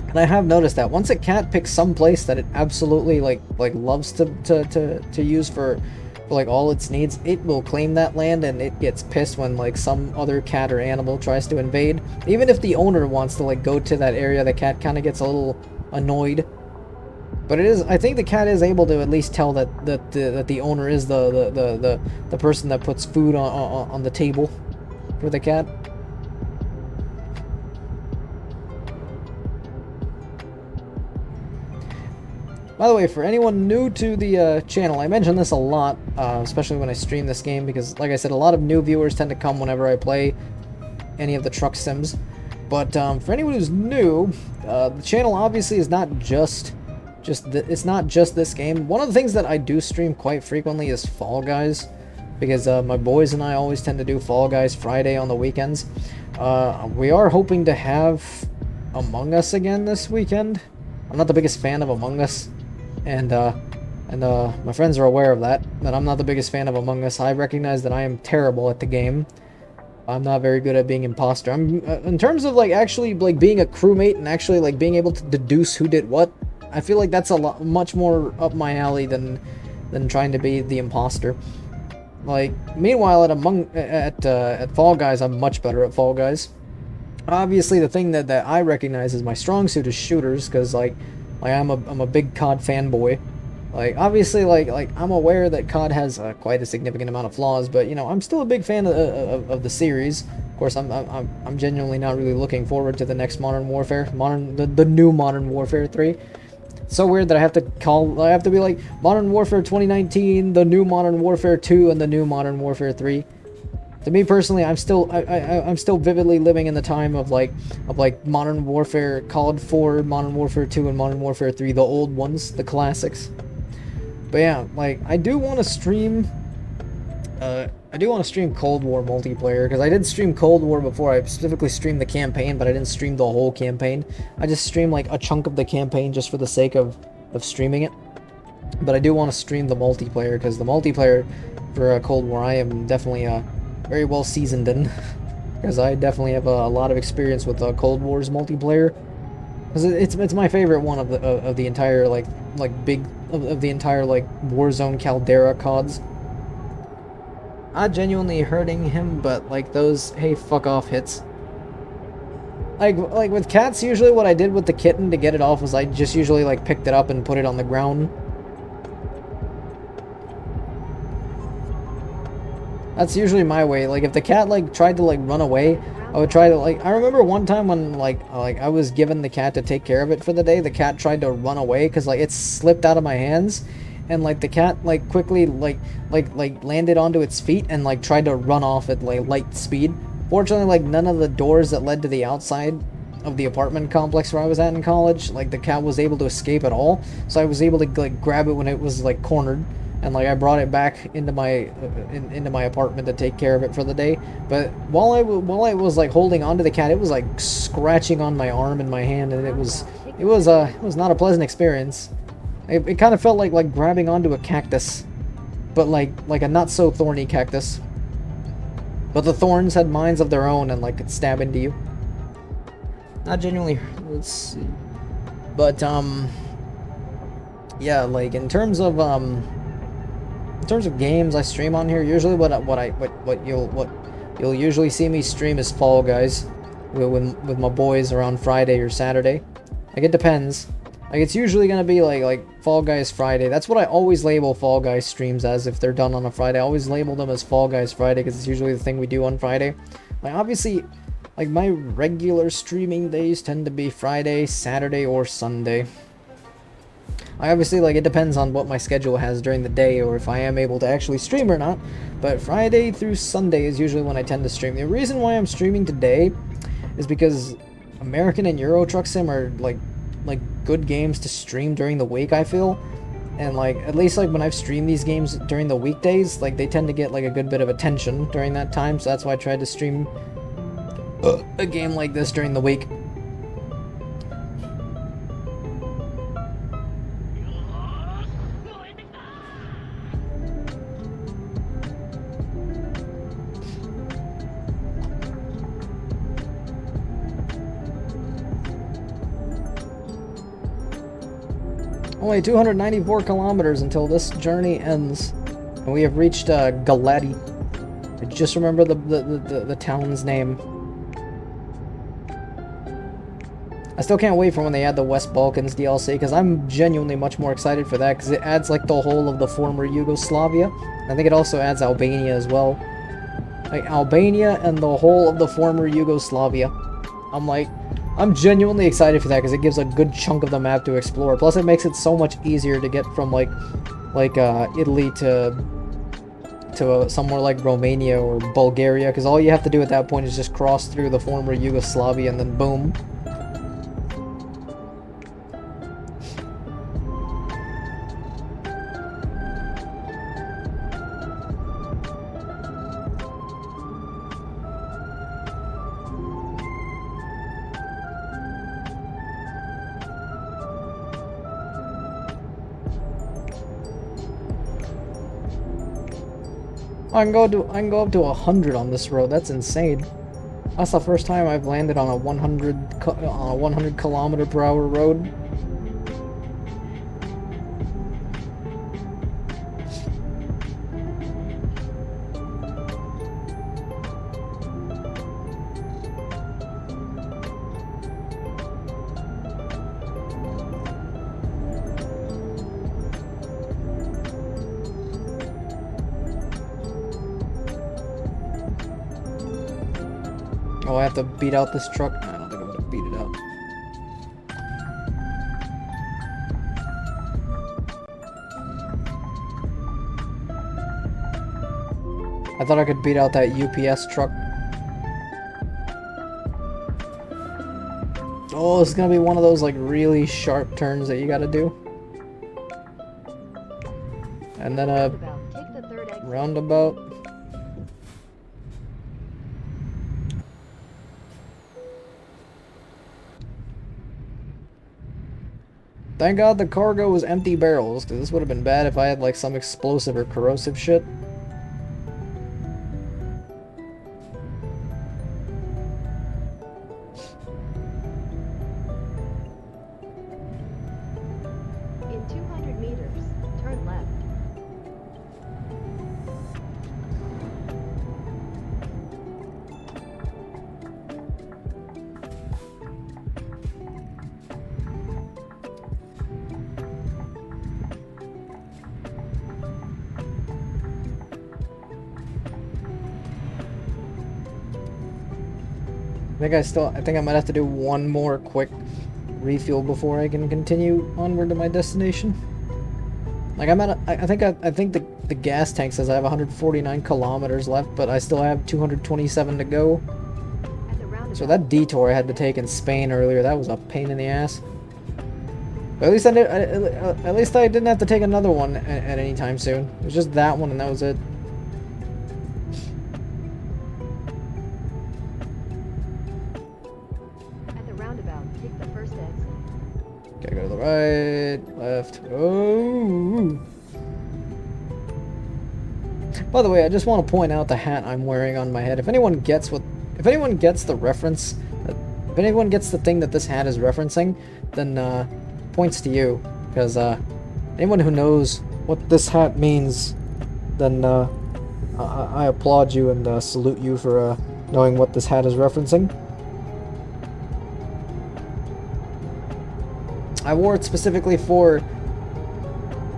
And I have noticed that once a cat picks some place that it absolutely like loves to use for like all its needs, it will claim that land, and it gets pissed when like some other cat or animal tries to invade. Even if the owner wants to like go to that area, the cat kind of gets a little annoyed. But it is, I think the cat is able to at least tell that the owner is the person that puts food on the table for the cat. By the way, for anyone new to the channel, I mention this a lot, especially when I stream this game, because like I said, a lot of new viewers tend to come whenever I play any of the truck sims. But for anyone who's new, the channel obviously is not it's not just this game. One of the things that I do stream quite frequently is Fall Guys, because my boys and I always tend to do Fall Guys Friday on the weekends. We are hoping to have Among Us again this weekend. I'm not the biggest fan of Among Us, and my friends are aware of that I'm not the biggest fan of Among Us. I recognize that I am terrible at the game. I'm not very good at being imposter. I'm in terms of like actually like being a crewmate and actually like being able to deduce who did what. I feel like that's much more up my alley than trying to be the imposter. Like, meanwhile at Fall Guys, I'm much better at Fall Guys. Obviously, the thing that I recognize as my strong suit is shooters, because like I'm a big COD fanboy. Like, obviously, like I'm aware that COD has quite a significant amount of flaws, but you know, I'm still a big fan of the series. Of course, I'm genuinely not really looking forward to the next Modern Warfare, the new Modern Warfare 3. It's so weird that I have to be like Modern Warfare 2019, the new Modern Warfare 2, and the new Modern Warfare 3. To me personally, I'm still vividly living in the time of like Modern Warfare, COD 4, Modern Warfare 2, and Modern Warfare 3, the old ones, the classics. But yeah, like I do want to stream Cold War multiplayer, because I did stream Cold War before. I specifically streamed the campaign, but I didn't stream the whole campaign. I just streamed like a chunk of the campaign just for the sake of streaming it. But I do want to stream the multiplayer, because the multiplayer for Cold War I am definitely very well seasoned in, because I definitely have a lot of experience with Cold War's multiplayer. Because it's my favorite one of the entire of the entire Warzone Caldera CODs. Not genuinely hurting him, but like those hey fuck off hits. Like with cats, usually what I did with the kitten to get it off was I just usually like picked it up and put it on the ground. That's usually my way. Like if the cat like tried to like run away, I would try to like. I remember one time when like I was given the cat to take care of it for the day. The cat tried to run away because like it slipped out of my hands, and like the cat like quickly like landed onto its feet and like tried to run off at like light speed. Fortunately, like none of the doors that led to the outside of the apartment complex where I was at in college, like the cat was able to escape at all. So I was able to like grab it when it was like cornered. And like I brought it back into my apartment to take care of it for the day. But while I was like holding onto the cat, it was like scratching on my arm and my hand, and it was not a pleasant experience. It kind of felt like grabbing onto a cactus, but like a not so thorny cactus. But the thorns had minds of their own and like could stab into you. Not genuinely. Let's see. But yeah, like in terms of games I stream on here, usually what you'll usually see me stream is Fall Guys with my boys around Friday or Saturday. Like it depends. Like it's usually gonna be like Fall Guys Friday. That's what I always label Fall Guys streams as if they're done on a Friday. I always label them as Fall Guys Friday because it's usually the thing we do on Friday. Like obviously, like my regular streaming days tend to be Friday, Saturday, or Sunday. I obviously, like, it depends on what my schedule has during the day or if I am able to actually stream or not, but Friday through Sunday is usually when I tend to stream. The reason why I'm streaming today is because American and Euro Truck Sim are, like good games to stream during the week, I feel, and, like, at least, like, when I've streamed these games during the weekdays, like, they tend to get, like, a good bit of attention during that time, so that's why I tried to stream a game like this during the week. Only 294 kilometers until this journey ends, and we have reached Galati. I just remember the town's name. I still can't wait for when they add the West Balkans DLC, because I'm genuinely much more excited for that, because it adds like the whole of the former Yugoslavia. I think it also adds Albania as well. Like Albania and the whole of the former Yugoslavia. I'm genuinely excited for that because it gives a good chunk of the map to explore. Plus, it makes it so much easier to get from like Italy to to somewhere like Romania or Bulgaria, because all you have to do at that point is just cross through the former Yugoslavia and then boom. I can go up to 100 on this road. That's insane. That's the first time I've landed on a 100 kilometer per hour road. Oh, I have to beat out this truck? I don't think I'm gonna beat it out. I thought I could beat out that UPS truck. Oh, it's gonna be one of those like really sharp turns that you gotta do. And then a Roundabout. Take the third exit. roundabout. Thank God the cargo was empty barrels, because this would have been bad if I had like some explosive or corrosive shit. In 200 meters, turn left. I think I might have to do one more quick refuel before I can continue onward to my destination. Like I think the gas tank says I have 149 kilometers left, but I still have 227 to go. At the roundabout. So that detour I had to take in Spain earlier, that was a pain in the ass. But at least I didn't have to take another one at any time soon. It was just that one and that was it. At the roundabout, take the first exit. Gotta go to the right, left. Oh. By the way, I just want to point out the hat I'm wearing on my head. If anyone gets the reference, if anyone gets the thing that this hat is referencing, then points to you, because anyone who knows what this hat means, then I applaud you and salute you for knowing what this hat is referencing. I wore it specifically for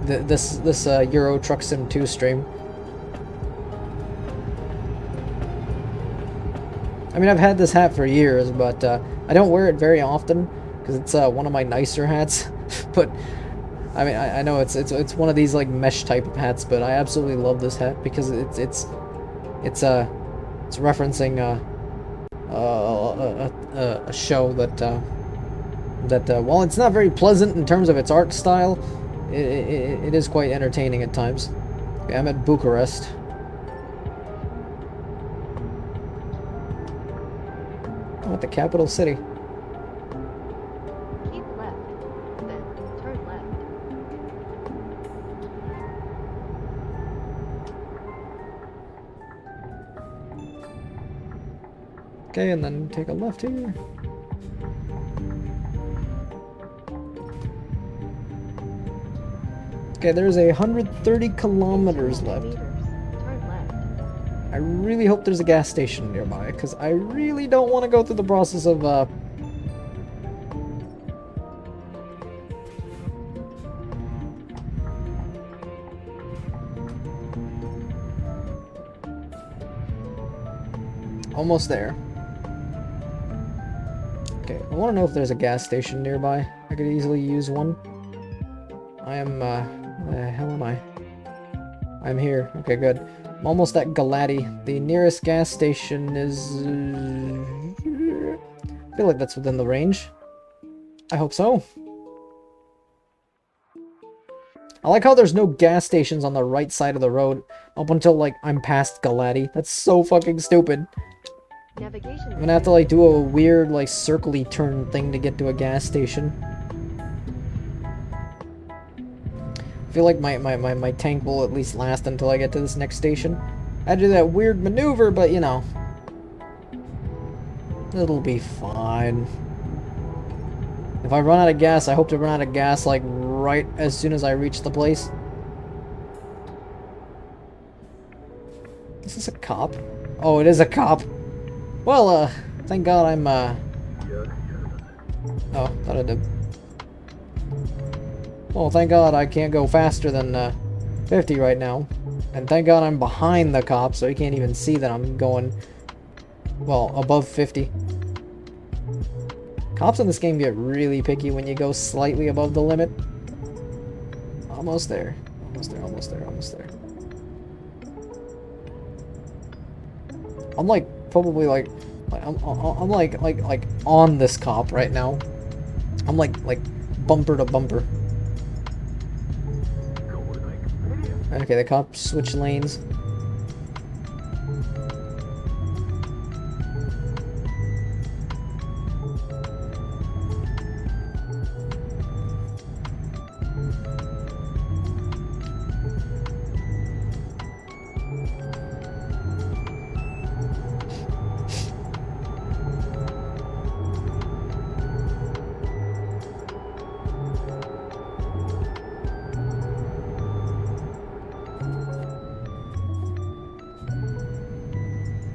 this Euro Truck Sim 2 stream. I mean, I've had this hat for years, but I don't wear it very often because it's one of my nicer hats. But I mean, I know it's one of these like mesh type of hats, but I absolutely love this hat because it's referencing a show that while it's not very pleasant in terms of its art style, it is quite entertaining at times. Okay, I'm at Bucharest. I'm at the capital city. Keep left. Then, turn left. Okay, and then take a left here. Okay, there's 130 kilometers 200 left. meters, turn left. I really hope there's a gas station nearby, because I really don't want to go through the process of, almost there. Okay, I want to know if there's a gas station nearby. I could easily use one. I am, where the hell am I? I'm here. Okay, good. I'm almost at Galati. The nearest gas station is... I feel like that's within the range. I hope so. I like how there's no gas stations on the right side of the road up until, like, I'm past Galati. That's so fucking stupid. Navigation. I'm gonna have to, like, do a weird, like, circle-y turn thing to get to a gas station. I feel like my tank will at least last until I get to this next station. I do that weird maneuver, but, you know. It'll be fine. If I run out of gas, I hope to run out of gas, like, right as soon as I reach the place. Is this a cop? Oh, it is a cop. Well, thank God I'm, Oh, thought I did. Well, thank God I can't go faster than, 50 right now. And thank God I'm behind the cop, so he can't even see that I'm going, well, above 50. Cops in this game get really picky when you go slightly above the limit. Almost there. Almost there, almost there, almost there. I'm like, probably like I'm like on this cop right now. I'm like bumper to bumper. Okay, the cops switch lanes.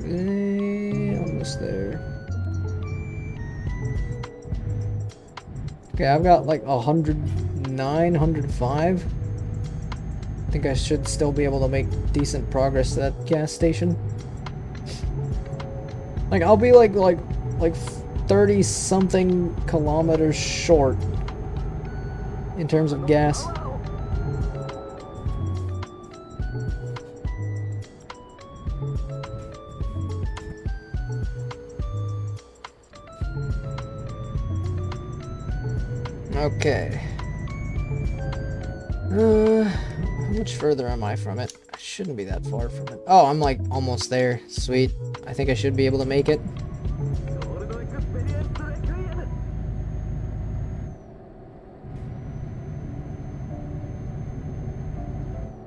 Almost there. Okay, I've got like 109, 105. I think I should still be able to make decent progress to that gas station. Like, I'll be like 30 something kilometers short in terms of gas. Okay. How much further am I from it? I shouldn't be that far from it. Oh, I'm like almost there. Sweet. I think I should be able to make it.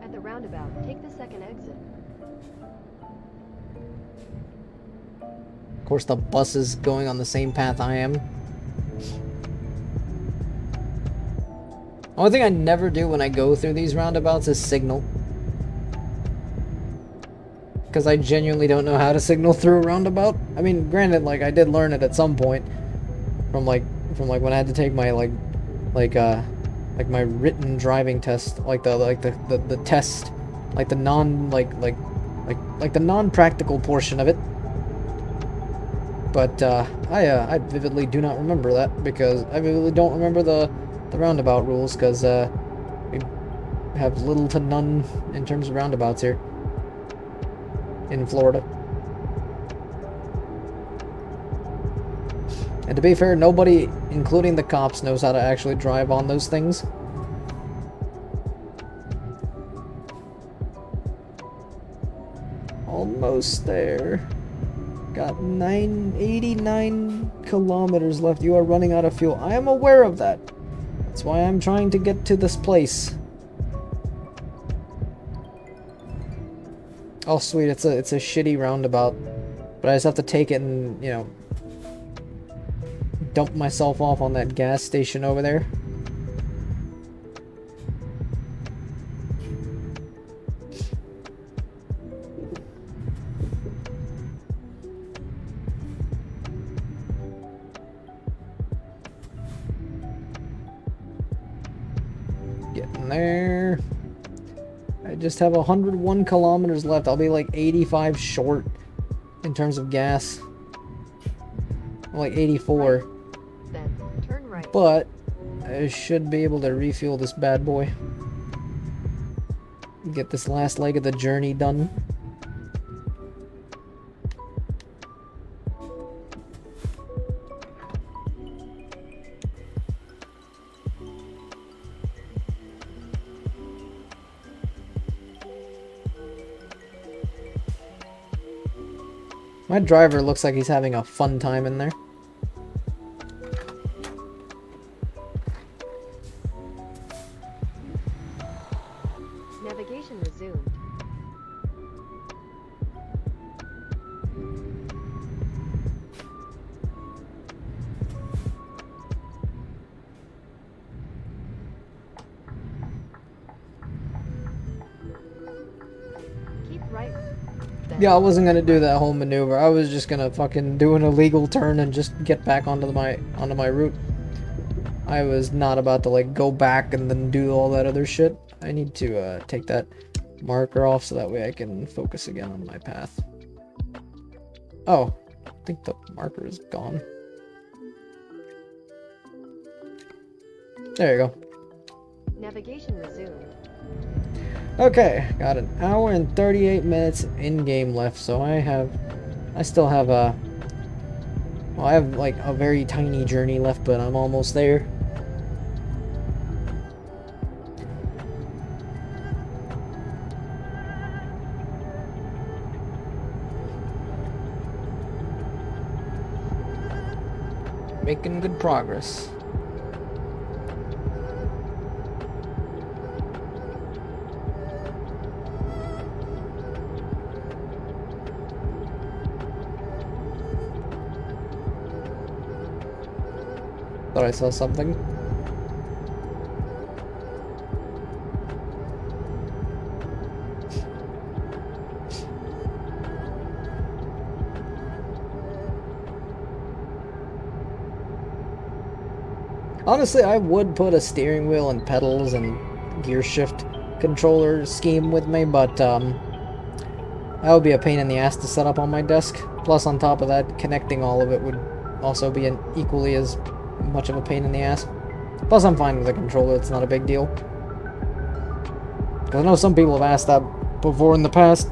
At the roundabout, take the second exit. Of course, the bus is going on the same path I am. Only thing I never do when I go through these roundabouts is signal. Because I genuinely don't know how to signal through a roundabout. I mean, granted, like, I did learn it at some point. From when I had to take my, like my written driving test. Like the test. Like the the non-practical portion of it. But, I vividly do not remember that. Because I vividly don't remember the roundabout rules, because we have little to none in terms of roundabouts here in Florida. And to be fair, nobody, including the cops, knows how to actually drive on those things. Almost there. Got 89 kilometers left. You are running out of fuel. I am aware of that. That's why I'm trying to get to this place. Oh sweet, it's a shitty roundabout. But I just have to take it and, you know, dump myself off on that gas station over there. Getting there. I just have 101 kilometers left. I'll be like 85 short in terms of gas. I'm like 84. Then turn right. But I should be able to refuel this bad boy. get this last leg of the journey done. My driver looks like he's having a fun time in there. Navigation resumed. Keep right. Then. Yeah, I wasn't gonna do that whole maneuver. I was just gonna fucking do an illegal turn and just get back onto my route. I was not about to like go back and then do all that other shit. I need to take that marker off so that way I can focus again on my path. Oh, I think the marker is gone. There you go. Navigation resumed. Okay, got an hour and 38 minutes in game left, so I still have well, I have like a very tiny journey left, but I'm almost there. Making good progress. Thought I saw something. Honestly, I would put a steering wheel and pedals and gear shift controller scheme with me, but that would be a pain in the ass to set up on my desk. Plus, on top of that, connecting all of it would also be an equally as much of a pain in the ass. Plus, I'm fine with a controller, it's not a big deal. Because I know some people have asked that before in the past.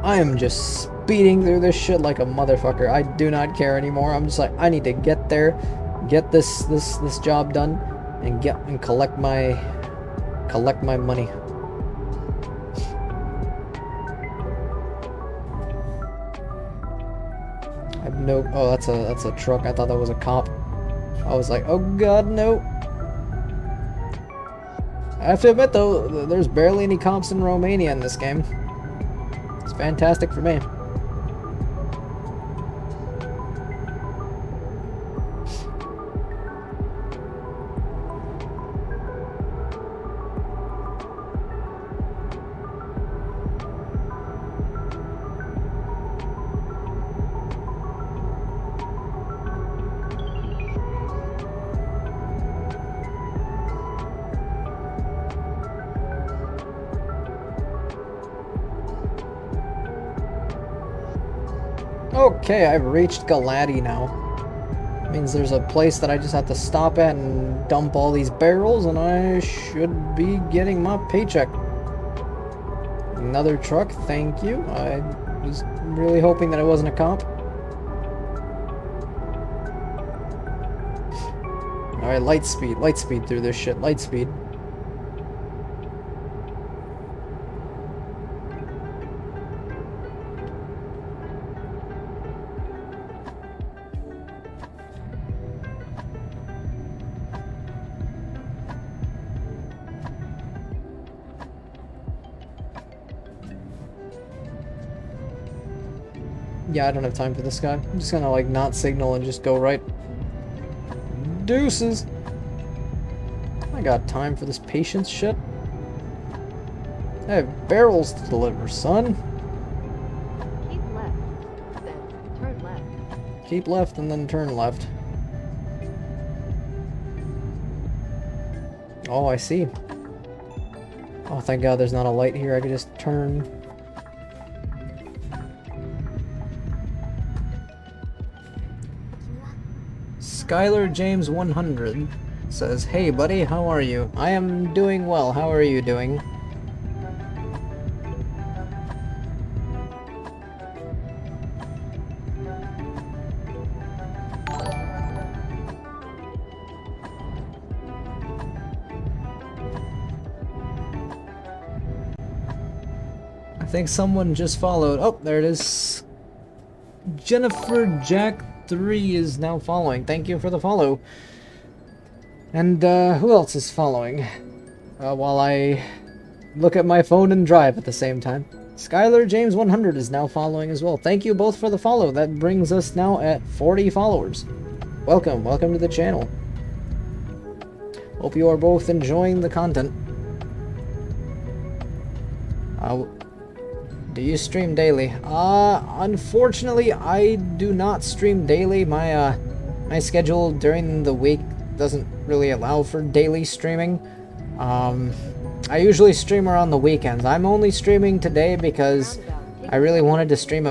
I am just speeding through this shit like a motherfucker. I do not care anymore. I'm just like, I need to get there, get this job done, and collect my money. I have no. Oh, that's a truck. I thought that was a cop. I was like, oh god, no. I have to admit though, there's barely any cops in Romania in this game. It's fantastic for me. Okay, I've reached Galati now. Means there's a place that I just have to stop at and dump all these barrels, and I should be getting my paycheck. Another truck, thank you. I was really hoping that it wasn't a cop. Alright, light speed through this shit, light speed. Yeah, I don't have time for this guy. I'm just gonna like not signal and just go right. Deuces. I got time for this patience shit. I have barrels to deliver, son. Keep left. Then turn left. Keep left and then turn left. Oh, I see. Oh, thank God there's not a light here. I could just turn. Skylar James 100 says, "Hey buddy, how are you? I am doing well. How are you doing?" I think someone just followed. Oh, there it is. Jennifer Jack 3 is now following. Thank you for the follow. And who else is following? While I look at my phone and drive at the same time. Skylar James 100 is now following as well. Thank you both for the follow. That brings us now at 40 followers. Welcome to the channel. Hope you are both enjoying the content. Do you stream daily? Unfortunately, I do not stream daily. My my schedule during the week doesn't really allow for daily streaming. I usually stream around the weekends. I'm only streaming today because I really wanted to stream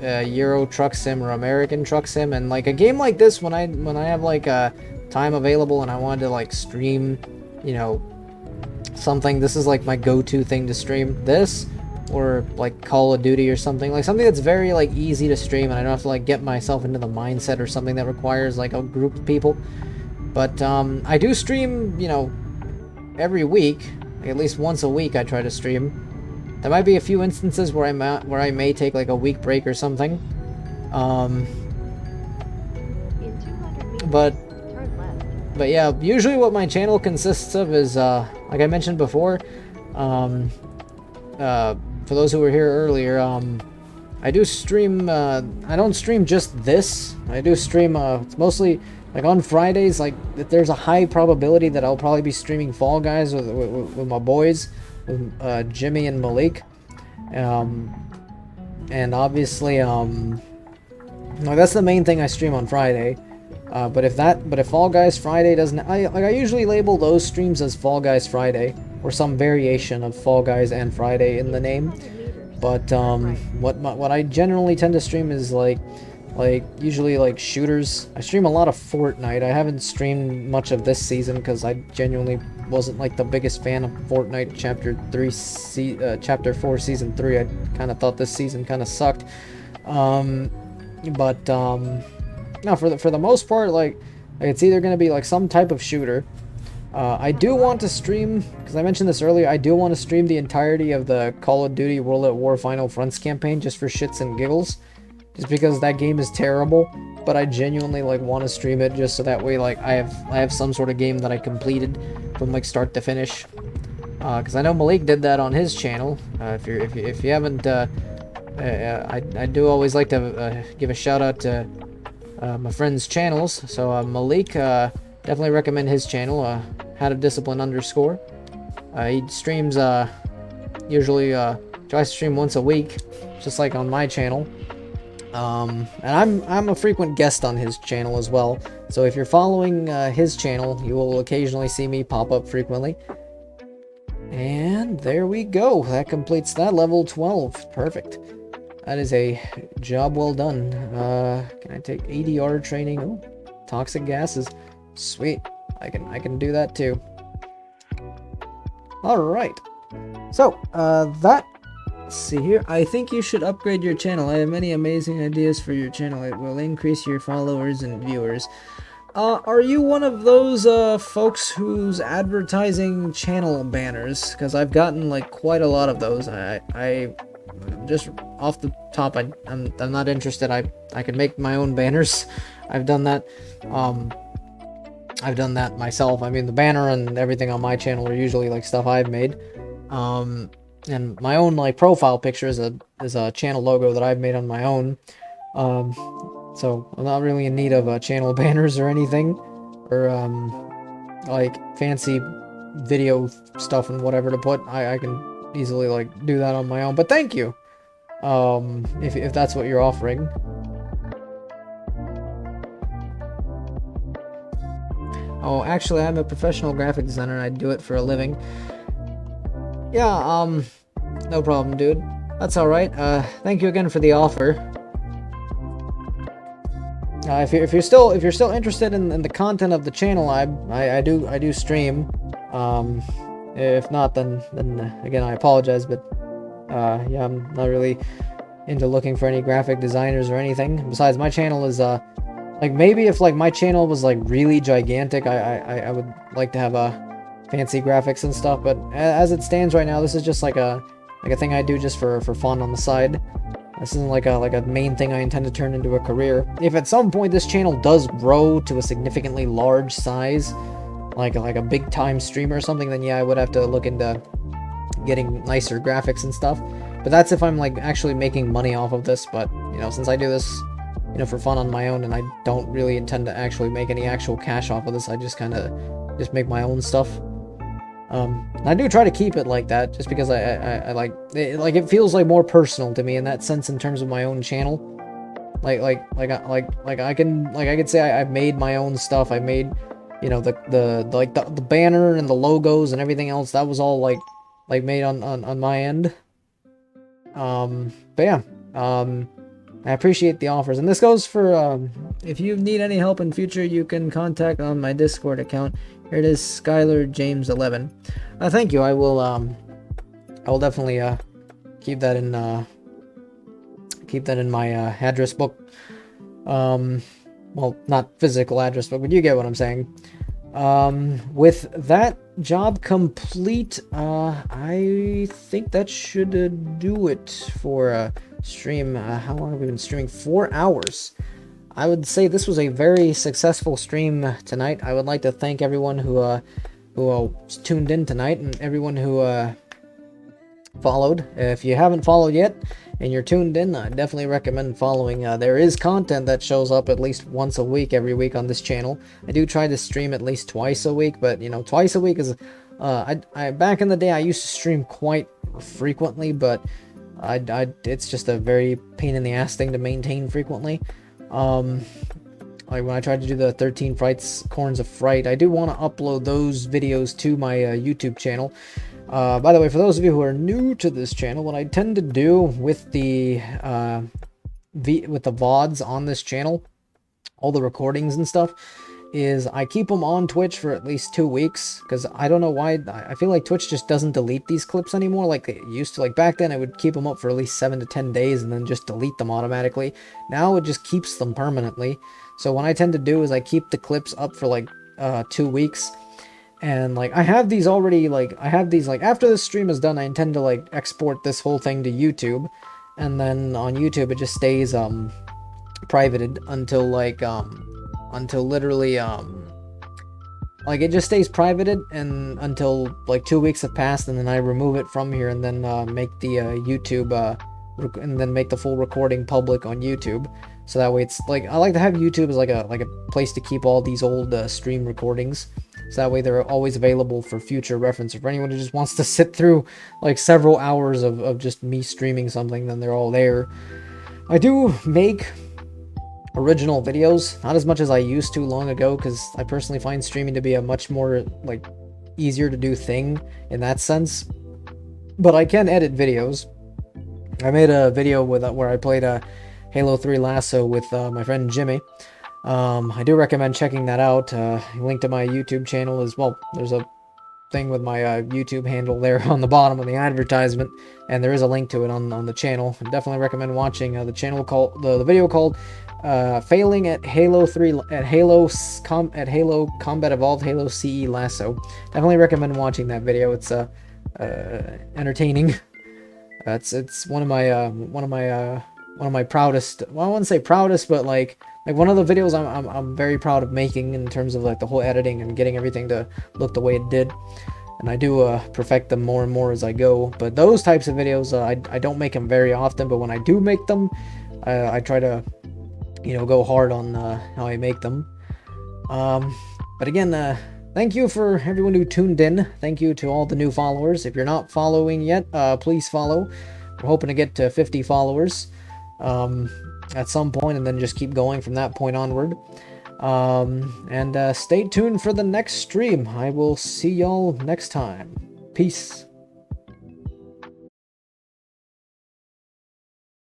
a Euro Truck Sim or American Truck Sim, and like a game like this, when I have like a time available and I wanted to like stream, you know, something. This is like my go-to thing to stream. This. Or like Call of Duty or something that's very like easy to stream, and I don't have to like get myself into the mindset or something that requires like a group of people. But I do stream, you know, every week, like at least once a week. I try to stream. There might be a few instances where I may take like a week break or something. In 200 meters, But turn left. But yeah, usually what my channel consists of is like I mentioned before. For those who were here earlier, I do stream, I don't stream just this. I do stream, it's mostly, like on Fridays, like, there's a high probability that I'll probably be streaming Fall Guys with my boys, with Jimmy and Malik. And obviously, like, that's the main thing I stream on Friday. But if Fall Guys Friday doesn't, I usually label those streams as Fall Guys Friday, or some variation of Fall Guys and Friday in the name. But what I generally tend to stream is like usually like shooters. I stream a lot of Fortnite. I haven't streamed much of this season because I genuinely wasn't like the biggest fan of Fortnite Chapter 4 Season 3. I kind of thought this season kind of sucked. No, for the most part, like it's either gonna be like some type of shooter. I do want to stream, because I mentioned this earlier, I do want to stream the entirety of the Call of Duty World at War Final Fronts campaign just for shits and giggles. Just because that game is terrible, but I genuinely like want to stream it just so that way like I have some sort of game that I completed from like start to finish. Because I know Malik did that on his channel. If you haven't, I do always like to give a shout out to my friends' channels. So Malik, definitely recommend his channel, How to Discipline _. He streams usually tries to stream once a week, just like on my channel. And I'm a frequent guest on his channel as well. So if you're following his channel, you will occasionally see me pop up frequently. And there we go. That completes that level 12. Perfect. That is a job well done. Can I take ADR training? Oh, toxic gases. Sweet. I can do that too. Alright. So, let's see here. I think you should upgrade your channel. I have many amazing ideas for your channel. It will increase your followers and viewers. Are you one of those folks who's advertising channel banners? Because I've gotten like quite a lot of those. I just off the top, I'm not interested. I can make my own banners. I've done that. I've done that myself. I mean, the banner and everything on my channel are usually like stuff I've made. And my own like profile picture is a channel logo that I've made on my own. So I'm not really in need of channel banners or anything, or like fancy video stuff and whatever to put. I can easily like do that on my own. But thank you, if that's what you're offering. Oh, actually, I'm a professional graphic designer and I do it for a living. Yeah, no problem, dude. That's alright. Thank you again for the offer. if you're still interested in the content of the channel, I do stream. If not, then again, I apologize, but yeah, I'm not really into looking for any graphic designers or anything. Besides, my channel is like, maybe if like my channel was like really gigantic, I would like to have fancy graphics and stuff. But as it stands right now, this is just like a thing I do just for fun on the side. This isn't like a main thing I intend to turn into a career. If at some point this channel does grow to a significantly large size, like a big time streamer or something, then yeah, I would have to look into getting nicer graphics and stuff. But that's if I'm like actually making money off of this. But you know, since I do this, you know, for fun on my own, and I don't really intend to actually make any actual cash off of this, I just kind of just make my own stuff. I do try to keep it like that, just because I like it, like it feels like more personal to me in that sense in terms of my own channel. Like I could say I've made my own stuff. I made, you know, the banner and the logos and everything else. That was all like made on my end. But yeah, I appreciate the offers, and this goes for if you need any help in future, you can contact on my Discord account. Here it is, Skylar James 11. Thank you. I will definitely keep that in my address book. Well, not physical address book, but you get what I'm saying. With that job complete, I think that should do it for stream. How long have we been streaming? 4 hours. I would say this was a very successful stream tonight. I would like to thank everyone who tuned in tonight, and everyone who followed. If you haven't followed yet and you're tuned in, I definitely recommend following. There is content that shows up at least once a week, every week on this channel. I do try to stream at least twice a week, but you know, twice a week is I back in the day I used to stream quite frequently, but it's just a very pain in the ass thing to maintain frequently. Like when I tried to do the 13 Frights, Corns of Fright, I do want to upload those videos to my YouTube channel. By the way, for those of you who are new to this channel, what I tend to do with the VODs on this channel, all the recordings and stuff, is I keep them on Twitch for at least 2 weeks, because I don't know why, I feel like Twitch just doesn't delete these clips anymore like it used to. Like back then, I would keep them up for at least 7 to 10 days and then just delete them automatically. Now it just keeps them permanently. So what I tend to do is I keep the clips up for like 2 weeks, and like I have these already, like I have these, like after this stream is done, I intend to like export this whole thing to YouTube, and then on YouTube it just stays privated until like until literally like it just stays privated and until like 2 weeks have passed, and then I remove it from here and then make the YouTube and then make the full recording public on YouTube. So that way it's like, I like to have YouTube as like a place to keep all these old stream recordings, so that way they're always available for future reference. If anyone who just wants to sit through like several hours of just me streaming something, then they're all there. I do make original videos, not as much as I used to long ago, because I personally find streaming to be a much more like easier to do thing in that sense. But I can edit videos. I made a video with where I played a Halo 3 Lasso with my friend Jimmy. I do recommend checking that out. Link to my YouTube channel as well. There's a thing with my YouTube handle there on the bottom of the advertisement, and there is a link to it on the channel. I definitely recommend watching the channel called the video called Failing at Halo 3 at Halo Combat Evolved Halo CE Lasso. Definitely recommend watching that video. It's entertaining. It's one of my proudest, well, I wouldn't say proudest, but like one of the videos I'm very proud of making in terms of like the whole editing and getting everything to look the way it did. And I do perfect them more and more as I go. But those types of videos, I don't make them very often, but when I do make them, I try to, you know, go hard on how I make them. But again, thank you for everyone who tuned in. Thank you to all the new followers. If you're not following yet, please follow. We're hoping to get to 50 followers at some point, and then just keep going from that point onward. And stay tuned for the next stream. I will see y'all next time. Peace.